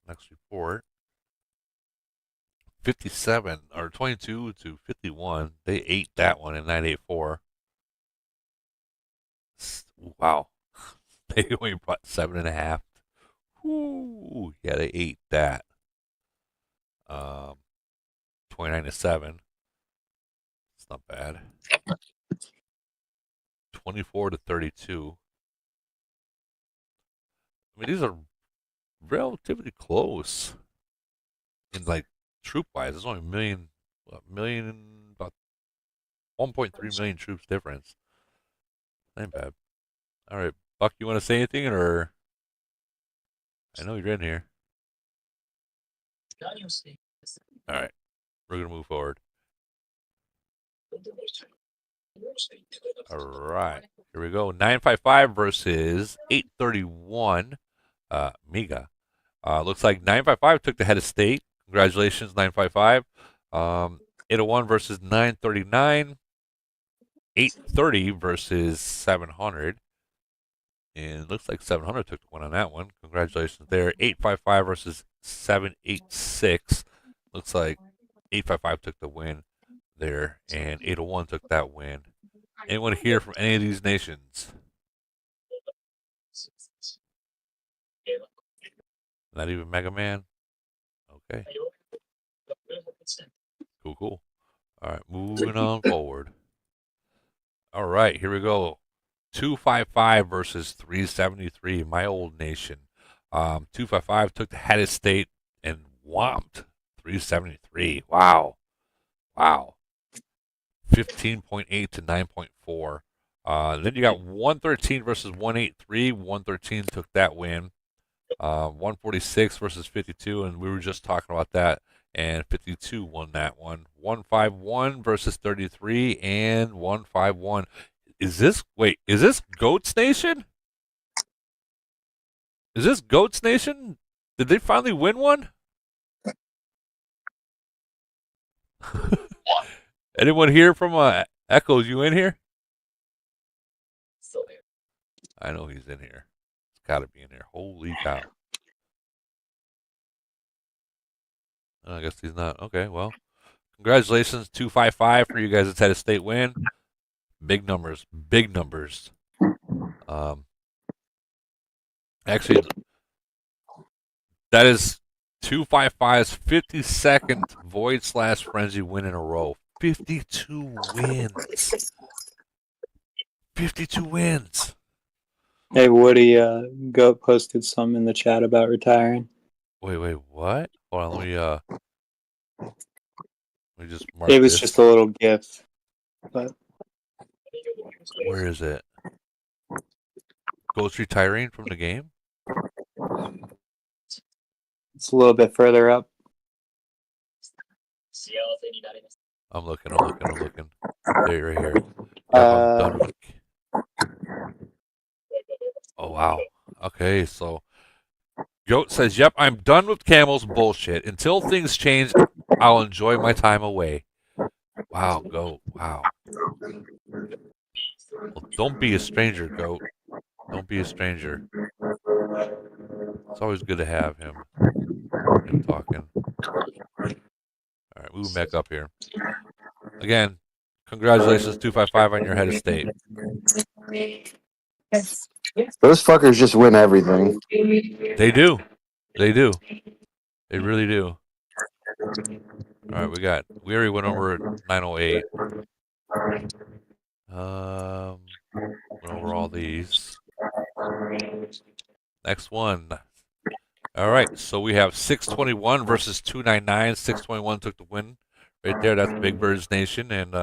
Next report. 57 or 22 to 51. They ate that one in 984. Wow. They only brought 7.5. Ooh, yeah, they ate that. 29 to 7. It's not bad. 24 to 32. I mean, these are relatively close. In like troop wise, there's only about 1.3 million troops difference. Ain't bad. All right, Buck, you want to say anything, or I know you're in here. All right, we're gonna move forward. All right, here we go. 955 versus 831. Miga. Looks like 955 took the head of state. Congratulations, 955. 801 versus 939. 830 versus 700. And it looks like 700 took the win on that one. Congratulations there. 855 versus 786. Looks like 855 took the win there. And 801 took that win. Anyone here from any of these nations? Not even Mega Man? Okay. Cool. All right, moving on forward. All right, here we go. 255 versus 373, my old nation. 255 took the head of state and whomped 373. Wow. 15.8 to 9.4. Then you got 113 versus 183. 113 took that win. 146 versus 52, and we were just talking about that. And 52 won that one. 151 versus 33, and 151. Is this Goats Nation? Is this Goats Nation? Did they finally win one? Anyone here from Echoes? You in here? I know he's in here. It's got to be in here. Holy cow! I guess he's not. Okay, well, congratulations, 255 for you guys. It's had a state win. Big numbers. Actually, that is 255's 52nd Void/Frenzy win in a row. 52 wins. 52 wins. Hey, Woody, Goat posted some in the chat about retiring. Wait, what? Hold on, let me just mark It was this. just a little gift. But where is it? Ghost retiring from the game? it's a little bit further up. I'm looking. There, right here. Yep, I'm done with it. Oh, wow. Okay, so Goat says, "Yep, I'm done with Camel's bullshit. Until things change, I'll enjoy my time away." Wow, Goat. Wow. Well, don't be a stranger, Goat. Don't be a stranger. It's always good to have him talking. All right, moving back up here. Again, congratulations, 255, on your head of state. Those fuckers just win everything. They do. They do. They really do. All right, we already went over 908. Went over all these. Next one. All right, so we have 621 versus 299. 621 took the win right there. That's Big Bird's Nation. And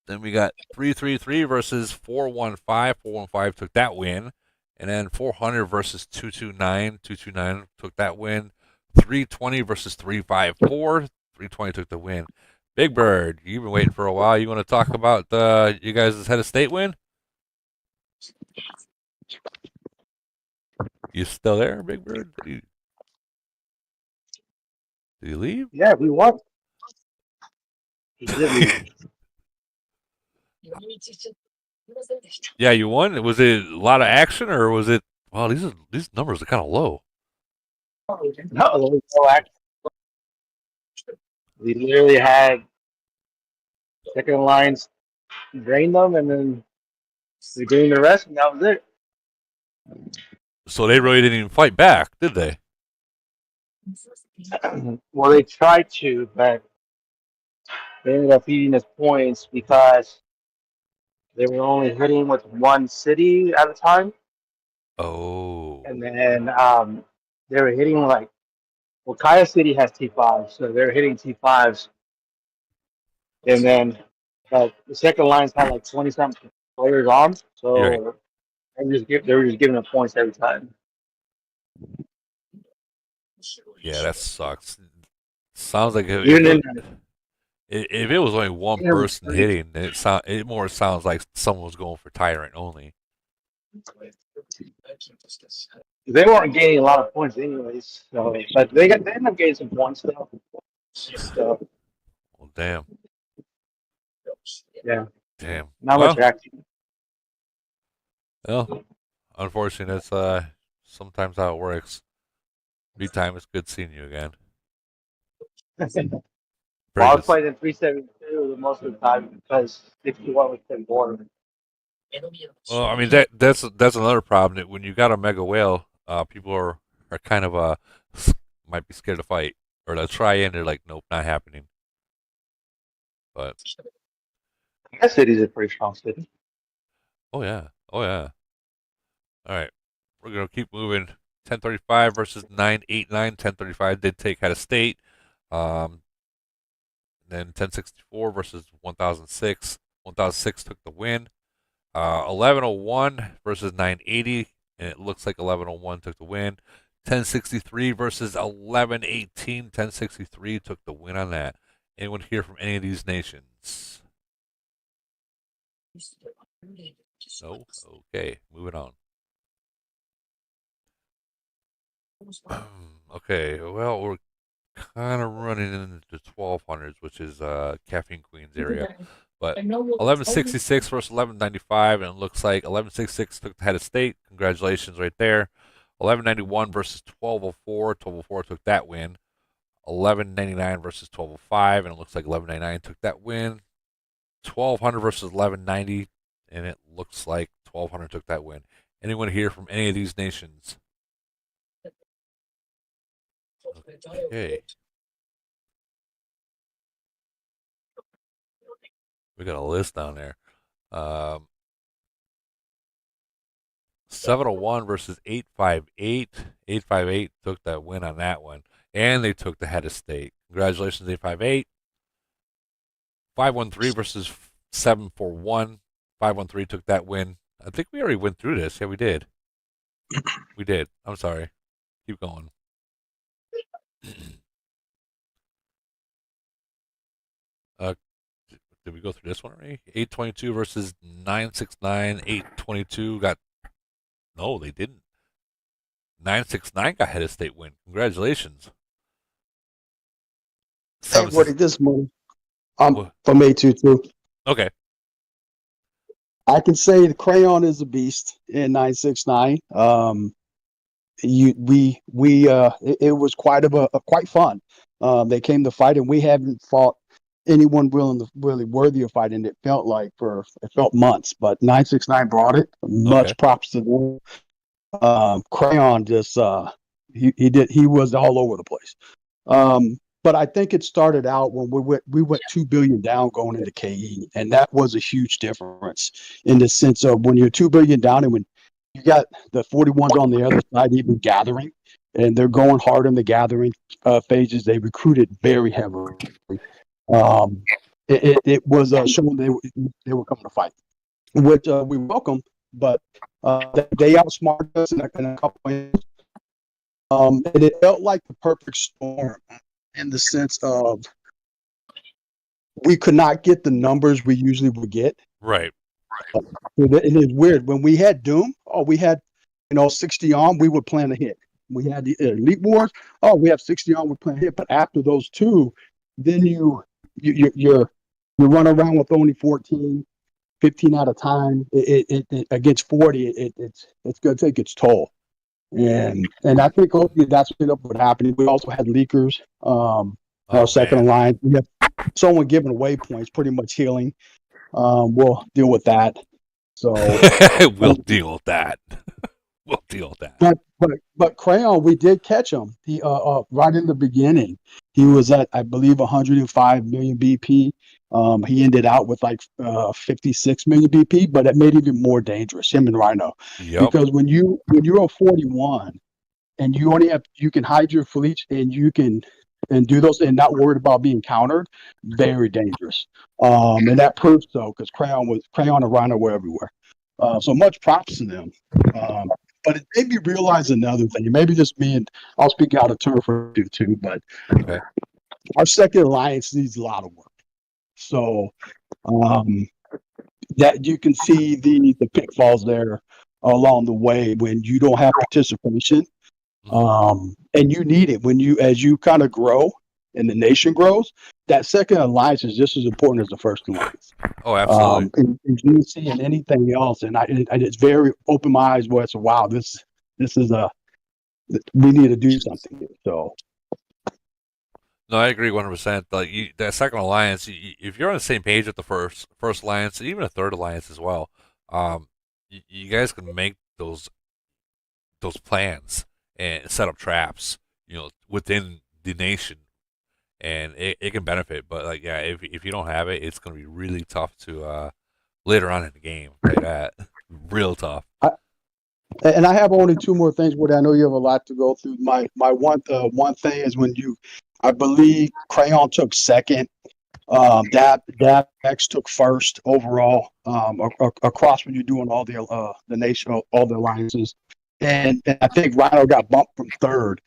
then we got 333 versus 415. 415 took that win. And then 400 versus 229. 229 took that win. 320 versus 354. 320 took the win. Big Bird, you've been waiting for a while. You want to talk about you guys' head of state win? You still there, Big Bird? Did he leave? Yeah, we won. He did leave. Yeah, you won. Was it a lot of action, or was it? Wow, these numbers are kind of low. No, there was no action. We literally had second lines drain them, and then we drained the rest, and that was it. So they really didn't even fight back, did they? Well, they tried to, but they ended up eating us points because they were only hitting with one city at a time. Oh. And then they were hitting well, Kaya City has T5s, so they're hitting T5s. And then the second lines had like 20 something players on, so Right. they were just giving them points every time. Yeah, that sucks. Sounds like if it was only one person hitting, it more sounds like someone was going for Tyrant only. They weren't gaining a lot of points anyways, so but they ended up getting some points though. So Well, damn. yeah. Damn. Not much action. Well, unfortunately, that's sometimes how it works. Big time, it's good seeing you again. Well, I was playing in 372 most of the time because 61 was pretty boring. Well, I mean that's another problem. That when you got a mega whale, people are kind of might be scared to fight or they'll try and they're like, nope, not happening. But that city's a pretty strong city. Oh yeah. All right, we're gonna keep moving. 1035 versus 989. 1035 did take head of state. Then 1064 versus 1006. 1006 took the win. 1101 versus 980, and it looks like 1101 took the win. 1063 versus 1118. 1063 took the win on that. Anyone hear from any of these nations? No? Okay, moving on. Okay, well, we're kind of running into 1200s, which is Caffeine Queen's area. But 1166 versus 1195, and it looks like 1166 took the head of state. Congratulations right there. 1191 versus 1204. 1204 took that win. 1199 versus 1205, and it looks like 1199 took that win. 1200 versus 1190, and it looks like 1200 took that win. Anyone here from any of these nations? Okay. We got a list down there. 701 versus 858. 858 took that win on that one. And they took the head of state. Congratulations, 858. 513 versus 741. 513 took that win. I think we already went through this. Yeah, we did. We did. I'm sorry. Keep going. Did we go through this one already? 822 versus 969. 822 got... No, they didn't. 969 got head of state win. Congratulations. Hey, buddy, this morning. I'm What? from A22. Okay. I can say the Crayon is a beast in 969. It was quite fun. They came to fight, and we haven't fought anyone really worthy of fighting. It felt months, but 969 brought it. Much props to them. Crayon just he was all over the place. But I think it started out when we went 2 billion down going into KE, and that was a huge difference in the sense of when you're 2 billion down and when you got the 41s on the other side even gathering, and they're going hard in the gathering phases. They recruited very heavily. It was showing they were coming to fight, which we welcome. But they outsmarted us in a couple ways. And it felt like the perfect storm in the sense of we could not get the numbers we usually would get. Right. It is weird. When we had Doom, we had 60 on, we would plan a hit. We had the Elite Wars, we have 60 on, we plan a hit. But after those two, then you run around with only 14, 15 at a time. It against 40, it's going to take its toll. And I think hopefully that's what happened. We also had leakers. Our second line, we have someone giving away points, pretty much healing. We'll deal with that. So we'll deal with that. We'll deal with that. But Crayon, we did catch him. He right in the beginning, he was at I believe 105 million BP. He ended out with like 56 million BP, but it made it even more dangerous. Him and Rhino, because when you're a 41 and you can hide your fleet and you can do those and not worried about being countered, very dangerous. And that proves so because Crayon and Rhino were everywhere. So much props to them. But it made me realize another thing. It may be just me, and I'll speak out of turn for you too. But our second alliance needs a lot of work. So that you can see the pitfalls there along the way when you don't have participation, and you need it as you kind of grow and the nation grows. That second alliance is just as important as the first alliance. Oh, absolutely. In GC and anything else, and I it's very open my eyes. Where it's wow, this is we need to do something here. So. No, I agree 100%. Like that second alliance, if you're on the same page with the first alliance, and even a third alliance as well, you guys can make those plans and set up traps, within the nation, and it can benefit. But if you don't have it, it's going to be really tough to later on in the game. Like that, real tough. And I have only two more things. Woody, I know you have a lot to go through. My one thing is when I believe Crayon took second. Dab X took first overall across when you're doing all the nation, all the alliances, and I think Rhino got bumped from third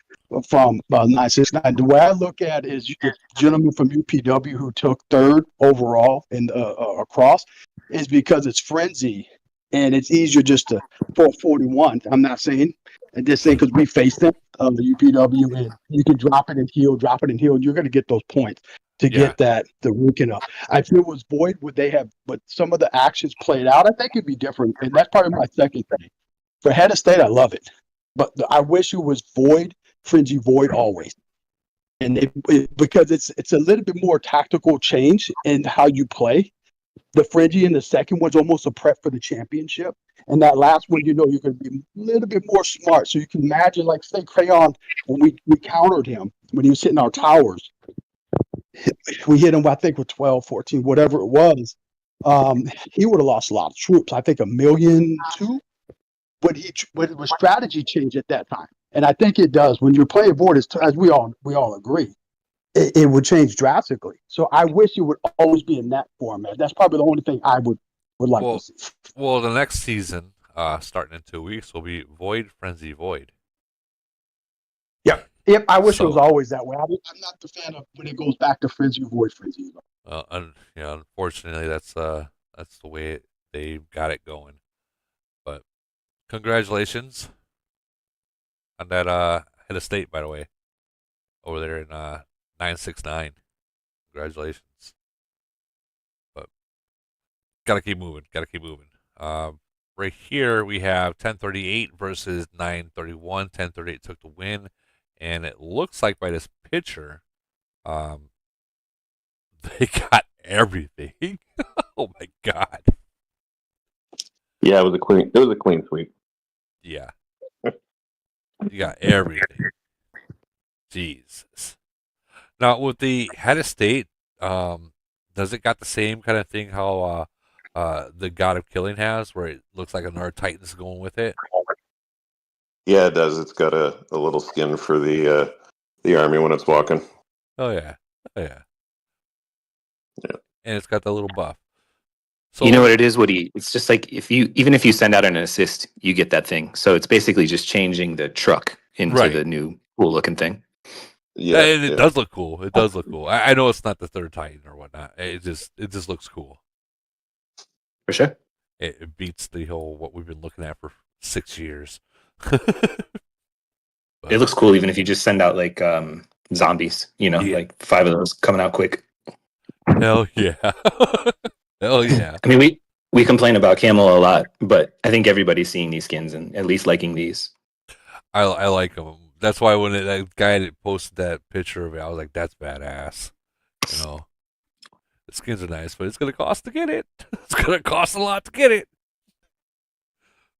from 969. The way I look at it is the gentleman from UPW who took third overall in across is because it's frenzy and it's easier just to 441. I'm not saying. And just saying because we faced them, the UPW, and you can drop it and heal. You're going to get those points to get the ranking up. I feel it was Void, would they have, but some of the actions played out, I think it'd be different. And that's probably my second thing. For head of state, I love it. But I wish it was Void, Frenzy Void always. And because it's a little bit more tactical change in how you play. The Frenzy in the second one's almost a prep for the championship. And that last one, you're going to be a little bit more smart. So you can imagine, like, say, Crayon, when we countered him, when he was hitting our towers, we hit him, I think, with 12, 14, whatever it was. He would have lost a lot of troops. I think 1.2 million. But it was strategy change at that time. And I think it does. When you're playing board, as we all agree, it would change drastically. So I wish it would always be in that format. That's probably the only thing I would like to see. Well, the next season, starting in 2 weeks, will be Void, Frenzy, Void. Yep, I wish it was always that way. I'm not the fan of when it goes back to Frenzy, Void, Frenzy. Unfortunately, that's the way they've got it going. But congratulations. on that head of state, by the way, over there in 969. Congratulations. But gotta keep moving. Gotta keep moving. Right here we have 1038 versus 931. 1038 took the win, and it looks like by this picture, they got everything. Oh my god. Yeah, it was a clean sweep. Yeah. You got everything. Jesus. Now with the head of state, does it got the same kind of thing how the God of Killing has, where it looks like another Titan's going with it? Yeah, it does. It's got a little skin for the army when it's walking. Oh yeah. Oh yeah. Yeah. And it's got the little buff. So, you know what it is, Woody? It's just like even if you send out an assist, you get that thing. So it's basically just changing the truck into the new cool looking thing. Yeah, and it does look cool. It does look cool. I know it's not the third Titan or whatnot. It just looks cool. For sure. It beats the whole what we've been looking at for 6 years. It looks cool even if you just send out like zombies, like 5 of those coming out quick. Hell yeah. Hell yeah. I mean, we complain about Camel a lot, but I think everybody's seeing these skins and at least liking these. I like them. That's why when that guy that posted that picture of it, I was like, that's badass. The skins are nice, but it's going to cost to get it. It's going to cost a lot to get it.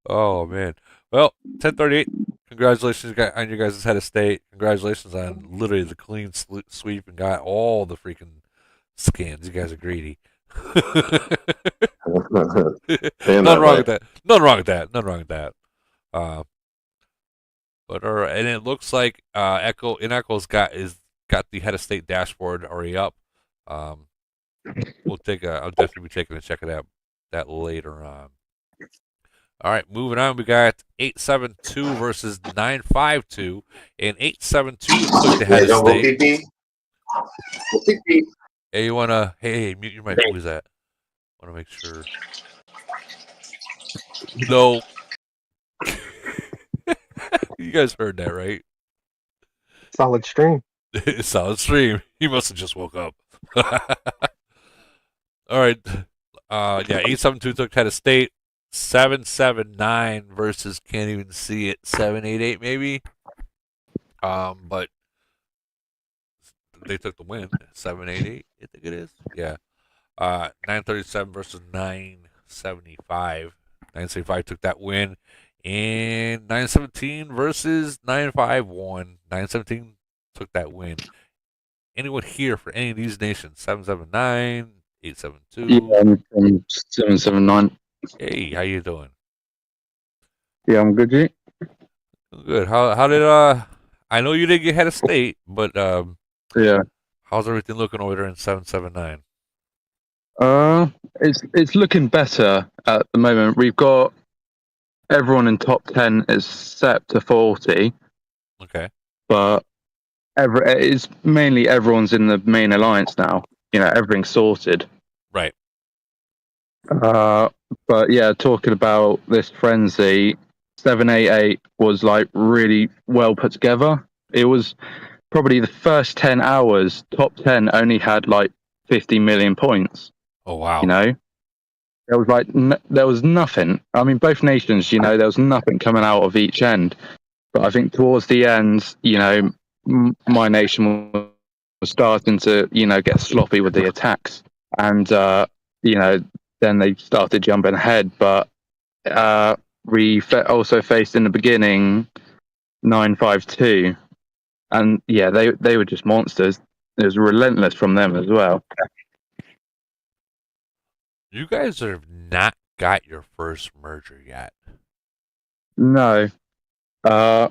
Oh, man. Well, 1038, congratulations on you guys' head of state. Congratulations on literally the clean sweep and got all the freaking skins. You guys are greedy. Nothing wrong with that. Nothing wrong with that. Nothing wrong with that. But and it looks like Echo's got the head of state dashboard already up. I'll definitely be taking a check of that later on. All right, moving on. We got 872 versus 952, and 872 took the head of state. Hey, you wanna? Hey, mute your mic. Who is that? Want to make sure. No. You guys heard that, right? Solid stream. Solid stream. He must have just woke up. All right. Yeah, 872 took head of state. 779 versus can't even see it. 788 maybe. But they took the win. 788, I think it is. Yeah. 937 versus 975. 975 took that win. And 917 versus 951. 917 took that win. Anyone here for any of these nations? 779, 872. Yeah, I'm from 779. Hey, how you doing? Yeah, I'm good, G. Good. How did I know you didn't get head of state, but yeah. How's everything looking over there in 779? It's looking better at the moment. We've got everyone in top 10 is set to 40. Okay. But it's mainly everyone's in the main alliance now. Everything's sorted. Right. But yeah, talking about this frenzy, 788 was like really well put together. It was probably the first 10 hours, top 10 only had like 50 million points. Oh, wow. There was like, there was nothing. I mean, both nations, there was nothing coming out of each end. But I think towards the end, my nation was starting to, get sloppy with the attacks. And, then they started jumping ahead. But we also faced in the beginning 952. And yeah, they were just monsters. It was relentless from them as well. You guys have not got your first merger yet. No. I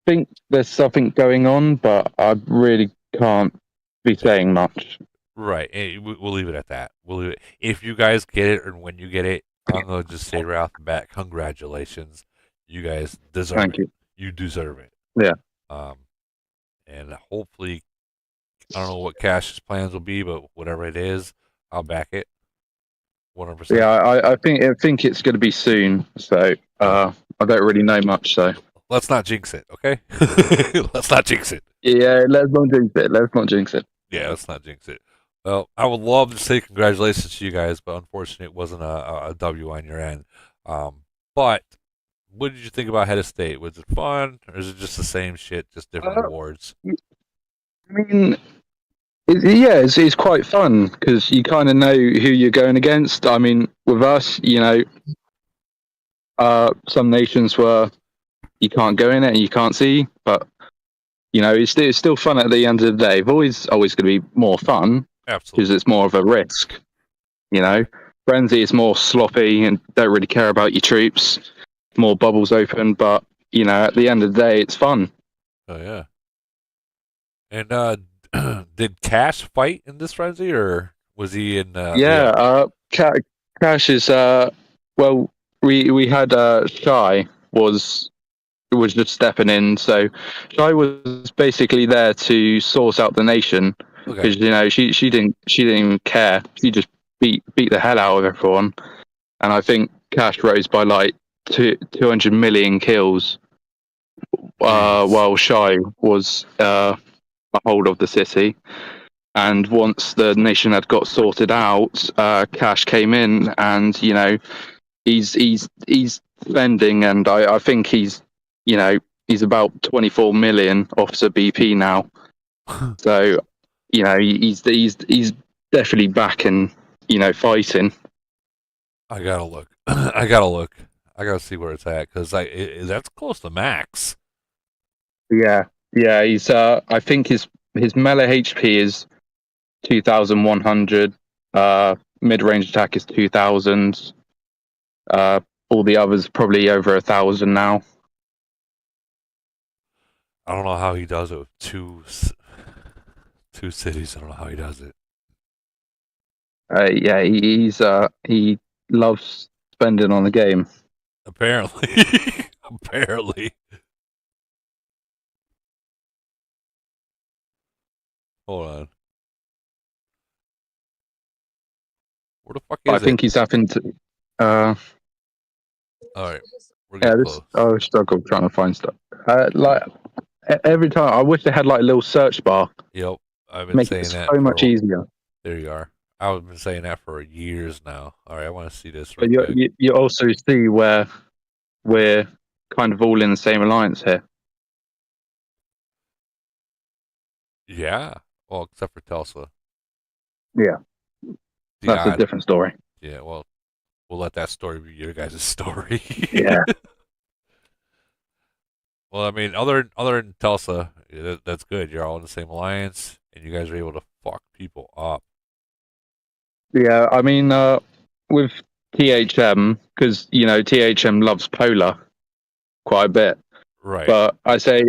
think there's something going on, but I really can't be saying much. Right. We'll leave it at that. We'll leave it. If you guys get it and when you get it, I'm going to just say right off the bat, congratulations. You guys deserve Thank it. you. You deserve it. Yeah. And hopefully, I don't know what Cash's plans will be, but whatever it is, I'll back it. 100%. Yeah, I think it's going to be soon. So I don't really know much, so let's not jinx it, okay? Let's not jinx it. Yeah, let's not jinx it. Let's not jinx it. Yeah, let's not jinx it. Well, I would love to say congratulations to you guys, but unfortunately, it wasn't a W on your end. But what did you think about Head of State? Was it fun, or is it just the same shit, just different awards? I mean, it's quite fun because you kind of know who you're going against. I mean, with us, some nations were you can't go in it and you can't see, but it's still fun at the end of the day. Always going to be more fun, absolutely, because it's more of a risk. Frenzy is more sloppy and don't really care about your troops. More bubbles open, but at the end of the day, it's fun. Oh yeah. And did Cash fight in this frenzy, or was he in? Cash is well, we had Shy was just stepping in, so Shy was basically there to source out the nation because she didn't even care. She just beat the hell out of everyone, and I think Cash rose by like 200 million kills, while Shy was a hold of the city. And once the nation had got sorted out, Cash came in, and he's spending, and I think he's about 24 million officer BP now. So he's definitely back and fighting. I gotta look. I gotta see where it's at, because that's close to max. Yeah, he's I think his melee HP is 2,100. Mid-range attack is 2,000. All the others probably over 1,000 now. I don't know how he does it with two cities. I don't know how he does it. Yeah, he loves spending on the game. Apparently. Apparently. Hold on. Where the fuck is I think he's having to. All right. We're getting close. I struggle trying to find stuff. Like every time, I wish they had like a little search bar. Yep, I've been saying that. So much easier. There you are. I've been saying that for years now. All right, I want to see this. But you also see where we're kind of all in the same alliance here. Yeah. Well, except for Tulsa. Yeah. That's a different story. Yeah, well, we'll let that story be your guys' story. Yeah. Well, I mean, other than Tulsa, that's good. You're all in the same alliance, and you guys are able to fuck people up. Yeah, I mean, with THM, because THM loves Polar quite a bit. Right. But I say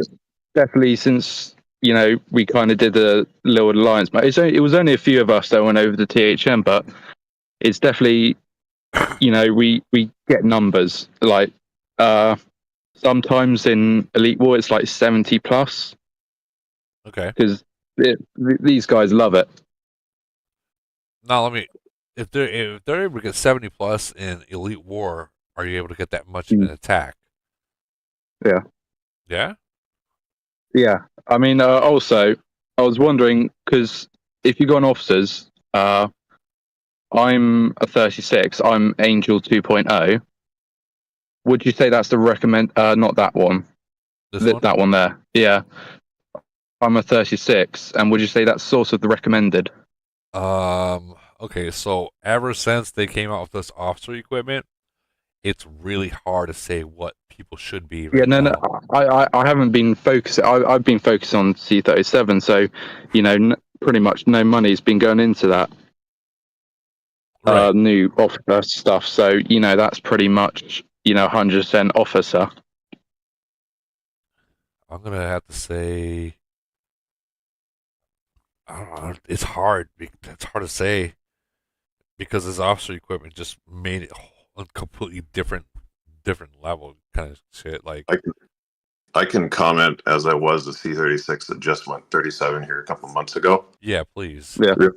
definitely since we kind of did a little alliance, but it was only a few of us that went over to THM, but it's definitely we get numbers like sometimes in Elite War it's like 70 plus. Okay. Because these guys love it. Now, if they're able to get 70 plus in Elite War, are you able to get that much in an attack? Yeah. Yeah? Yeah. I mean, also, I was wondering, because if you go on officers, I'm a 36, I'm Angel 2.0. Would you say that's the recommend? Not that one. That one there. Yeah. I'm a 36, and would you say that's sort of the recommended? Okay, so ever since they came out with this officer equipment, it's really hard to say what people should be. Right no. I haven't been focusing. I've been focused on C37, so pretty much no money's been going into that new officer stuff. So that's pretty much 100% officer. I'm gonna have to say, I don't know. It's hard. It's hard to say because this officer equipment just made it a completely different level kind of shit. Like I can comment as I was the C36 that just went 37 here a couple months ago. Yeah, please. Yeah, it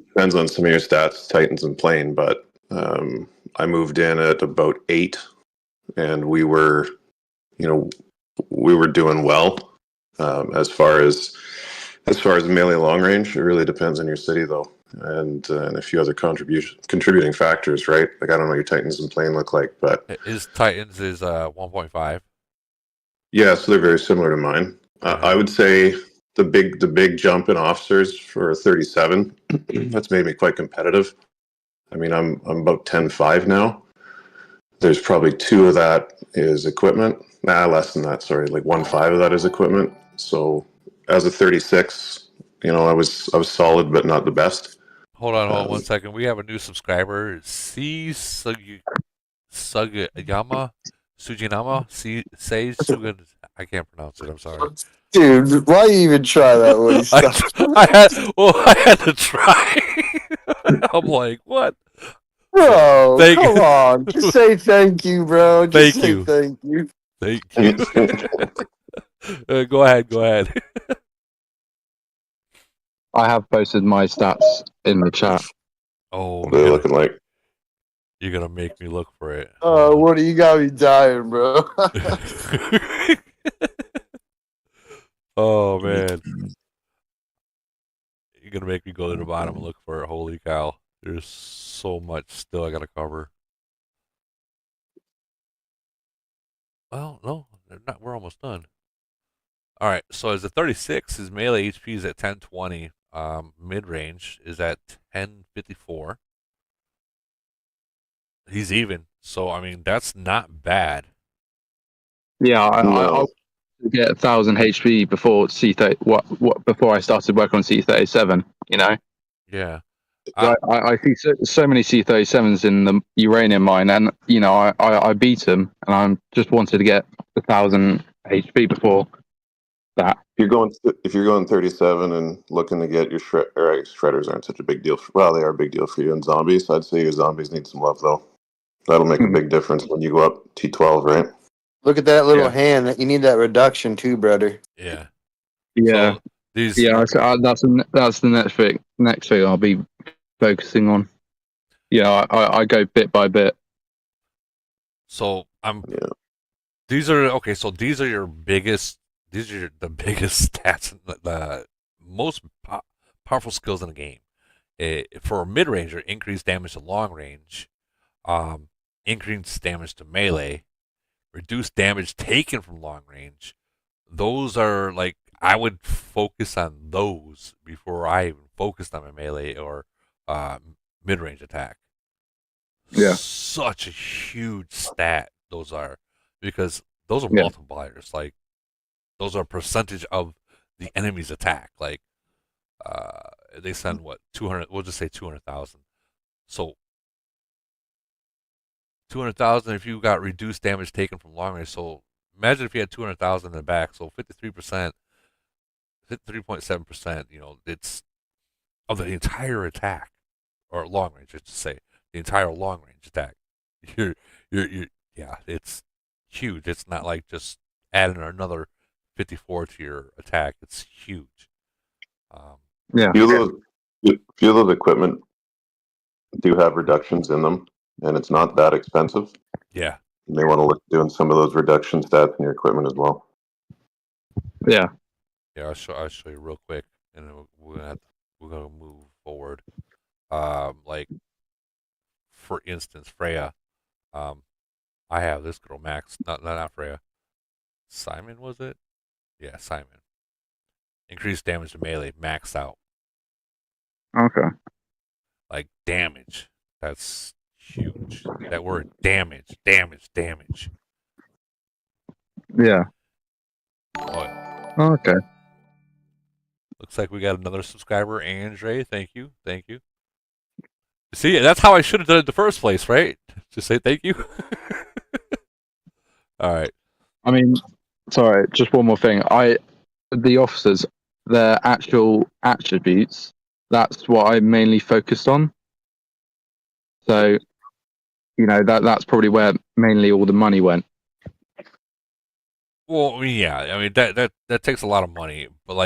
depends on some of your stats, Titans and Plane, but I moved in at about 8, and we were we were doing well as far as melee long range. It really depends on your city, though, and a few other contributing factors, right? Like I don't know what your Titans and plane look like, but his Titans is 1.5. yeah, so they're very similar to mine. I would say the big jump in officers for 37 that's made me quite competitive. I mean, I'm about 10.5 now. There's probably 2 of that is equipment. Less than that. Sorry, like 1.5 of that is equipment. So as a 36, I was solid, but not the best. Hold on 1 second. We have a new subscriber, C Sugiyama, Sage Sugan. I can't pronounce it. I'm sorry. Dude, why you even try that when you stop? I had to try. I'm like, what? Bro, come on. Just say thank you, bro. Just Thank say you. thank you. Thank you. Go ahead. I have posted my stats in the chat. Oh, what are they looking like? You're gonna make me look for it. Oh, what do you got me dying, bro? Oh man, you're gonna make me go to the bottom and look for it. Holy cow! There's so much still I gotta cover. Well, no, they're not. We're almost done. All right. So as a 36, his melee HP is at 1020. Mid range is at 1054. He's even. So I mean, that's not bad. Yeah, I get 1,000 HP before C30. What before I started working on C37? Yeah. I see so many C37s in the uranium mine, and I beat them, and I just wanted to get 1,000 HP before that. If you're going 37 and looking to get your shredders aren't such a big deal. Well, they are a big deal for you in zombies. I'd say your zombies need some love though. That'll make a big difference when you go up T12, right? Look at that little hand. You need that reduction too, brother. Yeah. Yeah. So that's the next thing I'll be focusing on. Yeah, I go bit by bit. So these are okay. So these are your biggest. These are the biggest stats, the most powerful skills in the game. For a mid ranger, increased damage to long range, increased damage to melee, reduced damage taken from long range. Those are like I would focus on those before I even focused on my melee or mid range attack. Yeah, such a huge stat those are because those are multipliers. Like those are a percentage of the enemy's attack. Like they send what 200. We'll just say 200,000. So 200,000 if you got reduced damage taken from long range. So imagine if you had 200,000 in the back. So 53%, 53.7%. It's of the entire attack or long range. Just to say the entire long range attack. You're yeah. It's huge. It's not like just adding another 54 to your attack. It's huge. Yeah. Few of those equipment do have reductions in them, and it's not that expensive. Yeah. You may want to look at doing some of those reduction stats in your equipment as well. Yeah. Yeah, I'll show you real quick, and then we're gonna move forward. Like for instance, Freya. I have this girl Max, not Freya. Simon was it? Yeah, Simon. Increased damage to melee, maxed out. Okay. Like damage. That's huge. That word damage. Damage. Yeah. Oh, yeah. Okay. Looks like we got another subscriber, Andre. Thank you. See, that's how I should have done it in the first place, right? Just say thank you. All right. I mean, sorry, just one more thing. The officers, their actual attributes, that's what I mainly focused on. So, that's probably where mainly all the money went. Well, yeah, I mean that takes a lot of money, but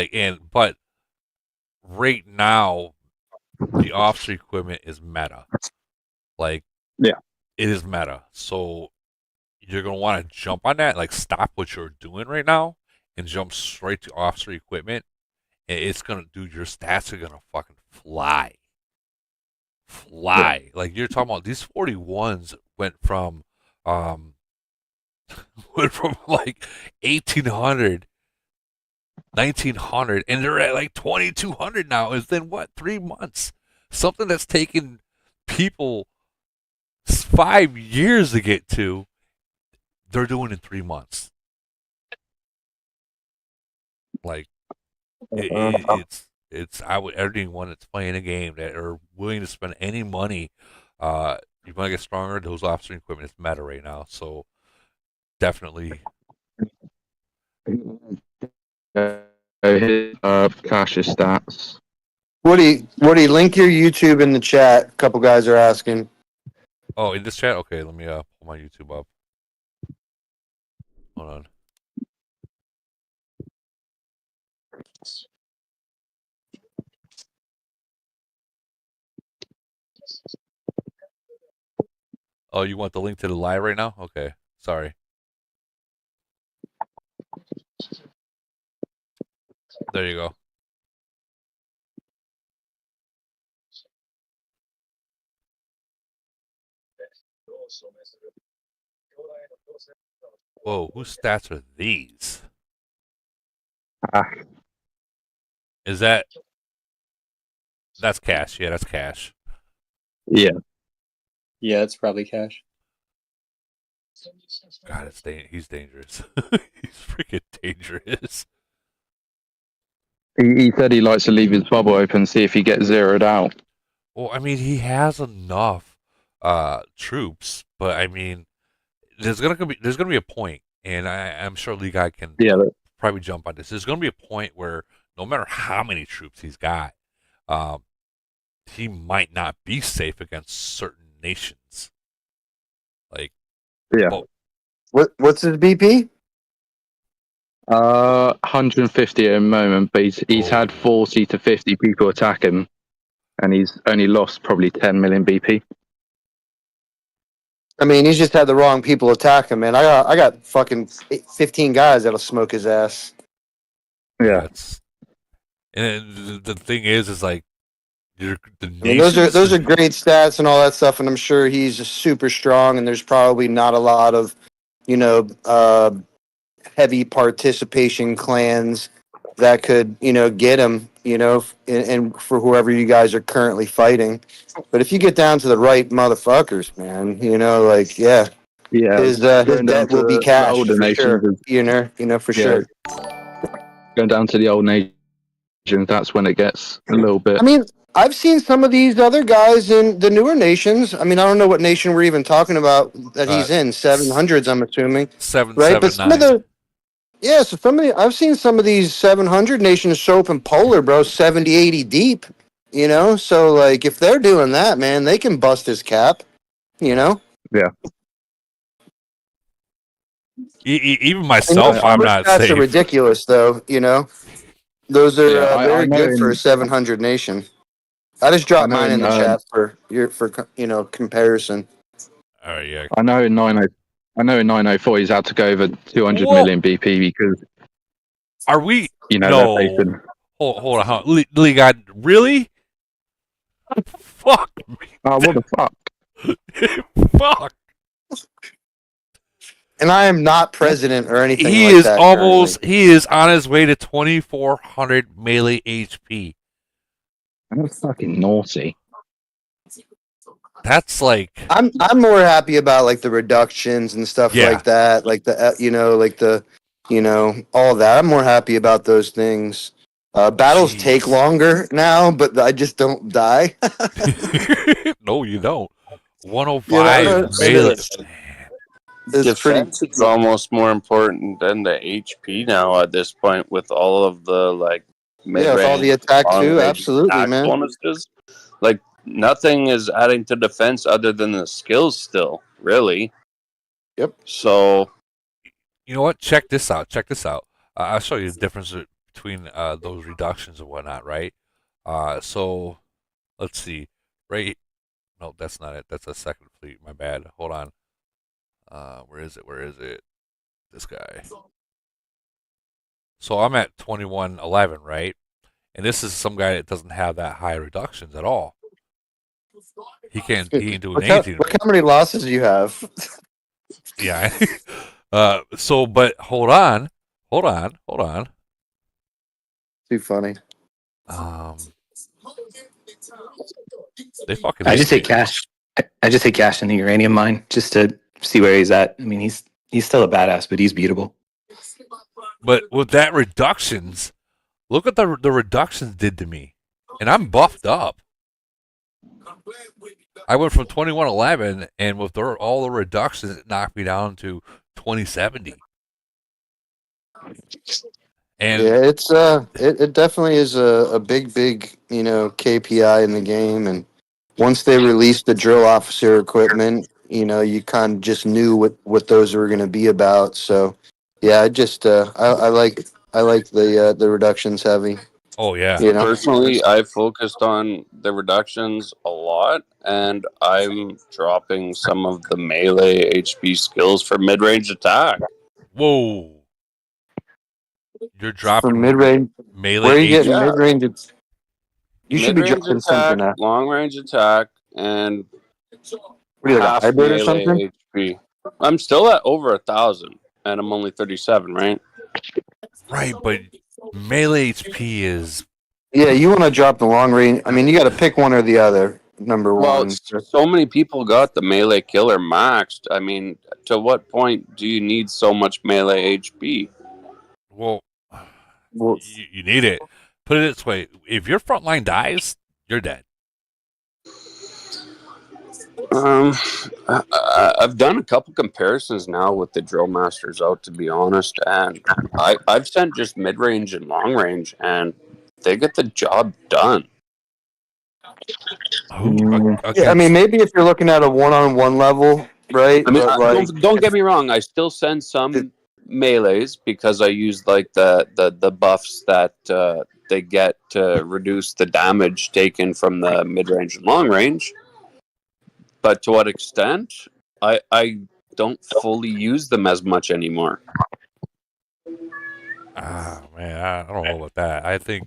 right now the officer equipment is meta. Like, yeah, it is meta. So you're gonna want to jump on that, like stop what you're doing right now, and jump straight to officer equipment. It's gonna, dude, your stats are gonna fucking fly. Fly. Like you're talking about, these 41s went from like 1800, 1900, and they're at like 2200 now. It's been what, 3 months? Something that's taken people 5 years to get to, they're doing in 3 months. Like it's I would, anyone that's playing a game that are willing to spend any money, you want to get stronger. Those officer equipment is meta right now, so definitely. Cash's stats. Woody, link your YouTube in the chat. A couple guys are asking. Oh, in this chat? Okay, let me pull my YouTube up. Hold on. Oh, you want the link to the live right now? Okay, sorry. There you go. Whoa, whose stats are these? Is that's Cash? Yeah, that's Cash. Yeah. Yeah, it's probably Cash. God, he's dangerous. He's freaking dangerous. He said he likes to leave his bubble open, see if he gets zeroed out. Well, I mean, he has enough troops, but I mean, there's gonna be a point, and I'm sure Lee Guy can probably jump on this. There's gonna be a point where no matter how many troops he's got, he might not be safe against certain nations. Like, What's his BP? 150 at the moment, but he's had 40 to 50 people attack him, and he's only lost probably 10 million BP. I mean, he's just had the wrong people attack him, man. I got fucking 15 guys that'll smoke his ass. Yeah. And the thing is like, the those are great stats and all that stuff, and I'm sure he's just super strong. And there's probably not a lot of, heavy participation clans that could, get him, and for whoever you guys are currently fighting. But if you get down to the right motherfuckers, man, his debt will be cashed for sure. For sure. Going down to the old nations, that's when it gets a little bit. I mean, I've seen some of these other guys in the newer nations. I mean, I don't know what nation we're even talking about that he's in. 700s, I'm assuming. Right, but some of the I've seen some of these 700 nations show up in Polar, bro, 70, 80 deep. So like if they're doing that, man, they can bust his cap. Yeah. Even myself, I'm not safe. That's ridiculous, though. Those are very good for a 700 nation. I just dropped mine in the chat for comparison. All right, yeah. I know in 904 he's had to go over 200 million BP because. Are we? No. Hold on. Lee God, really? Fuck me. Oh, what the fuck? Fuck. And I am not president or anything. He is almost. He is on his way to 2,400 melee HP. That's fucking naughty. That's like. I'm more happy about like the reductions and stuff like that, like the all that. I'm more happy about those things. Battles take longer now, but I just don't die. No, you don't. 105 melee. Defense is almost more important than the HP now at this point with all of the with all the attack too, absolutely, man. Bonuses. Like nothing is adding to defense other than the skills still, really. Yep. So you know what? Check this out. I'll show you the difference between those reductions and whatnot, right? So let's see. Right. No, that's not it. That's a second fleet. My bad. Hold on. Where is it? Where is it? This guy. So I'm at 2111, right? And this is some guy that doesn't have that high reductions at all. He ain't doing anything. Look how many losses you have. Yeah. But hold on. Too funny. They fucking. I just hit cash. I just hit cash in the uranium mine just to see where he's at. I mean, he's still a badass, but he's beatable. But with that reductions, look at the reductions did to me, and I'm buffed up. I went from 2111, and with all the reductions, it knocked me down to 2070. And yeah, it's it definitely is a big KPI in the game, and once they released the drill officer equipment, you kind of just knew what those were going to be about. So yeah, I like the reductions heavy. Oh yeah. Personally, I focused on the reductions a lot, and I'm dropping some of the melee HP skills for mid-range attack. Whoa. You're dropping from mid-range melee. Where are you getting mid-range? You should be Mid-range dropping attack, something now. long-range attack, and What are you, like a half hybrid or melee something? HP. I'm still at over 1,000, and I'm only 37, right? Right, but melee HP is. Yeah, you want to drop the long range. I mean, you got to pick one or the other. Number one. So many people got the melee killer maxed. I mean, to what point do you need so much melee HP? Well, you need it. Put it this way: if your front line dies, you're dead. I've done a couple comparisons now with the drill masters out, to be honest, and I've sent just mid range and long range, and they get the job done. Yeah, I mean, maybe if you're looking at a one-on-one level, right? I mean, But don't get me wrong. I still send some melees because I use like the buffs that they get to reduce the damage taken from the mid range and long range. But to what extent? I don't fully use them as much anymore. Man, I don't know about that. I think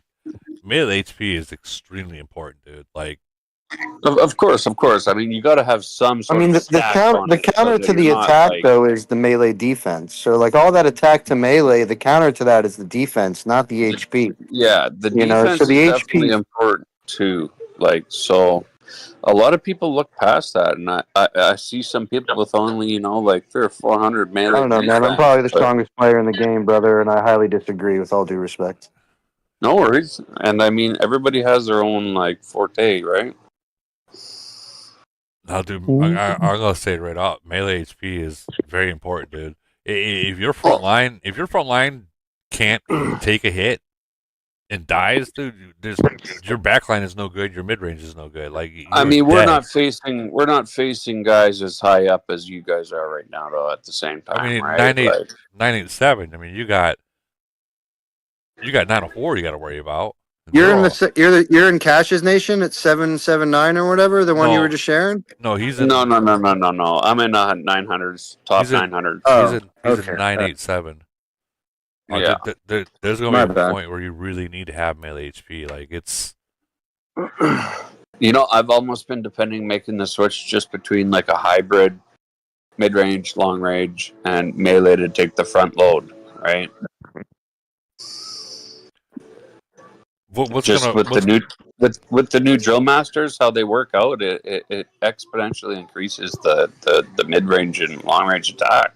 melee HP is extremely important, dude. Like, of course. I mean, you got to have some sort of the counter to the attack though is the melee defense. So like all that attack to melee, the counter to that is the defense, not the HP. Yeah, the defense so the is HP definitely important too. Like, so a lot of people look past that, and I see some people with only like 300 or 400 melee. I don't know, man. I'm probably the strongest player in the game, brother, and I highly disagree. With all due respect. No worries, and I mean everybody has their own like forte, right? Now, dude, I'm gonna say it right out. Melee HP is very important, dude. If your front line can't take a hit and dies, dude, your back line is no good. Your mid range is no good. Like, I mean, we're not facing guys as high up as you guys are right now, though. At the same time, I mean, right? 987. I mean, you got 904. You got to worry about. You're in Cash's Nation at 779 or whatever, the one you were just sharing. No, he's in. No. I'm in 900s, top 900s. He's in 987. Yeah. There's going to be a point where you really need to have melee HP. Like, it's. I've almost been making the switch just between like a hybrid, mid range, long range, and melee to take the front load, right? With the new drill masters, how they work out, it exponentially increases the mid range and long range attack,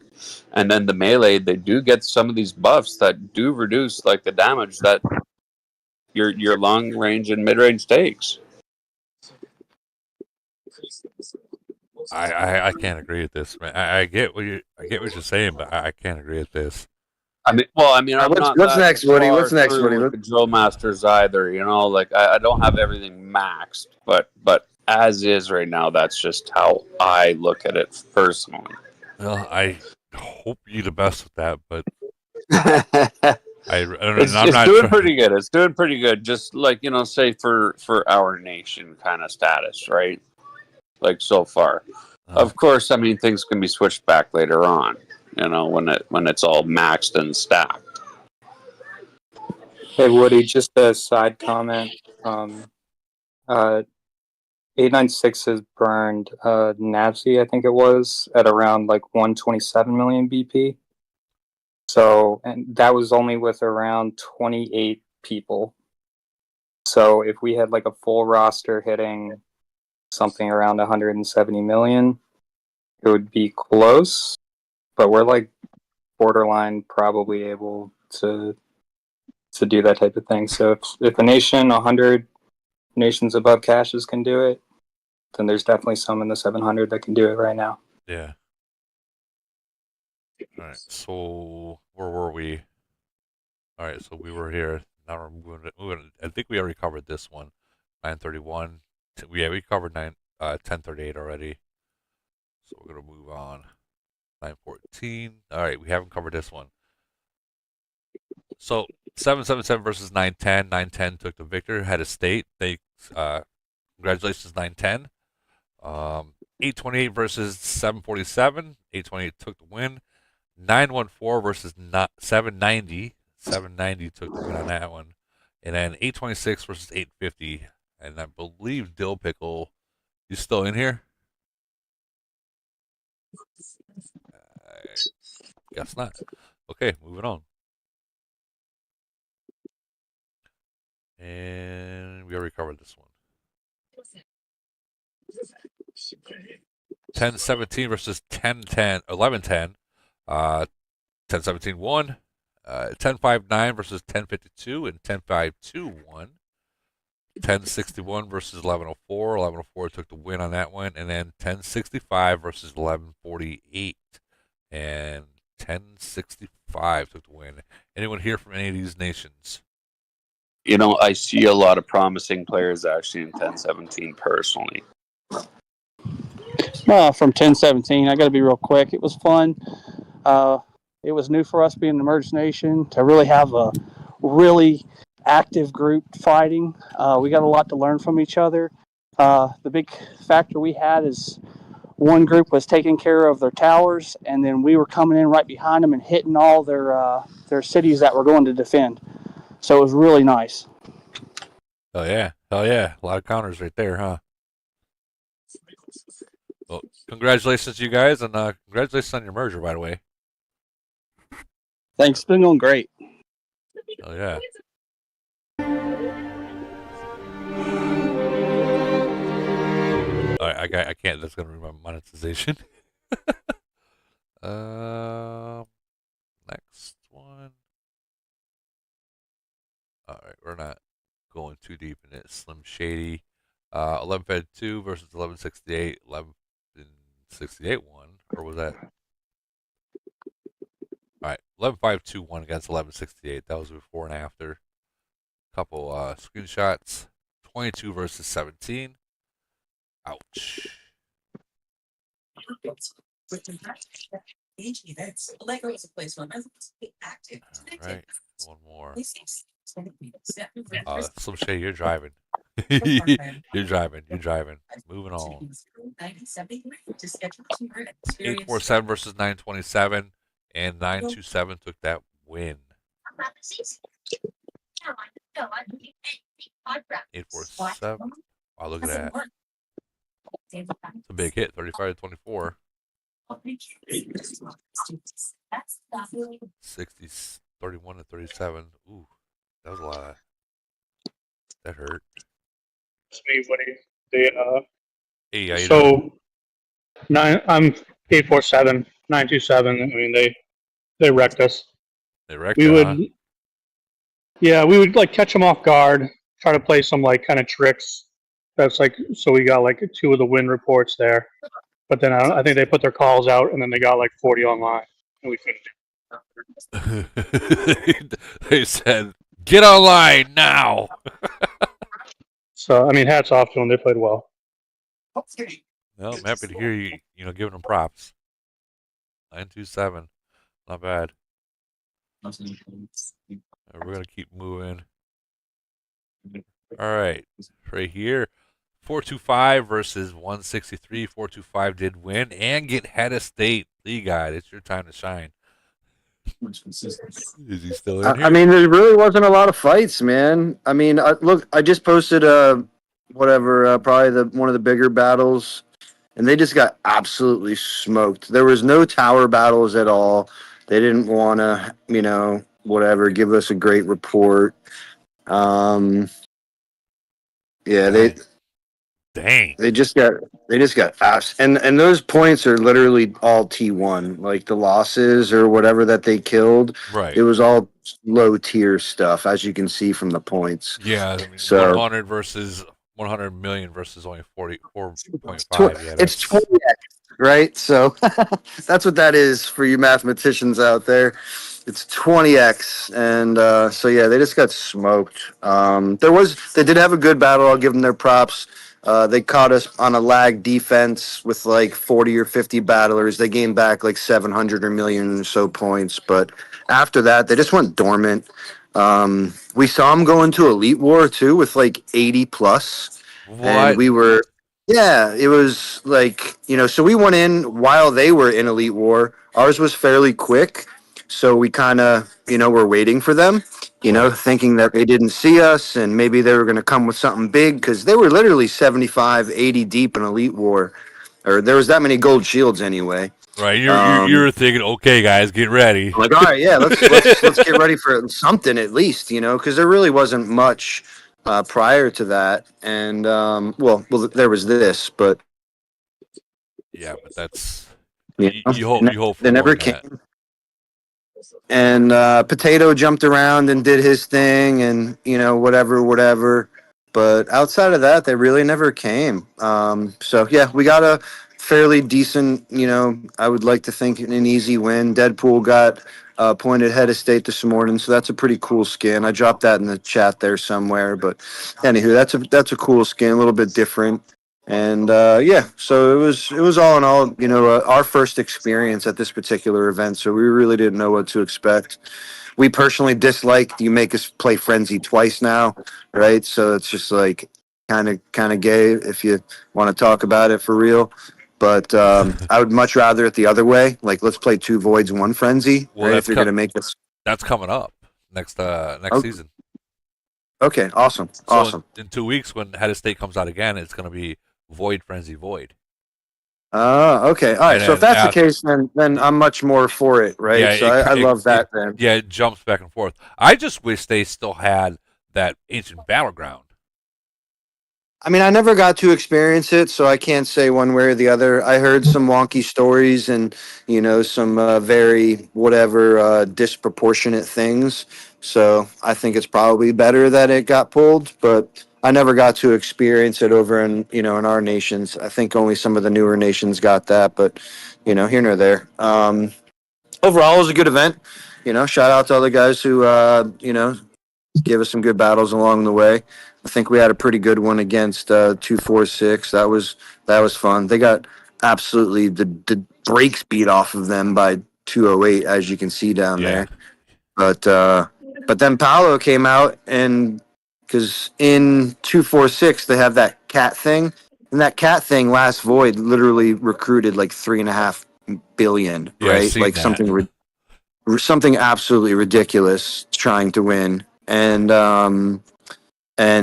and then the melee, they do get some of these buffs that do reduce like the damage that your long range and mid range takes. I can't agree with this, man. I get what you're saying, but I can't agree with this. I'm not. What's next, Woody? What's next, Woody? With the drill masters either, like I don't have everything maxed, but as is right now, that's just how I look at it personally. Well, I hope you the best with that, but it's doing pretty good. It's doing pretty good. Just like say for our nation kind of status, right? Like so far, Of course, I mean things can be switched back later on. You know, when it's all maxed and stacked. Hey Woody, just a side comment. 896 has burned Navsi, I think it was, at around like 127 million BP. So, and that was only with around 28 people. So if we had like a full roster hitting something around 170 million, it would be close, but we're like borderline probably able to do that type of thing. So if a nation, 100 nations above caches can do it, then there's definitely some in the 700 that can do it right now. Yeah. All right. So where were we? All right. So we were here. Now we're moving. I think we already covered this one. 931. Yeah, we covered 1038 already. So we're gonna move on. 914. All right, we haven't covered this one. So 777 versus 910. 910 took the victor, had a state. They congratulations 910. 828 versus 747. 828 took the win. 914 versus 790. 790 took the win on that one. And then 826 versus 850. And I believe Dill Pickle, you still in here? Guess not. Okay, moving on. And we already covered this one. 1017 versus 1010, 1110. 1017 won. 1059 versus 1052 and 1052 won. 1061 versus 1104. 1104 took the win on that one. And then 1065 versus 1148. And 1065 took the win. Anyone here from any of these nations? You know, I see a lot of promising players actually in 1017 personally. From 1017, I got to be real quick. It was fun. It was new for us being an emerged nation to really have a really active group fighting. We got a lot to learn from each other. The big factor we had is one group was taking care of their towers, and then we were coming in right behind them and hitting all their cities that we're going to defend. So it was really nice. Oh yeah, a lot of counters right there, huh? Well, congratulations, you guys, and congratulations on your merger, by the way. Thanks, it's been going great. Oh yeah. All right, I can't. That's gonna ruin my monetization. Next one. All right, we're not going too deep in it. Slim Shady, 1152 versus 1168. 1168 won, or was that? All right, 1152 won against 1168. That was before and after. Couple screenshots. 22 versus 17. Ouch. Alright, one more. Slim Shady, you're driving. You're driving. Moving on. 847 versus 927, and 927 took that win. 847. Wow, look at that. It's a big hit, 35 to 24. 60, 31 to 37. Ooh, that was a lot. That hurt. It's me, Woody. Hey, how you doing? I'm 847, 927. I mean, they wrecked us. They wrecked us, huh? Yeah, we would like catch them off guard, try to play some like kind of tricks. That's like, so we got like 2 of the win reports there. But then I think they put their calls out, and then they got like 40 online, and we couldn't. They said, "Get online now." So I mean, hats off to them. They played well. Well, I'm happy to hear you. Giving them props. 927, not bad. We're gonna keep moving. All right, right here, 425 versus 163. 425 did win and get head of state. Lee guy, it's your time to shine. Is he still in here? I mean, there really wasn't a lot of fights, man. I mean, look, I just posted probably one of the bigger battles, and they just got absolutely smoked. There was no tower battles at all. They didn't want to, give us a great report. Yeah, they just got ass, and those points are literally all T1, like the losses or whatever that they killed. Right. It was all low tier stuff, as you can see from the points. Yeah, I mean, so 100 versus 100 million versus only 44.5. Yeah, it's 20x, right? So that's what that is for you mathematicians out there. It's 20x, and so yeah, they just got smoked. They did have a good battle. I'll give them their props. They caught us on a lag defense with like 40 or 50 battlers. They gained back like 700 or million or so points, but after that, they just went dormant. We saw them go into Elite War too with like 80 plus, and we were. Yeah, it was like, so we went in while they were in Elite War. Ours was fairly quick. So we kind of, were waiting for them, thinking that they didn't see us and maybe they were going to come with something big because they were literally 75, 80 deep in Elite War. Or there was that many gold shields anyway. Right, you're thinking, okay, guys, get ready. Like, all right, yeah, let's get ready for something at least, because there really wasn't much prior to that. And, well, there was this, but. Yeah, but that's. You hope for they never came. And Potato jumped around and did his thing and, whatever. But outside of that, they really never came. So, yeah, we got a fairly decent, I would like to think an easy win. Deadpool got appointed head of state this morning, so that's a pretty cool skin. I dropped that in the chat there somewhere. But anywho, that's a cool skin, a little bit different. And yeah, so it was all in all, our first experience at this particular event. So we really didn't know what to expect. We personally disliked you make us play Frenzy twice now, right? So it's just like kind of gay if you want to talk about it for real. But I would much rather it the other way. Like let's play 2 voids, 1 Frenzy. Well, right? If you're gonna make us. That's coming up next season. Okay, awesome. So in 2 weeks, when Head of State comes out again, it's going to be Void Frenzy Void. Okay. All right. So if that's the case, then I'm much more for it, right? Yeah, so I love that then. Yeah, it jumps back and forth. I just wish they still had that Ancient Battleground. I mean, I never got to experience it, so I can't say one way or the other. I heard some wonky stories and, some very disproportionate things. So I think it's probably better that it got pulled, but I never got to experience it over in, in our nations. I think only some of the newer nations got that, but, here nor there. Overall, it was a good event. Shout out to all the guys who, gave us some good battles along the way. I think we had a pretty good one against 246. That was fun. They got absolutely the brakes beat off of them by 208, as you can see down there. But then Paolo came out, and because in 246 they have that cat thing, and that cat thing last void literally recruited like 3.5 billion, right? Like that. something absolutely ridiculous trying to win. And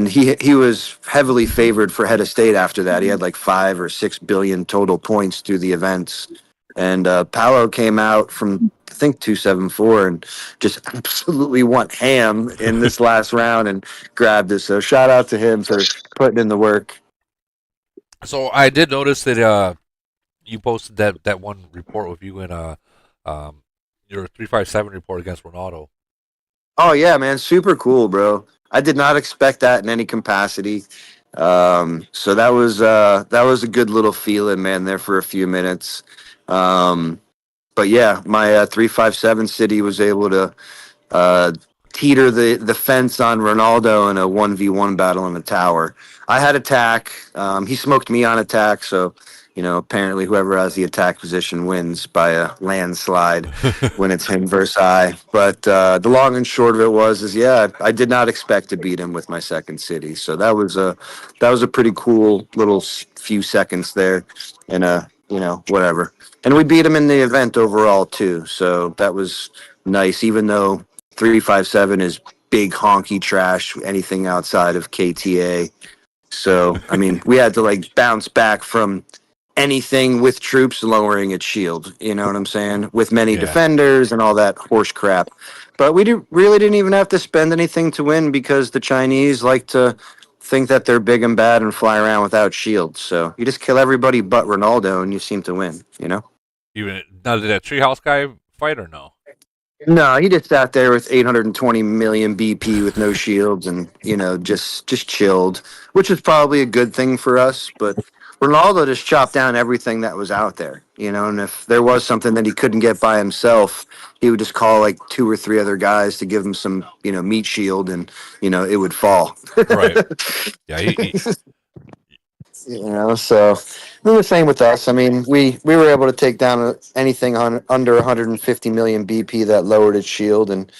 he was heavily favored for head of state after that. He had like 5 or 6 billion total points through the events. And Paolo came out from, I think, 274 and just absolutely went ham in this last round and grabbed it. So shout out to him for putting in the work. So I did notice that you posted that one report with you in your 357 report against Ronaldo. Oh yeah, man, super cool, bro. I did not expect that in any capacity. So that was a good little feeling, man, there for a few minutes. But yeah, my 357 city was able to teeter the fence on Ronaldo in a 1v1 battle in the tower. I had attack. He smoked me on attack, so apparently whoever has the attack position wins by a landslide when it's him versus I. But the long and short of it I did not expect to beat him with my second city. So that was a pretty cool little few seconds there, and whatever. And we beat him in the event overall too. So that was nice, even though 357 is big honky trash, anything outside of KTA. So, I mean, we had to bounce back from anything with troops lowering its shield, you know what I'm saying? With many defenders and all that horse crap. But we really didn't even have to spend anything to win because the Chinese like to think that they're big and bad and fly around without shields. So you just kill everybody but Ronaldo and you seem to win, Even now, did that treehouse guy fight or no? No, he just sat there with 820 million BP with no shields and, just chilled, which is probably a good thing for us. But Ronaldo just chopped down everything that was out there, and if there was something that he couldn't get by himself, he would just call 2 or 3 other guys to give him some, meat shield and, it would fall. Right. Yeah. So the same with us. I mean, we were able to take down anything on under 150 million BP that lowered its shield, and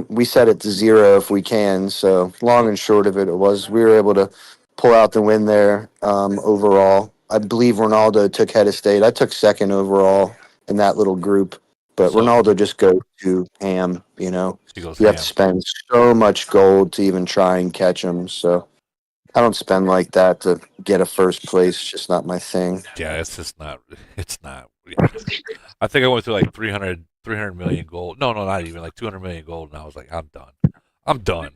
we set it to 0 if we can. So long and short of it, we were able to pull out the win there. Overall, I believe Ronaldo took head of state. I took second overall in that little group, but Ronaldo just goes to ham. He goes you have to spend so much gold to even try and catch him. So. I don't spend like that to get a first place. It's just not my thing. Yeah, it's just not. It's not. I think I went through 300 million gold. No, not even 200 million gold, and I was like, I'm done. I'm done.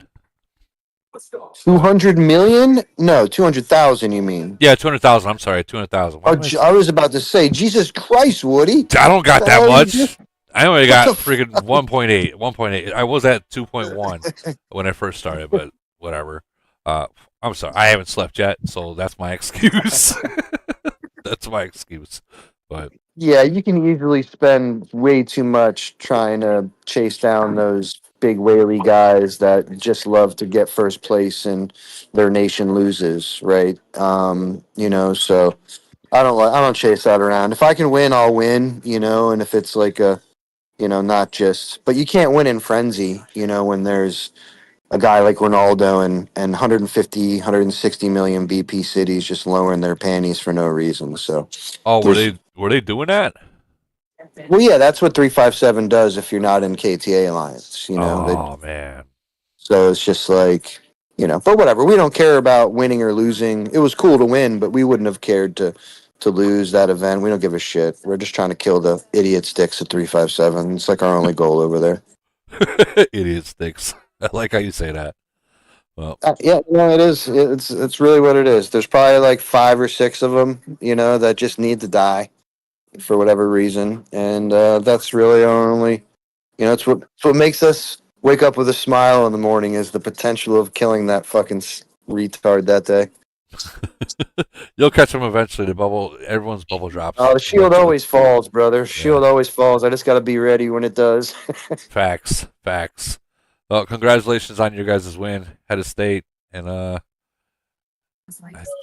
200 million? No, 200,000. You mean? Yeah, 200,000. I'm sorry, 200,000. I was about to say, Jesus Christ, Woody. I don't got that much. I only got freaking 1.8. 1.8. I was at 2.1 when I first started, but whatever. I'm sorry, I haven't slept yet, so that's my excuse. That's my excuse. But yeah, you can easily spend way too much trying to chase down those big whaley guys that just love to get first place and their nation loses, right? So I don't chase that around. If I can win, I'll win, and if it's not just, but you can't win in frenzy, when there's a guy like Ronaldo and 150, 160 million BP cities just lowering their panties for no reason. So, were they doing that? Well, yeah, that's what 357 does if you're not in KTA Alliance. Man. So it's just but whatever. We don't care about winning or losing. It was cool to win, but we wouldn't have cared to lose that event. We don't give a shit. We're just trying to kill the idiot sticks at 357. It's our only goal over there. Idiot sticks. I like how you say that. Well, yeah, it is. It's really what it is. There's probably 5 or 6 of them, that just need to die for whatever reason, and that's really our only. It's what makes us wake up with a smile in the morning is the potential of killing that fucking retard that day. You'll catch them eventually. Everyone's bubble drops. Oh, the shield always falls, brother. Shield always falls. I just got to be ready when it does. Facts. Well, congratulations on your guys' win, head of state, and I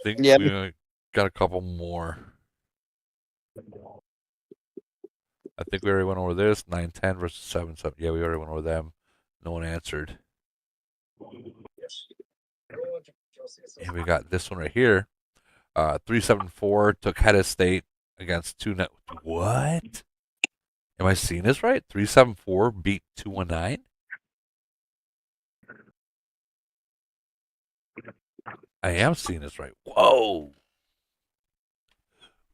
think we got a couple more. I think we already went over this 9-10 versus 7-7. Yeah, we already went over them. No one answered. And we got this one right here. 374 took head of state against 2. What? Am I seeing this right? 374 beat 219. I am seeing this right. Whoa.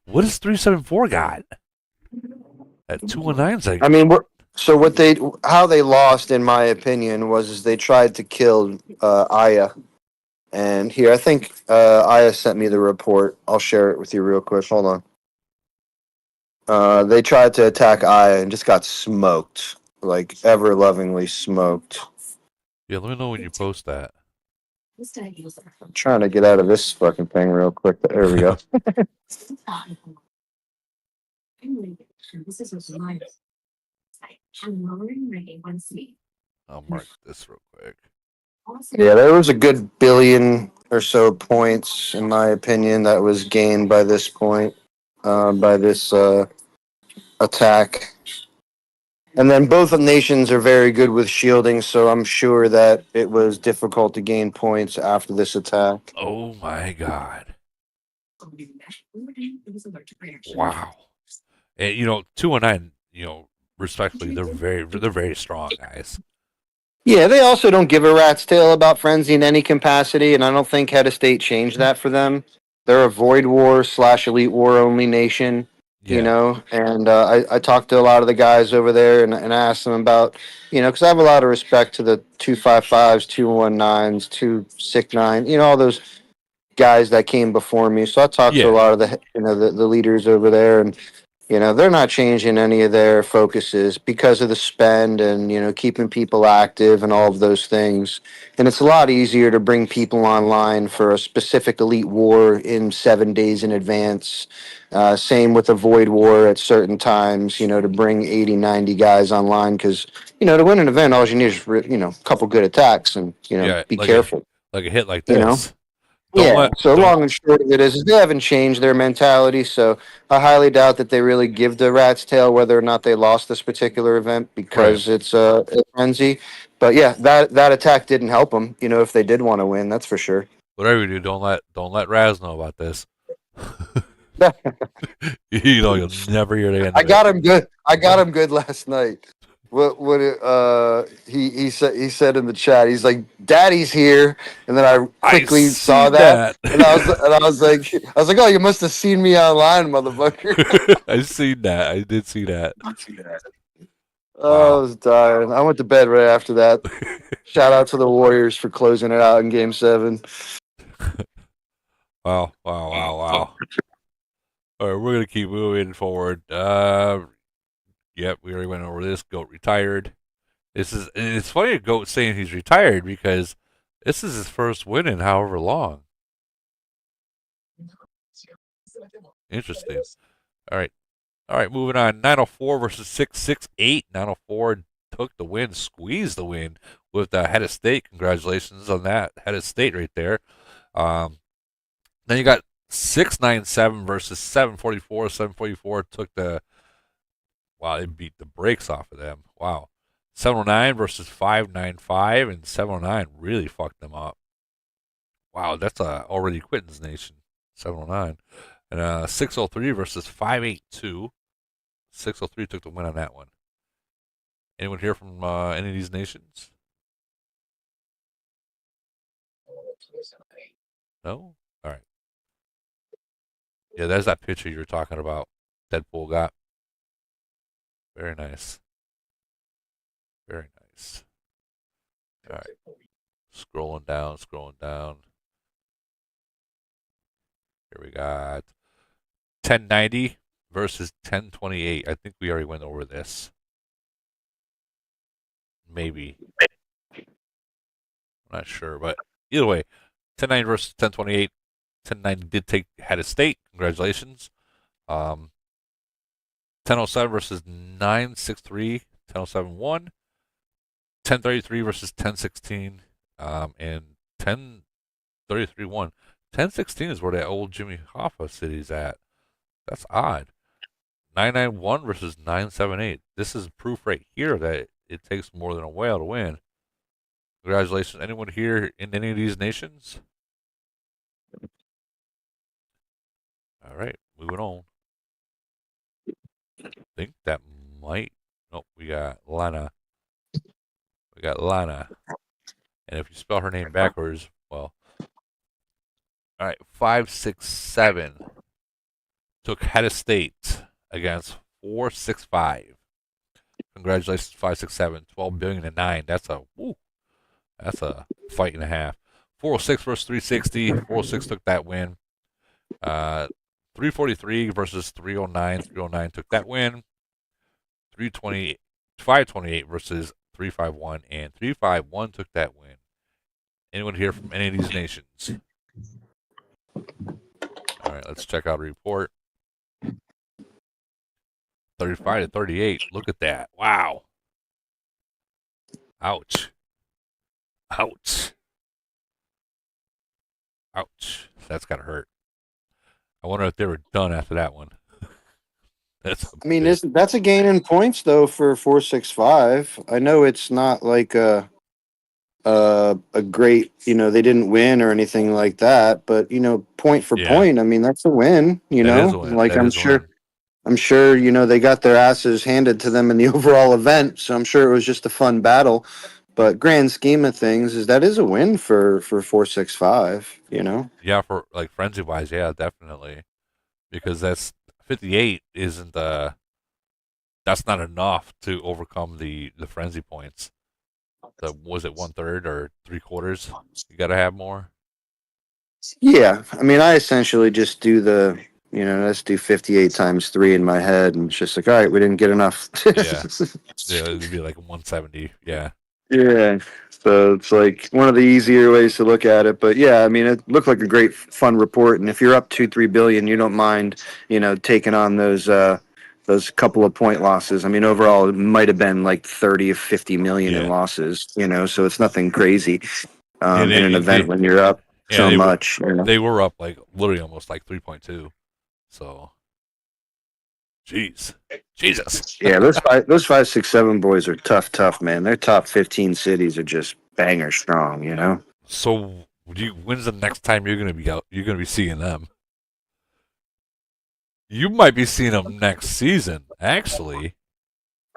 What does 374 got? At 219. I mean, how they lost, in my opinion, was they tried to kill Aya. And here, I think Aya sent me the report. I'll share it with you real quick. Hold on. They tried to attack Aya and just got smoked. Ever lovingly smoked. Yeah, let me know when you post that. I'm trying to get out of this fucking thing real quick. There we go. I'll mark this real quick. Yeah, there was a good billion or so points, in my opinion, that was gained by this point, by this attack. And then both nations are very good with shielding, so I'm sure that it was difficult to gain points after this attack. Oh my god! Wow. And 219. Respectfully, they're very strong guys. Yeah, they also don't give a rat's tail about frenzy in any capacity, and I don't think Head of State changed that for them. They're a Void War / Elite War only nation, and I talked to a lot of the guys over there and asked them about, because I have a lot of respect to the 255s, 219s, 269, all those guys that came before me. So I talked to a lot of the leaders over there, and they're not changing any of their focuses because of the spend and keeping people active and all of those things. And it's a lot easier to bring people online for a specific elite war in 7 days in advance. Same with the void war at certain times, to bring 80, 90 guys online because, to win an event, all you need is, a couple good attacks and, be careful. Like a hit like this. Long and short of it is they haven't changed their mentality, so I highly doubt that they really give the rat's tail whether or not they lost this particular event because it's a frenzy. But yeah, that attack didn't help them. If they did want to win, that's for sure. Whatever you do, don't let Raz know about this. You'll never hear the end. I got him good. I got him good last night. He said in the chat, he's like, "Daddy's here," and then I quickly saw that. and I was like, "Oh, you must have seen me online, motherfucker." I seen that. I did see that. Oh, I was dying. I went to bed right after that. Shout out to the Warriors for closing it out in Game 7. Wow! All right, we're gonna keep moving forward. Yep, we already went over this. Goat retired. It's funny Goat saying he's retired because this is his first win in however long. Interesting. All right, moving on. 904 versus 668. 904 took the win, squeezed the win with the Head of State. Congratulations on that, Head of State right there. Then you got 697 versus 744. 744 took the. Wow, it beat the brakes off of them. Wow. 709 versus 595, and 709 really fucked them up. Wow, that's already Quitten's nation. 709. And 603 versus 582. 603 took the win on that one. Anyone here from any of these nations? No? All right. Yeah, there's that picture you were talking about. Deadpool got. Very nice. Very nice. All right. Scrolling down. Here we got 1090 versus 1028. I think we already went over this. Maybe. I'm not sure, but either way, 1090 versus 1028. 1090 did Head of State. Congratulations. 1007 versus 963. 1007 won. 1033 versus 1016. And 1033 won. 1016 is where that old Jimmy Hoffa city's at. That's odd. 991 versus 978. This is proof right here that it takes more than a whale to win. Congratulations. Anyone here in any of these nations? All right, moving on. I think that might. Nope, we got Lana. And if you spell her name backwards, well. All right, 567 took Head of State against 465. Congratulations, 567. 12 billion and 9. That's a fight and a half. 406 versus 360. 406 took that win. 343 versus 309. 309 took that win. 528 versus 351, and 351 took that win. Anyone here from any of these nations? All right, let's check out a report. 35 to 38. Look at that. Wow. Ouch. Ouch. That's gotta hurt. I wonder if they were done after that one. I mean, that's a gain in points though for 465. I know it's not like a great, they didn't win or anything like that, but point for point, I mean, that's a win. That is a win. Like That is a win. I'm sure they got their asses handed to them in the overall event, so I'm sure it was just a fun battle. But grand scheme of things, that is a win for 465. Yeah, for like frenzy wise, yeah, definitely, because that's 58 isn't that's not enough to overcome the frenzy points. Was it 1/3 or 3/4? You got to have more. Yeah, I mean, I essentially just do let's do 58 times 3 in my head, and it's just like, all right, we didn't get enough. Yeah, it'd be like 170. Yeah. Yeah, so it's like one of the easier ways to look at it. But yeah, I mean, it looked like a great, fun report. And if you're up 2-3 billion, you don't mind, taking on those couple of point losses. I mean, overall, it might have been like 30 or 50 million in losses. So it's nothing crazy in an event when you're up so much. They were up like literally almost like 3.2. So. Jesus. Yeah, those 5, 6, 7 boys are tough, man. Their top 15 cities are just banger strong, So, when's the next time you're gonna be out? You're gonna be seeing them. You might be seeing them next season, actually.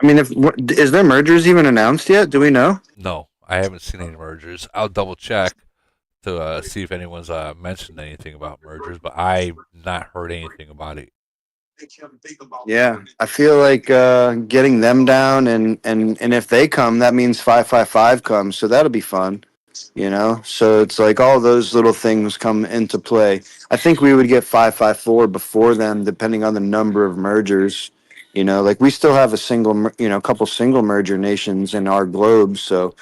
I mean, is their mergers even announced yet? Do we know? No, I haven't seen any mergers. I'll double check to see if anyone's mentioned anything about mergers, but I've not heard anything about it. Yeah, I feel like getting them down, and if they come, that means 555 comes, so that'll be fun, So it's like all those little things come into play. I think we would get 554 before them, depending on the number of mergers. Like we still have a couple single merger nations in our globe, so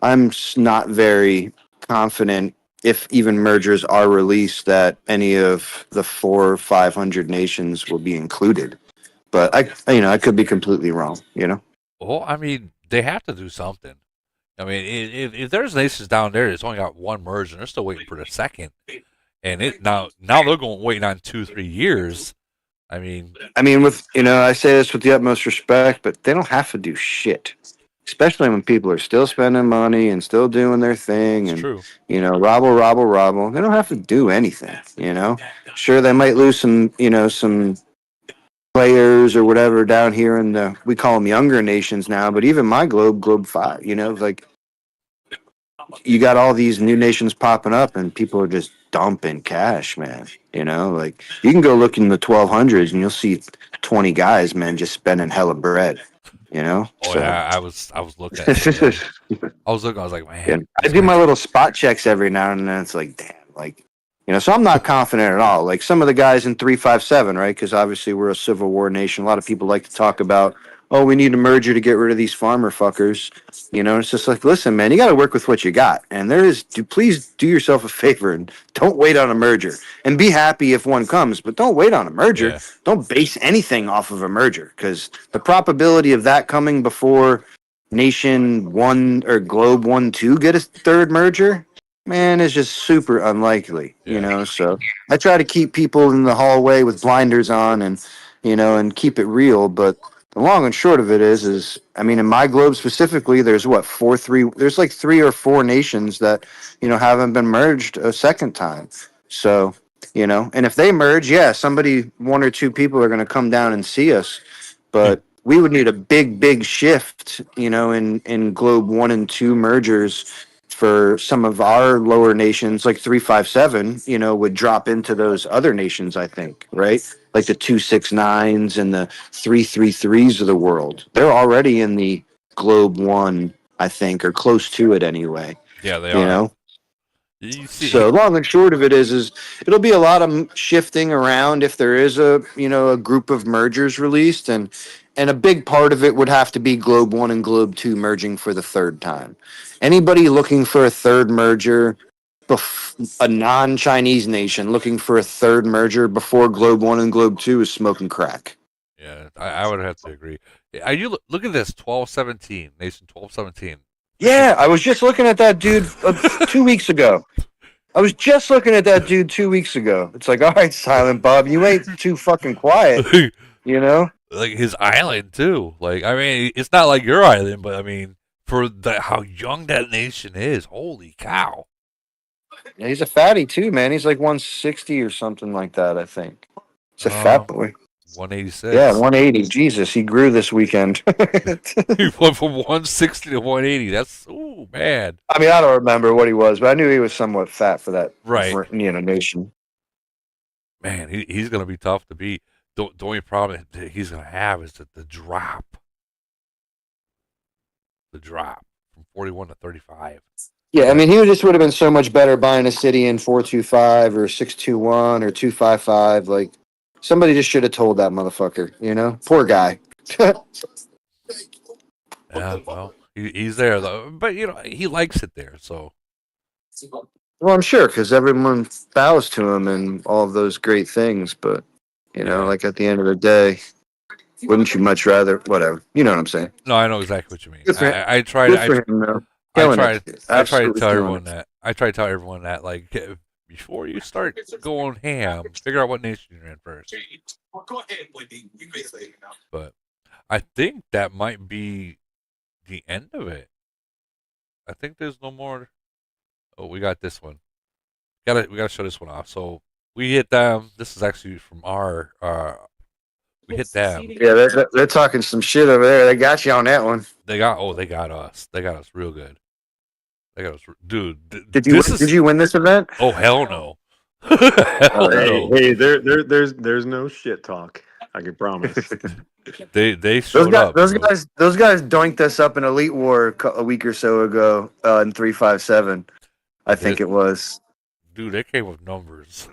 I'm not very confident if even mergers are released that any of the 400 or 500 nations will be included. But I could be completely wrong. Well, I mean, they have to do something. I mean, if there's nations down there that's only got one merge and they're still waiting for the second, and now they're going waiting on 2-3 years. I mean, with I say this with the utmost respect, but they don't have to do shit. Especially when people are still spending money and still doing their thing, and true. Robble. They don't have to do anything. Sure, they might lose some players or whatever down here in we call them younger nations now, but even my globe 5, like you got all these new nations popping up and people are just dumping cash, man. Like you can go look in the 1200s and you'll see 20 guys, man, just spending hella bread. Oh so. yeah, I was looking at it. I was like, man. I do my little spot checks every now and then. It's like, damn, like, so I'm not confident at all. Like some of the guys in 357, right? Because obviously we're a Civil War nation. A lot of people like to talk about, oh, we need a merger to get rid of these farmer fuckers. It's just like, listen, man, you got to work with what you got. And please do yourself a favor and don't wait on a merger. And be happy if one comes, but don't wait on a merger. Yeah. Don't base anything off of a merger, because the probability of that coming before Nation 1 or Globe 1-2 get a third merger, man, is just super unlikely. So I try to keep people in the hallway with blinders on and keep it real, but the long and short of it is I mean, in my globe specifically, there's there's like 3 or 4 nations that haven't been merged a second time. So and if they merge, somebody, 1 or 2 people are going to come down and see us, but we would need a big shift in globe 1 and 2 mergers for some of our lower nations, like 357, would drop into those other nations, I think, right? Like the 269s and the 333s of the world. They're already in the globe 1, I think, or close to it anyway. Yeah, they are. So long and short of it is it'll be a lot of shifting around if there is a group of mergers released, and a big part of it would have to be Globe 1 and Globe 2 merging for the third time. Anybody looking for a third merger, a non-Chinese nation looking for a third merger before Globe 1 and Globe 2 is smoking crack. Yeah, I would have to agree. Are you look at this 1217 nation 1217? Yeah, I was just looking at that dude 2 weeks ago. I was just looking at that dude 2 weeks ago. It's like, all right, Silent Bob, you ain't too fucking quiet, you know? Like his island too. Like I mean, it's not like your island, but I mean, for how young that nation is, holy cow! Yeah, he's a fatty too, man. He's like 160 or something like that, I think. He's a fat boy. 186. Yeah, 180. Jesus, he grew this weekend. He went from 160 to 180. That's man. I mean, I don't remember what he was, but I knew he was somewhat fat for that, nation. Man, he's gonna be tough to beat. The only problem that he's gonna have is that the drop from 41 to 35. Yeah, I mean, he just would have been so much better buying a city in 425 or 621 or 255. Like, somebody just should have told that motherfucker, you know? Poor guy. Yeah, well, he's there though, but you know he likes it there. So, well, I'm sure because everyone bows to him and all of those great things. But you know, like at the end of the day, wouldn't you much rather? Whatever, you know what I'm saying? No, I know exactly what you mean. Good for him. I try Good for him, though. I try to tell killing everyone that. I try to tell everyone that like before you start going ham, figure out what nation you're in first. But I think that might be the end of it. I think there's no more. Oh, we got this one. We gotta show this one off. So we hit them. This is actually from our. We hit them. Yeah, they're talking some shit over there. They got you on that one. They got us. They got us real good. They got us, dude. Did you win this event? Oh hell no. Hey, there's no shit talk. I can promise. They showed up. Those guys doinked us up in Elite War a week or so ago in 357. I think it was. Dude, they came with numbers.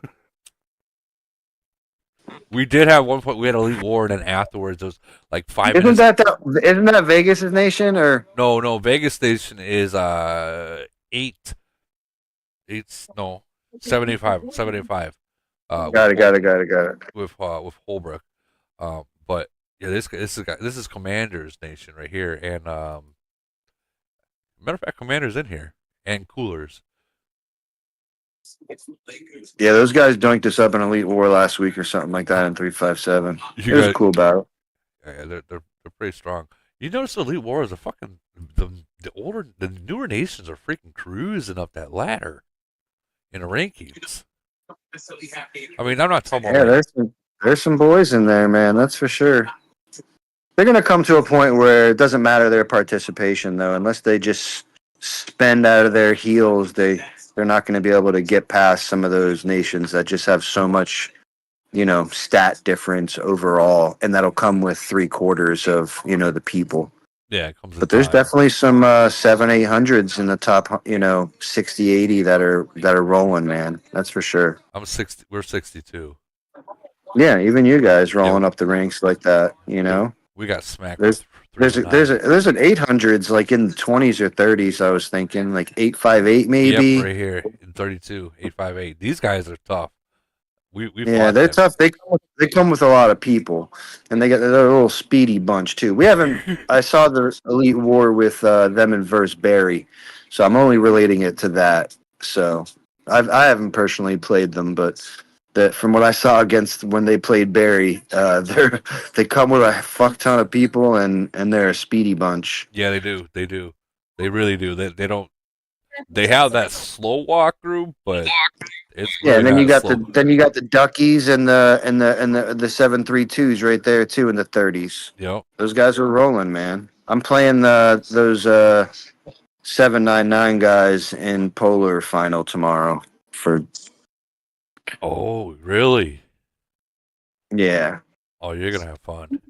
We did have one point. We had Elite War, and then afterwards, it was like 5 minutes. Isn't that Vegas' nation or? No. Vegas Nation is 785. Got it. With Holbrook, but yeah, this is Commander's Nation right here, and matter of fact, Commander's in here and Coolers. Yeah, those guys doinked us up in Elite War last week or something like that in 357. It was a cool battle. Yeah, they're pretty strong. You notice Elite War is the newer nations are freaking cruising up that ladder in the rankings. I mean, I'm not talking about. Yeah, there's some boys in there, man. That's for sure. They're gonna come to a point where it doesn't matter their participation, though, unless they just spend out of their heels. They're not going to be able to get past some of those nations that just have so much, stat difference overall, and that'll come with 3/4 of the people. Yeah, it comes. But there's definitely some 700-800s in the top, 60-80 that are rolling, man. That's for sure. We're 62. Yeah, even you guys rolling up the ranks like that, We got smacked. There's an 800s like in the 20s or 30s. I was thinking like 858 maybe. Yep, right here in 32, 858. These guys are tough. They're them. Tough. They come with a lot of people, and they're a little speedy bunch too. We haven't. I saw the Elite War with them and Verse Barry, so I'm only relating it to that. So I haven't personally played them, but from what I saw against when they played Barry, they come with a fuck ton of people, and they're a speedy bunch. Yeah, they do. They really do. They don't. They have that slow walk group, but it's really and then you got slow. the Duckies and the 732s right there too in the 30s. Yep. Those guys are rolling, man. I'm playing those 799 guys in Polar final tomorrow for. Oh, really? Yeah. Oh, you're gonna have fun.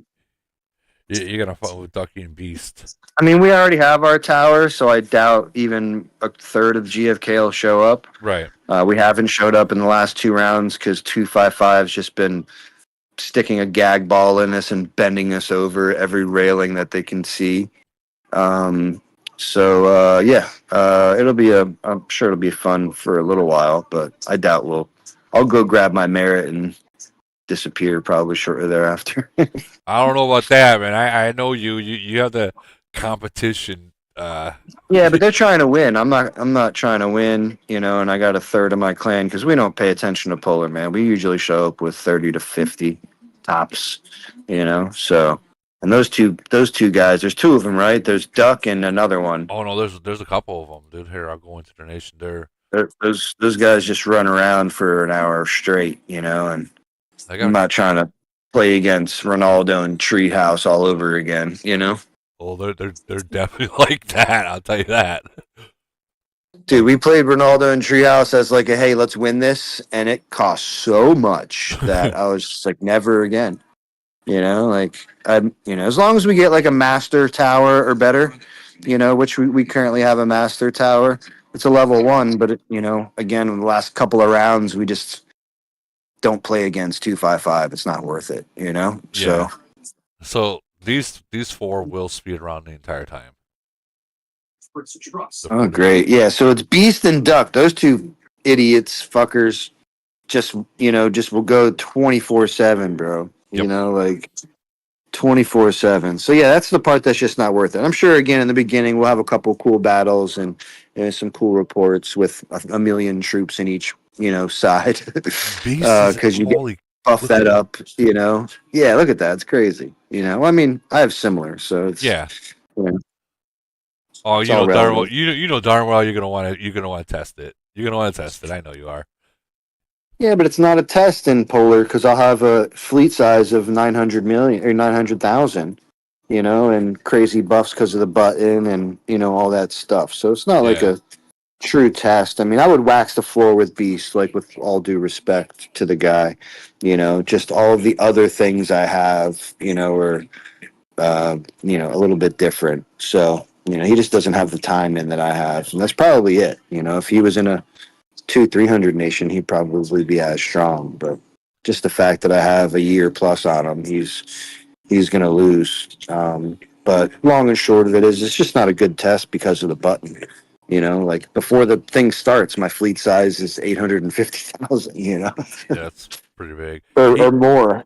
You're gonna have fun with Ducky and Beast. I mean, we already have our tower, so I doubt even a third of GFK will show up. Right. We haven't showed up in the last 2 rounds because 255's just been sticking a gag ball in us and bending us over every railing that they can see. I'm sure it'll be fun for a little while, but I doubt I'll go grab my merit and disappear probably shortly thereafter. I don't know about that, man. I know you have the competition Yeah, but they're trying to win. I'm not trying to win, and I got a third of my clan because we don't pay attention to Polar, man. We usually show up with 30 to 50 tops, so and those two guys, there's two of them, right? There's Duck and another one. Oh no, there's a couple of them, dude. Here, I'll go into their nation there. Those guys just run around for an hour straight, and I'm not trying to play against Ronaldo and Treehouse all over again, Oh, they're definitely like that. I'll tell you that. Dude, we played Ronaldo and Treehouse as like a hey, let's win this, and it cost so much that I was just like, never again. As long as we get like a master tower or better, which we currently have a master tower. It's a level 1, but again, in the last couple of rounds, we just don't play against 255. It's not worth it, Yeah. So these 4 will speed around the entire time. Oh, great. Yeah, so it's Beast and Duck. Those two idiots, fuckers, just will go 24/7, bro. Like 24/7. So yeah, that's the part that's just not worth it. I'm sure again in the beginning we'll have a couple cool battles and some cool reports with a million troops in each side because you get buff that up. Yeah, look at that. It's crazy. I mean, I have similar, so it's Oh, you know darn well. You know darn well you're gonna want to test it. You're gonna want to test it. I know you are. Yeah, but it's not a test in Polar because I'll have a fleet size of 900 million or 900,000, and crazy buffs because of the button and all that stuff. So it's not like a true test. I mean, I would wax the floor with Beast, like with all due respect to the guy. Just all of the other things I have, are a little bit different. So. He just doesn't have the time in that I have. And that's probably it. If he was in a 200-300 nation, he'd probably be as strong. But just the fact that I have a year plus on him, he's going to lose. But long and short of it is, it's just not a good test because of the button. Like before the thing starts, my fleet size is 850,000, Yeah, that's pretty big. or more,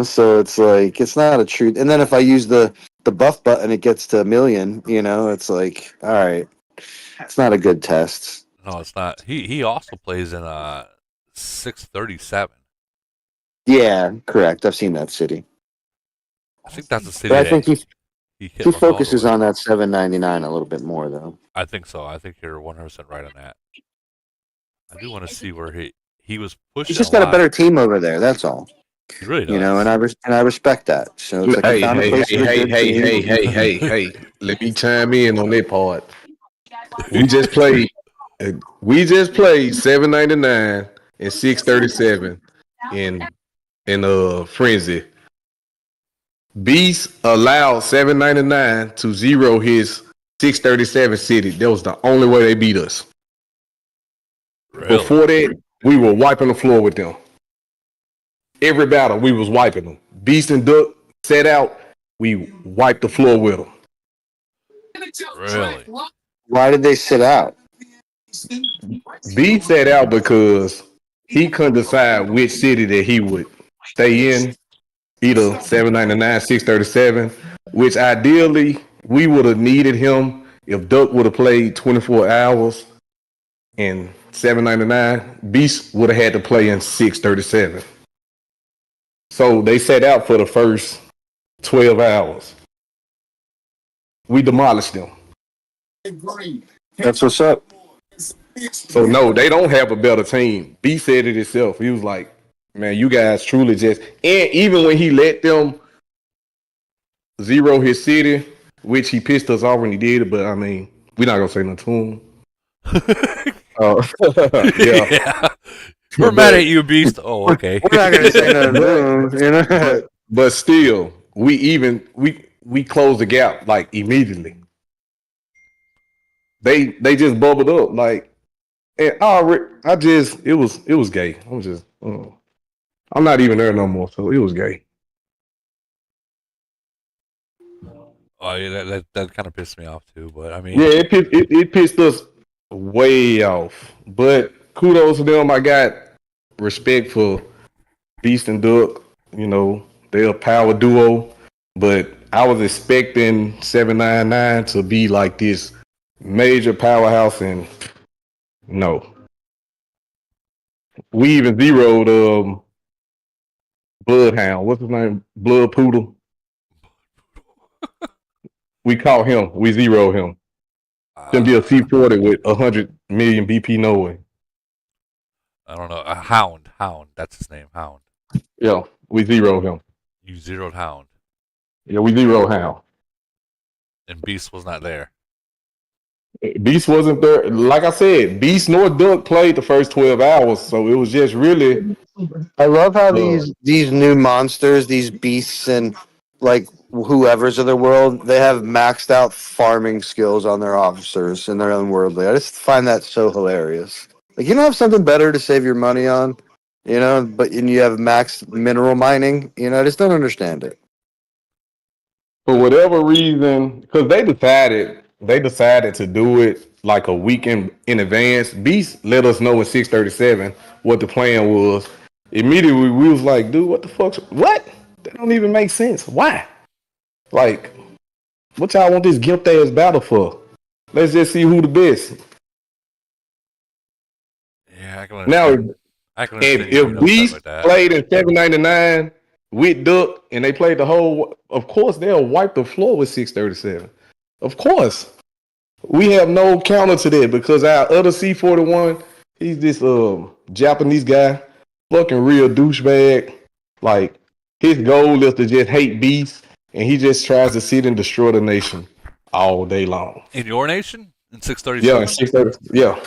so it's like, it's not a true. And then if I use the buff button, it gets to 1 million, it's like, all right, it's not a good test. No, it's not. He also plays in 637. Yeah, correct. I've seen that city. I think that's the city. But I think he focuses on that 799 a little bit more, though. I think so. I think you're 100% right on that. I do want to see where he was pushing. He's just got a better team over there. That's all. He really does. And I respect that. So it's like hey. Let me chime in on that part. We just played 799 and 637 in Frenzy. Beast allowed 799 to zero his 637 city. That was the only way they beat us. Really? Before that, we were wiping the floor with them. Every battle, we was wiping them. Beast and Duck set out, we wiped the floor with them. Really? Why did they sit out? Beast set out because he couldn't decide which city that he would stay in. Either 799, 637, which ideally we would have needed him if Duck would have played 24 hours in 799. Beast would have had to play in 637. So they set out for the first 12 hours. We demolished them. That's what's up. So no, they don't have a better team. Beast said it himself. He was like, man, you guys truly just... And even when he let them zero his city, which he pissed us off when he did it, but I mean, we're not going to say nothing to him. Yeah. We're mad at you, Beast. Oh, okay. We're not going to say nothing to him. But still, we closed the gap like immediately. They just bubbled up like, and it was gay. I'm not even there no more, so it was gay. Oh yeah, that kind of pissed me off too. But I mean, yeah, it pissed us way off. But kudos to them. I got respect for Beast and Duck. They're a power duo. But I was expecting 799 to be like this major powerhouse, and no. We even zeroed Bloodhound. What's his name? Blood Poodle. We caught him. We zeroed him. Gonna be a C40 with 100 million BP no way. I don't know. Hound. That's his name. Hound. Yeah, we zeroed him. You zeroed Hound. Yeah, we zeroed Hound. And Beast was not there. Beast wasn't there. Like I said, Beast nor Duck played the first 12 hours, so it was just really. I love how these new monsters, these beasts, and like whoever's of the world, they have maxed out farming skills on their officers and they're unworldly. I just find that so hilarious. Like you don't have something better to save your money on, but and you have max mineral mining. I just don't understand it. For whatever reason, because they decided to do it like a week in advance. Beast let us know in 637 what the plan was. Immediately we was like, dude, what the fuck? What? That don't even make sense. Why? Like, what y'all want this gimp ass battle for? Let's just see who the best. Yeah, I can understand. If Beast played in 799 with Duck and they played the whole, of course they'll wipe the floor with 637. Of course. We have no counter to that because our other C41, he's this Japanese guy, fucking real douchebag. Like his goal is to just hate Beast, and he just tries to sit and destroy the nation all day long. In your nation? In 637? Yeah, in 630. Yeah.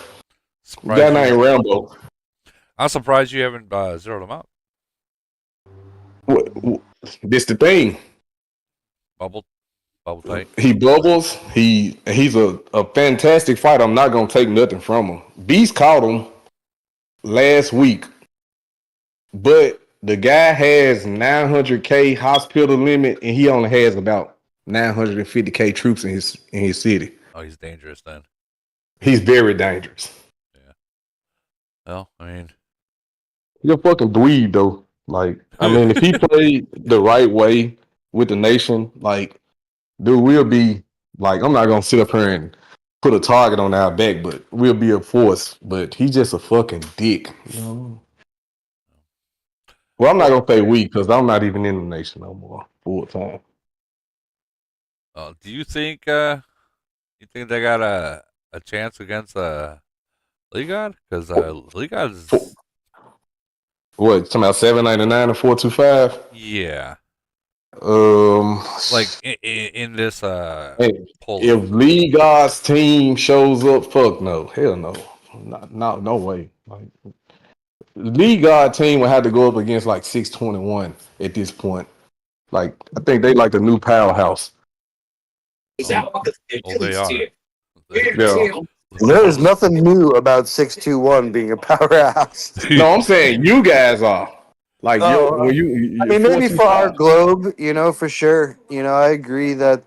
Guy named Rambo. I'm surprised you haven't zeroed him out. This the thing. Bubble tight. He bubbles. He's a fantastic fighter. I'm not gonna take nothing from him. Beast caught him last week, but the guy has 900K hospital limit, and he only has about 950K troops in his city. Oh, he's dangerous then. He's very dangerous. Yeah. Well, I mean, you're a fucking dweeb though. Like, I mean, if he played the right way with the nation, like, dude, we'll be like, I'm not gonna sit up here and put a target on our back, but we'll be a force. But he's just a fucking dick. Well, I'm not gonna say we because I'm not even in the nation no more full time. Do you think they got a chance against Ligod? Because Ligod is what, talking about 799 and 425? Yeah. Like in this poll. If Lee God's team shows up, fuck no, hell no, no way. Like Lee God team would have to go up against like 621 at this point. Like I think they like the new powerhouse. They are. Yeah. There's nothing new about 621 being a powerhouse. No, I'm saying you guys are. Like I mean, maybe for our globe, for sure. I agree that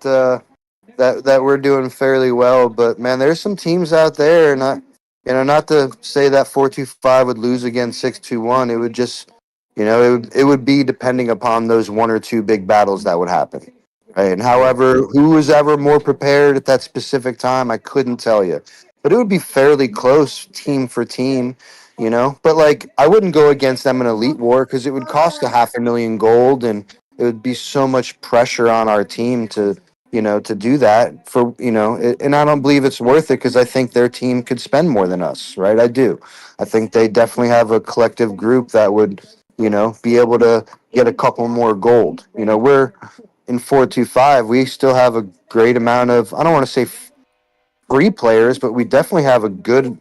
that we're doing fairly well. But man, there's some teams out there, not to say that 425 would lose against 621. It would just, it would be depending upon those one or two big battles that would happen. Right? And however, who was ever more prepared at that specific time, I couldn't tell you. But it would be fairly close team for team, But like, I wouldn't go against them in Elite War because it would cost $500,000 gold, and it would be so much pressure on our team to do that for, and I don't believe it's worth it because I think their team could spend more than us, right? I do. I think they definitely have a collective group that would, be able to get a couple more gold. We're in 425, we still have a great amount of, I don't want to say free players, but we definitely have a good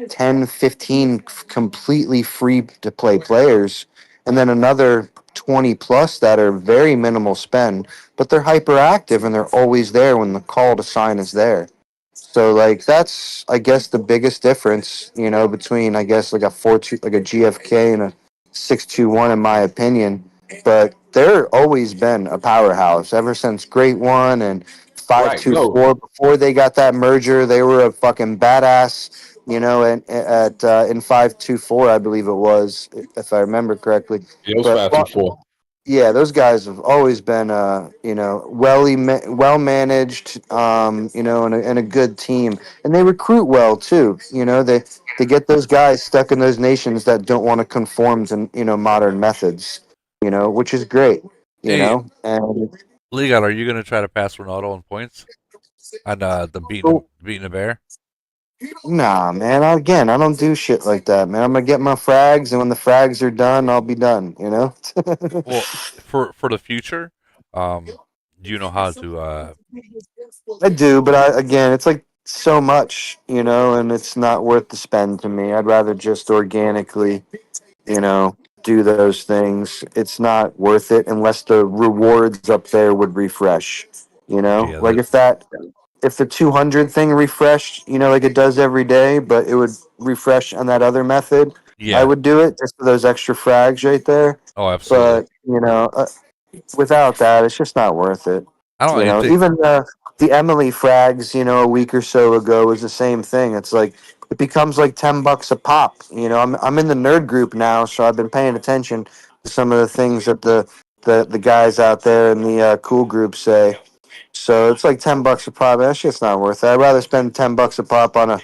10, 15 completely free to play players, and then another 20 plus that are very minimal spend, but they're hyperactive and they're always there when the call to sign is there. So like that's I guess the biggest difference, between I guess like a 4-2 like a GFK and a 621 in my opinion. But they're always been a powerhouse ever since Great One and 524. Before they got that merger, they were a fucking badass. And in 524, I believe it was, if I remember correctly. It was 524. Yeah, those guys have always been, well managed, and a good team, and they recruit well too. They get those guys stuck in those nations that don't want to conform to modern methods, which is great. Hey, And Legon, are you going to try to pass Ronaldo in points on the beating a bear? nah, man. Again, I don't do shit like that, man. I'm gonna get my frags, and when the frags are done, I'll be done. Well, for the future, do you know how to? I do, but again, it's like so much, and it's not worth the spend to me. I'd rather just organically, do those things. It's not worth it unless the rewards up there would refresh. Yeah, Like if the 200 thing refreshed, like it does every day, but it would refresh on that other method, I yeah. would do it just for those extra frags right there. Oh, absolutely. But without that, it's just not worth it. I don't even think. Even the Emily frags, a week or so ago was the same thing. It's like it becomes like $10 a pop. I'm in the nerd group now, so I've been paying attention to some of the things that the guys out there in the cool group say. So it's like $10 a pop. That shit's not worth it. I'd rather spend $10 a pop on a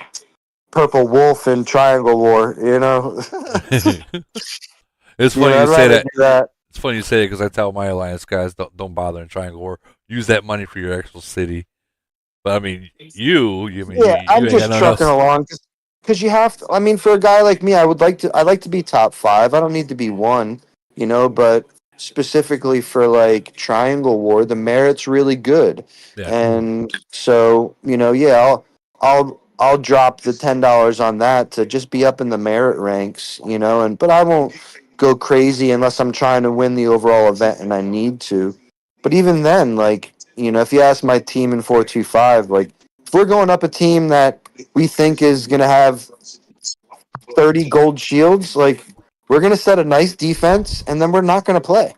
purple wolf in Triangle War. It's funny you I'd say rather that. do that. It's funny you say it because I tell my alliance guys don't bother in Triangle War. Use that money for your actual city. But I mean, Yeah, I'm you ain't got just nothing trucking else. along because you have to. I mean, for a guy like me, I like to be top five. I don't need to be one, but specifically for like Triangle War, the merit's really good, Yeah. and so yeah, I'll drop the $10 on that to just be up in the merit ranks, but I won't go crazy unless I'm trying to win the overall event and I need to. But even then, like if you ask my team in 425, like if we're going up a team that we think is going to have 30 gold shields, like we're going to set a nice defense and then we're not going to play,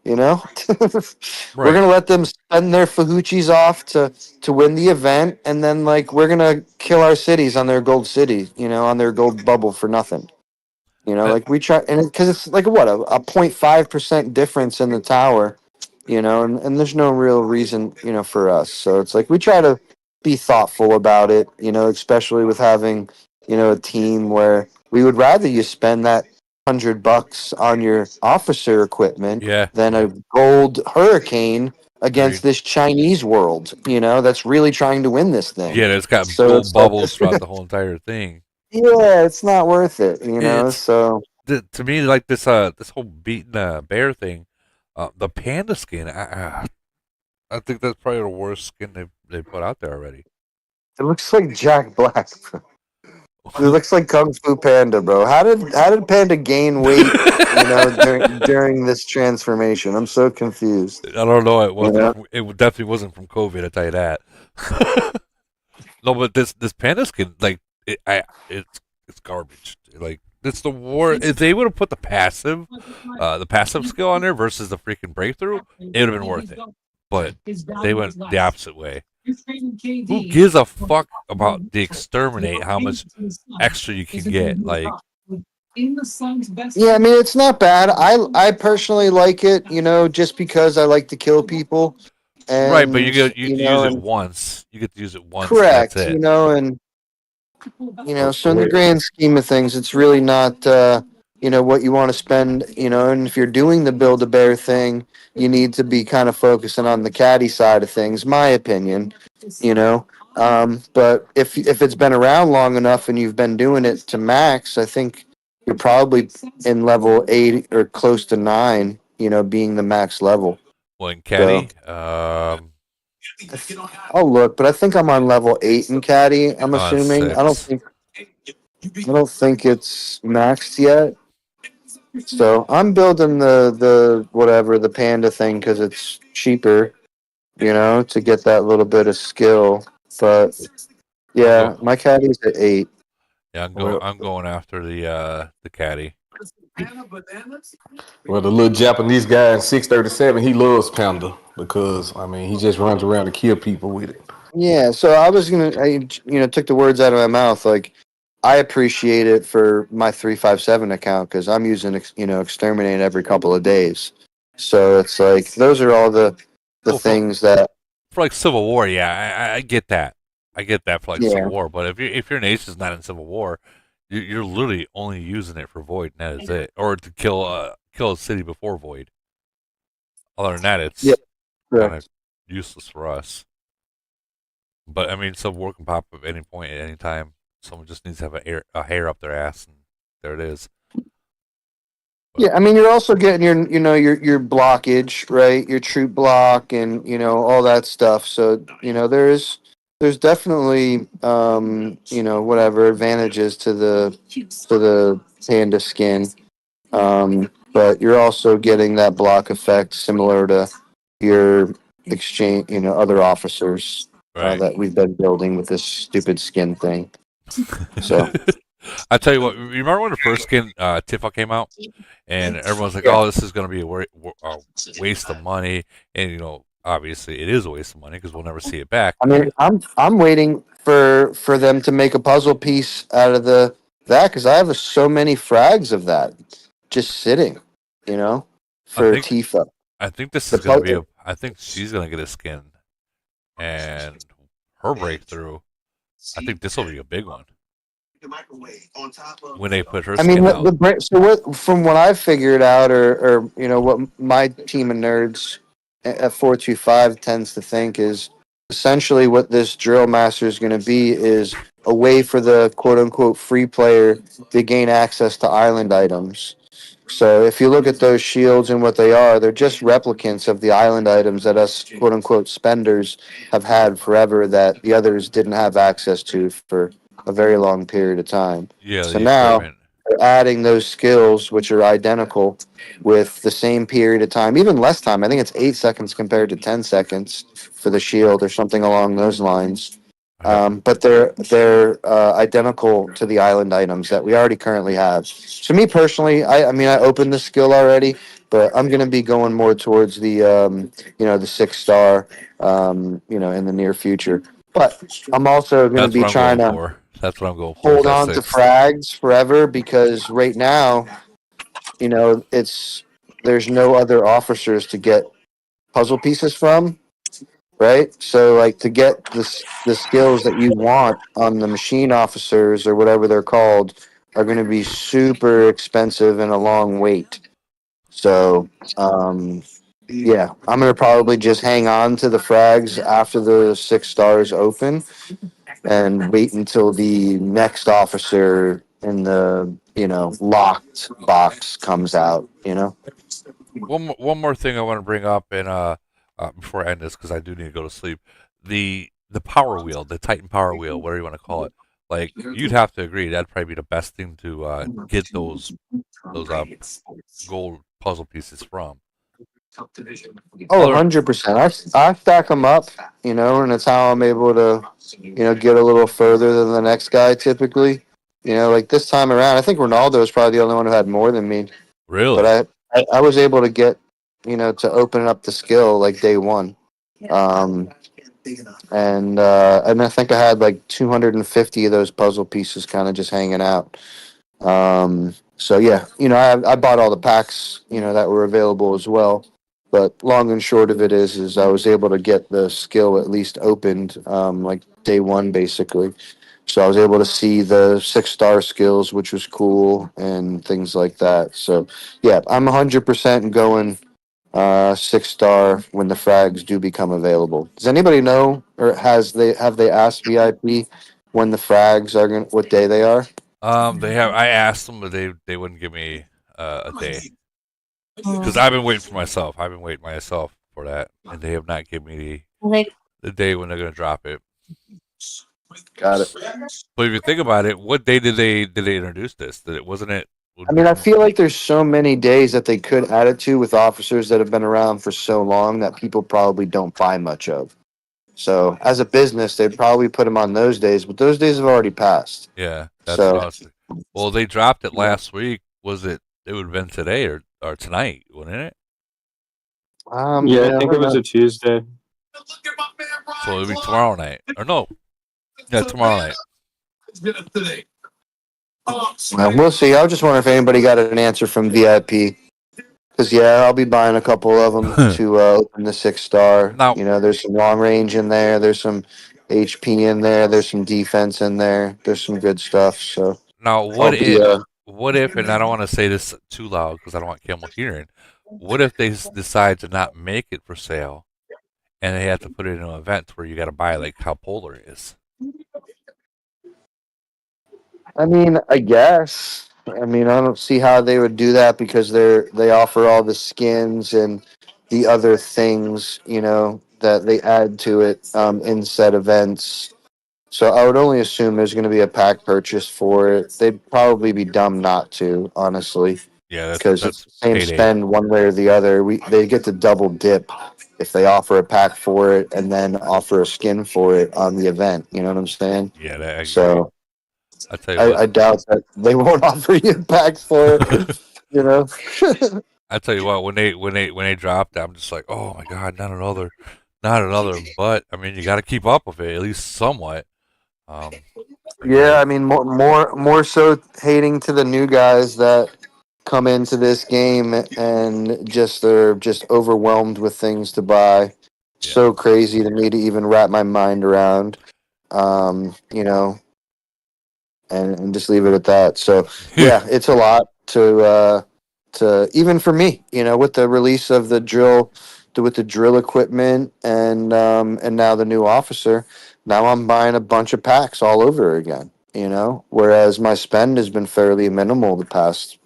we're Right. going to let them spend their fahuchis off to win the event. And then like, we're going to kill our cities on their gold city, on their gold bubble for nothing. Like we try, and because it's like what a 0.5% difference in the tower, and there's no real reason, for us. So it's like we try to be thoughtful about it, especially with having, a team where we would rather you spend that $100 on your officer equipment Yeah. than a gold hurricane against Agreed. this Chinese world, that's really trying to win this thing. Yeah, it's got So gold it's like, bubbles throughout the whole entire thing. yeah, it's not worth it, It's So to me like this whole beating bear thing. The panda skin. I think that's probably the worst skin they put out there already. it looks like Jack Black. It looks like Kung Fu Panda, bro. How did Panda gain weight, during this transformation? I'm so confused. I don't know. It You wasn't. know? It definitely wasn't from COVID. I tell you that. No, but this panda skin, like it's garbage. Like it's the war. If they would have put the passive skill on there versus the freaking breakthrough, it would have been worth it. But they went the opposite way. Who gives a fuck about the exterminate? How much extra you can get? Like Yeah, I mean it's not bad. I personally like it, just because I like to kill people, right, but and you use it once. You get to use it once, and that's correct, it. and so in the grand scheme of things, it's really not, what you want to spend, and if you're doing the build a bear thing, you need to be kind of focusing on the caddy side of things, my opinion, but if it's been around long enough and you've been doing it to max, I think you're probably in level 8 or close to 9, being the max level. Well, in So caddy, I'll look, but I think I'm on level 8 in caddy. I'm on assuming. I don't 6. think it's maxed yet. So I'm building the whatever the panda thing because it's cheaper, to get that little bit of skill. But yeah, my caddy's at 8. Yeah, I'm going after the caddy. Well, the little Japanese guy in 637, he loves Panda because I mean he just runs around to kill people with it. Yeah, so I took the words out of my mouth. Like, I appreciate it for my 357 account because I'm using exterminate every couple of days. So it's like those are all the things that for like Civil War. Yeah, I get that. I get that for like Yeah. Civil War. But if your nation's not in Civil War, you're literally only using it for Void, and that is it, or to kill a city before Void. Other than that, it's kind of useless for us. But I mean, Civil War can pop up at any point, at any time. Someone just needs to have a hair up their ass, and there it is. Yeah, I mean, you're also getting your blockage, right? Your troop block, and all that stuff. So there's definitely whatever advantages to the panda skin, but you're also getting that block effect similar to your exchange, other officers that we've been building with this stupid skin thing. So. I tell you what, you remember when the first skin Tifa came out, and everyone's like, "Oh, this is going to be a waste of money," and obviously it is a waste of money because we'll never see it back. I mean, I'm waiting for them to make a puzzle piece out of that because I have so many frags of that just sitting, for Tifa. I think this is going to be I think she's going to get a skin, and her breakthrough. I think this will be a big one. When they put her skin out. From what I've figured out, or what my team of nerds at 425 tends to think is essentially what this drill master is going to be is a way for the quote unquote free player to gain access to island items. So if you look at those shields and what they are, they're just replicants of the island items that us quote unquote spenders have had forever that the others didn't have access to for a very long period of time. Yeah. So now they're adding those skills, which are identical, with the same period of time, even less time. I think it's 8 seconds compared to 10 seconds for the shield, or something along those lines. But they're identical to the island items that we already currently have. So me personally, I mean, I opened the skill already, but I'm going to be going more towards the the 6-star, in the near future. But I'm also going to be trying to. That's what I'm going for. Hold on to frags forever because right now, there's no other officers to get puzzle pieces from, right? So like to get the skills that you want on the machine officers or whatever they're called are going to be super expensive and a long wait. So yeah, I'm going to probably just hang on to the frags after the 6 stars open and wait until the next officer in the locked box comes out. One more thing I want to bring up, and before I end this, because I do need to go to sleep. The power wheel, the Titan power wheel, whatever you want to call it. Like you'd have to agree that'd probably be the best thing to get those gold puzzle pieces from. Oh, 100%. I stack them up, and it's how I'm able to, get a little further than the next guy typically. Like this time around, I think Ronaldo is probably the only one who had more than me. Really? But I was able to get, to open up the skill like day one. And I think I had like 250 of those puzzle pieces kind of just hanging out. So yeah, I bought all the packs, that were available as well. But long and short of it is I was able to get the skill at least opened, like day one, basically. So I was able to see the 6-star skills, which was cool, and things like that. So yeah, I'm 100% going 6-star when the frags do become available. Does anybody know, or have they asked VIP when the frags are what day they are? They have. I asked them, but they wouldn't give me a day. Because I've been waiting for myself. I've been waiting myself for that, and they have not given me the day when they're going to drop it. Got it. But if you think about it, what day did they introduce this? Wasn't it? I mean, I feel like there's so many days that they could add it to with officers that have been around for so long that people probably don't buy much of. So as a business, they'd probably put them on those days, but those days have already passed. Yeah, that's what I was thinking. Well, they dropped it last week. Was it? It would have been today or tonight, wouldn't it? Yeah, I think it was a Tuesday. So it'll be tomorrow night, or no? Yeah, tomorrow night. Well, we'll see. I was just wondering if anybody got an answer from VIP. Because I'll be buying a couple of them to open the 6-star. Now, there's some long range in there. There's some HP in there. There's some defense in there. There's some good stuff. So now, I'll be. what if, and I don't want to say this too loud because I don't want Kimmel hearing. What if they decide to not make it for sale, and they have to put it in an event where you got to buy like how Polar is? I mean, I guess. I mean, I don't see how they would do that because they offer all the skins and the other things, that they add to it in said events. So I would only assume there's going to be a pack purchase for it. They'd probably be dumb not to, honestly. Yeah, Because it's that's the same payday. spend one way or the other. They get to double dip if they offer a pack for it and then offer a skin for it on the event. You know what I'm saying? Yeah, I agree. So I tell you what. I doubt that they won't offer you a pack for it. I tell you what, when they dropped, I'm just like, oh my god, not another. But I mean, you got to keep up with it at least somewhat. Yeah, I mean, more so hating to the new guys that come into this game and they're just overwhelmed with things to buy. So crazy to me to even wrap my mind around. You know, and just leave it at that. So yeah, it's a lot to even for me, with the release of the drill, with the drill equipment, and now the new officer. Now I'm buying a bunch of packs all over again. Whereas my spend has been fairly minimal the past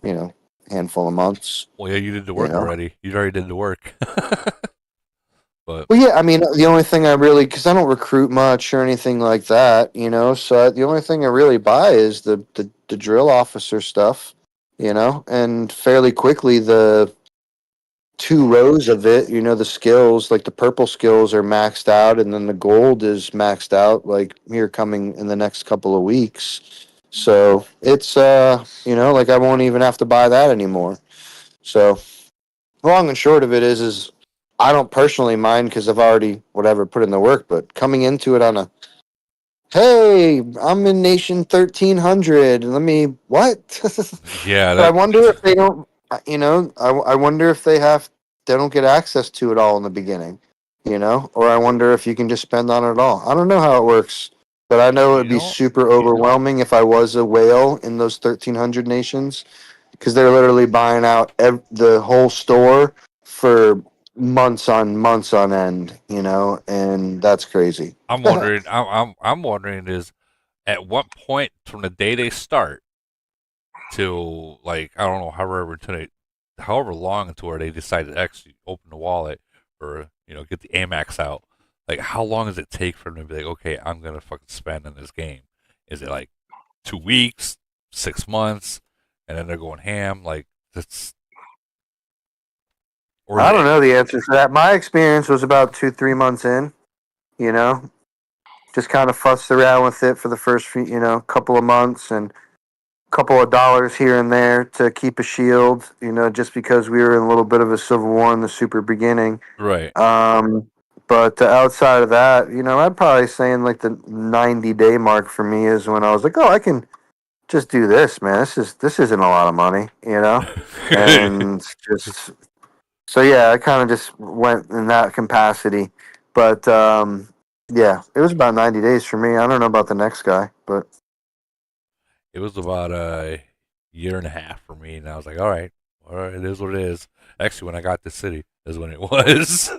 handful of months. Well, yeah, you did the work already. You already did the work. But Well, yeah, I mean, the only thing I really, because I don't recruit much or anything like that, so the only thing I really buy is the drill officer stuff, and fairly quickly the 2 rows of it, the skills, like the purple skills are maxed out, and then the gold is maxed out, like here coming in the next couple of weeks. So it's, like I won't even have to buy that anymore. So long and short of it is I don't personally mind because I've already put in the work, but coming into it on a hey, I'm in Nation 1300. Let me what? yeah, But I wonder if they don't. I wonder if they don't get access to it all in the beginning. Or I wonder if you can just spend on it all. I don't know how it works, but I know it would be super overwhelming if I was a whale in those 1300 nations because they're literally buying out the whole store for months on end, and that's crazy. I'm wondering. I'm wondering is at what point from the day they start to like I don't know however long until where they decide to actually open the wallet or get the Amex out. Like how long does it take for them to be like, okay, I'm gonna fucking spend on this game? Is it like 2 weeks, 6 months, and then they're going ham? Like that's. I don't know the answer to that. My experience was about 2-3 months in. Just kind of fussed around with it for the first few, couple of months and a couple of dollars here and there to keep a shield. Just because we were in a little bit of a civil war in the super beginning. Right. But outside of that, I'd probably say in like the 90-day mark for me is when I was like, oh, I can just do this, man. This isn't a lot of money, and just. So yeah, I kind of just went in that capacity, but yeah, it was about 90 days for me. I don't know about the next guy, but it was about a year and a half for me, and I was like, all right, it is what it is. Actually, when I got to city is when it was.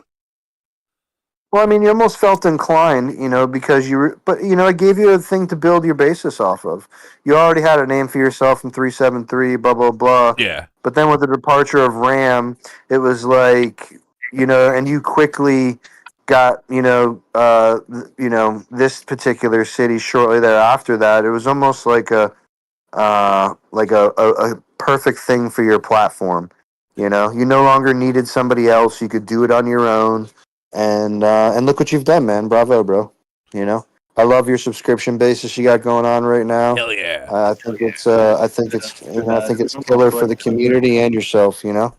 Well, I mean, you almost felt inclined, because but it gave you a thing to build your basis off of. You already had a name for yourself in 373, blah blah blah. Yeah. But then with the departure of Ram, it was like, and you quickly got, this particular city shortly thereafter that. It was almost like a perfect thing for your platform. You no longer needed somebody else. You could do it on your own. And look what you've done, man. Bravo, bro. I love your subscription basis you got going on right now. Hell yeah. I think it's killer for the community and yourself. Yeah,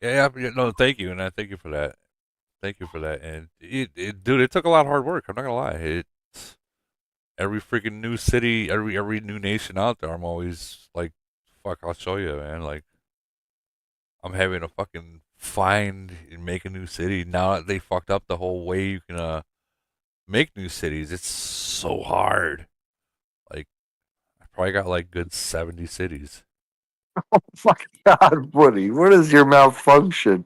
no, thank you, and I thank you for that. Thank you for that. And dude, it took a lot of hard work. I'm not gonna lie. Every freaking new city, every new nation out there, I'm always like fuck, I'll show you, man. Like, I'm having to fucking find and make a new city now that they fucked up the whole way you can make new cities. It's so hard. Like, I probably got like good 70 cities. Oh my God, Woody, what is your malfunction?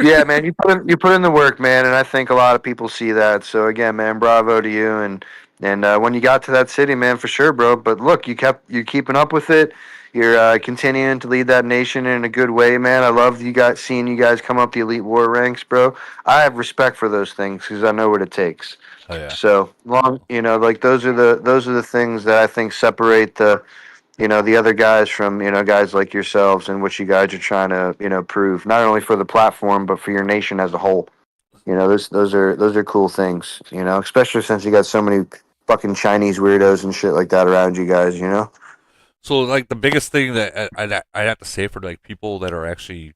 Yeah, man, you put in the work, man, and I think a lot of people see that. So again, man, bravo to you, and when you got to that city, man, for sure, bro. But look, you're keeping up with it. You're continuing to lead that nation in a good way, man. I love seeing you guys come up the elite war ranks, bro. I have respect for those things because I know what it takes. Oh yeah. So long, like those are the things that I think separate the other guys from, guys like yourselves and what you guys are trying to, prove, not only for the platform, but for your nation as a whole. Those are cool things, especially since you got so many fucking Chinese weirdos and shit like that around you guys, So, like, the biggest thing that I'd have to say for, like, people that are actually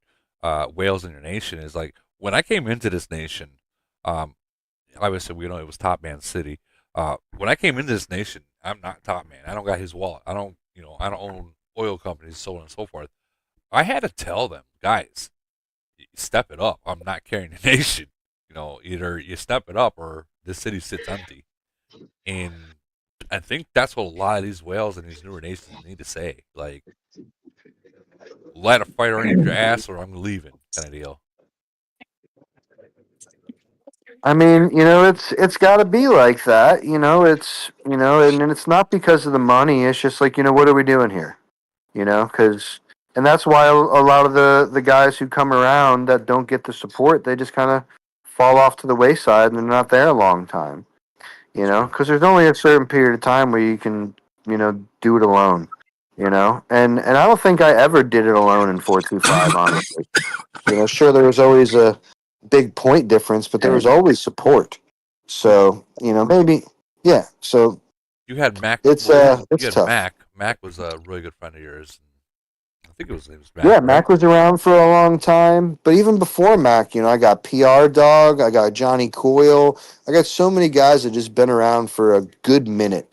whales in your nation is, like, when I came into this nation, obviously, it was Top Man City. When I came into this nation, I'm not Top Man. I don't got his wallet. I don't own oil companies, so on and so forth. I had to tell them, guys, step it up. I'm not carrying the nation. Either you step it up or the city sits empty. And I think that's what a lot of these whales and these newer nations need to say. Like, light a fire underneath your ass or I'm leaving, kind of deal. I mean, it's got to be like that. And it's not because of the money. It's just like, what are we doing here? And that's why a lot of the guys who come around that don't get the support, they just kind of fall off to the wayside and they're not there a long time. Because there's only a certain period of time where you can, do it alone. And I don't think I ever did it alone in 425. Honestly, sure there was always a big point difference, but there was always support. So maybe yeah. So you had Mac. It's tough. Mac. Mac was a really good friend of yours. I think it was Mac. Yeah, right? Mac was around for a long time, but even before Mac, I got PR Dog, I got Johnny Coyle, I got so many guys that just been around for a good minute.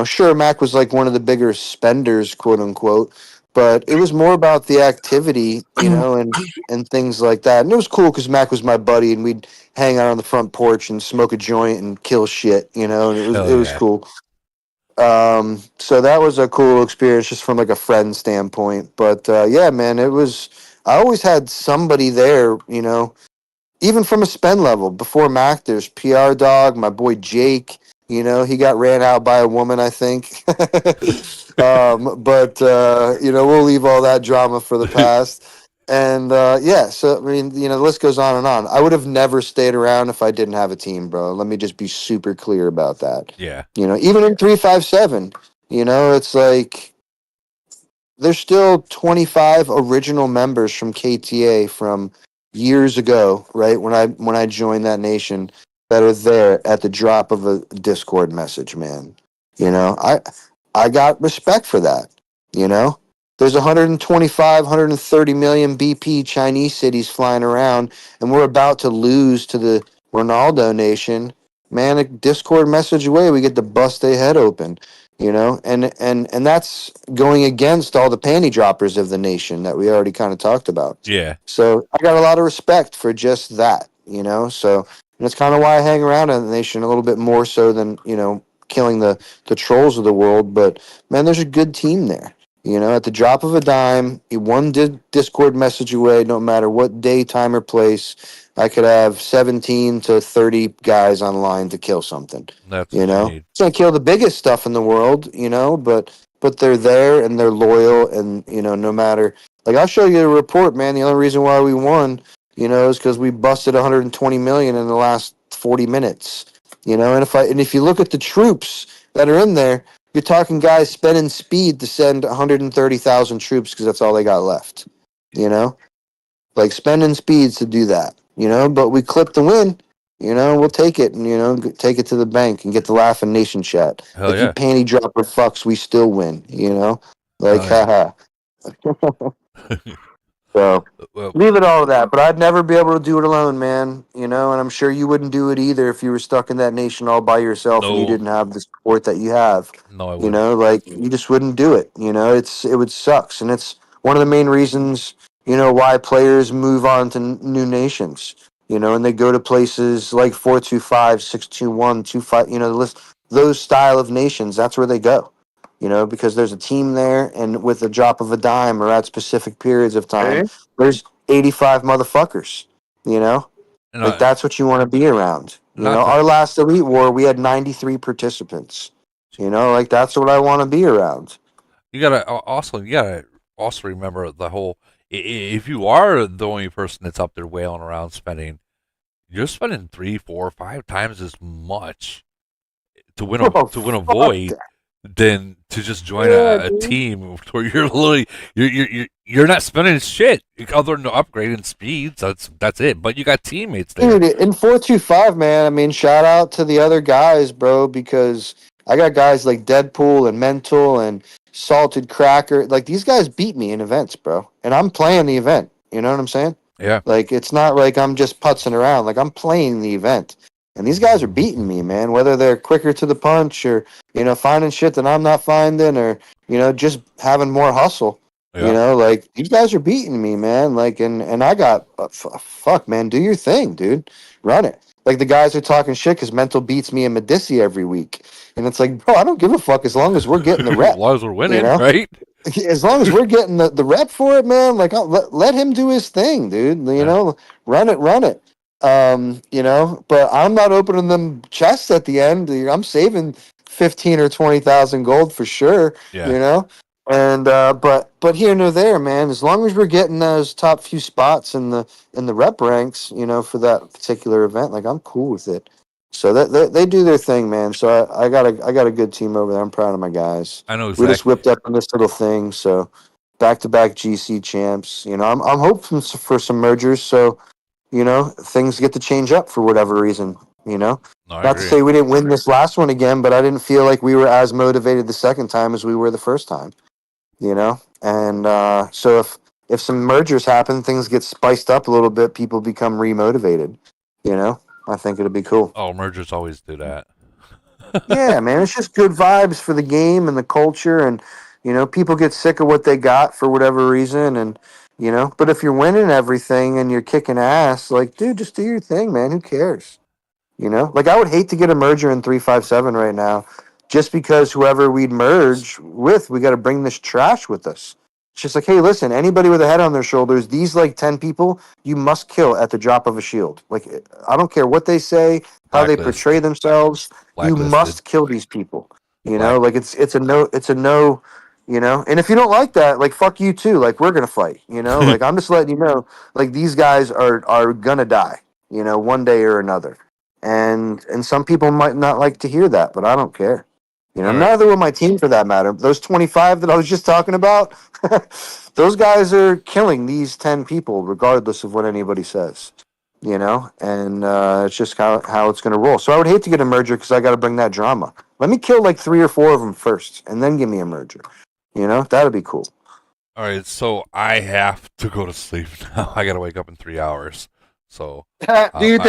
Sure, Mac was like one of the bigger spenders, quote unquote, but it was more about the activity, and things like that. And it was cool because Mac was my buddy, and we'd hang out on the front porch and smoke a joint and kill shit, and it was cool. So that was a cool experience just from like a friend standpoint. But yeah, man, I always had somebody there, even from a spend level. Before Mac, there's PR Dog, my boy Jake, he got ran out by a woman, I think. But we'll leave all that drama for the past. And yeah, so I mean, the list goes on and on. I would have never stayed around if I didn't have a team, bro. Let me just be super clear about that. Yeah. Even in 357, it's like there's still 25 original members from KTA from years ago, right? When I joined that nation, that are there at the drop of a Discord message, man. I got respect for that. There's 125, 130 million BP Chinese cities flying around, and we're about to lose to the Ronaldo nation. Man, a Discord message away, we get to bust their head open, and that's going against all the panty droppers of the nation that we already kind of talked about. Yeah. So I got a lot of respect for just that, So that's kind of why I hang around in the nation a little bit more so than killing the trolls of the world. But man, there's a good team there. At the drop of a dime, one Discord message away, no matter what day, time, or place, I could have 17 to 30 guys online to kill something. That's what you need. Can't kill the biggest stuff in the world, but they're there and they're loyal, and no matter. Like, I'll show you a report, man. The only reason why we won, is because we busted 120 million in the last 40 minutes. And if you look at the troops that are in there, you're talking guys spending speed to send 130,000 troops because that's all they got left. Like spending speeds to do that. But we clip the win. We'll take it and take it to the bank and get the laugh in nation chat. Hell like yeah. You panty dropper fucks, we still win. Like haha. So leave it all to that. But I'd never be able to do it alone, man. And I'm sure you wouldn't do it either if you were stuck in that nation all by yourself and you didn't have the support that you have. No, I wouldn't. Like you just wouldn't do it. It would sucks, and it's one of the main reasons why players move on to new nations. And they go to places like 425, 621, 25. The list, those style of nations. That's where they go. Because there's a team there, and with a drop of a dime or at specific periods of time, there's 85 motherfuckers. Like that's what you want to be around. Our last Elite War, we had 93 participants. Like that's what I want to be around. You gotta also remember the whole. If you are the only person that's up there wailing around you're spending 3, 4, 5 times as much to win a void than to just join a team where you're literally you're not spending shit other than upgrading speeds. That's it. But you got teammates there. Dude, in 425, man. I mean, shout out to the other guys, bro, because I got guys like Deadpool and Mental and Salted Cracker. Like these guys beat me in events, bro, and I'm playing the event. You know what I'm saying? Yeah. Like it's not like I'm just putzing around. Like I'm playing the event. And these guys are beating me, man, whether they're quicker to the punch or, finding shit that I'm not finding or, just having more hustle. Yeah. Like these guys are beating me, man. Like, and I got, fuck, man, do your thing, dude. Run it. Like the guys are talking shit because Mental beats me in Medici every week. And it's like, bro, I don't give a fuck as long as we're getting the rep. As long as we're winning, right? As long as we're getting the rep for it, man, like let him do his thing, dude. Run it. But I'm not opening them chests at the end. I'm saving 15 or 20,000 gold for sure. Yeah. And but here nor there, man. As long as we're getting those top few spots in the rep ranks, for that particular event, like I'm cool with it. So that they do their thing, man. So I got a good team over there. I'm proud of my guys. I know exactly. We just whipped up on this little thing. So back-to-back GC champs. I'm hoping for some mergers. So. Things get to change up for whatever reason, No, Not to say we didn't win this last one again, but I didn't feel like we were as motivated the second time as we were the first time, And so if some mergers happen, things get spiced up a little bit, people become remotivated, I think it'll be cool. Oh, mergers always do that. Yeah, man, it's just good vibes for the game and the culture, and people get sick of what they got for whatever reason, and but if you're winning everything and you're kicking ass, like, dude, just do your thing, man. Who cares? Like I would hate to get a merger in 357 right now, just because whoever we'd merge with, we got to bring this trash with us. It's just like, hey, listen, anybody with a head on their shoulders, these like 10 people, you must kill at the drop of a shield. Like, I don't care what they say, how they portray themselves, you must kill these people. Like it's a no. And if you don't like that, like fuck you too. Like we're gonna fight. Like I'm just letting you know. Like these guys are gonna die. One day or another. And some people might not like to hear that, but I don't care. Neither will my team for that matter. Those 25 that I was just talking about, those guys are killing these 10 people, regardless of what anybody says. And it's just how it's going to roll. So I would hate to get a merger because I got to bring that drama. Let me kill like 3 or 4 of them first, and then give me a merger. That'd be cool. All right, so I have to go to sleep now. I got to wake up in 3 hours. So do you think?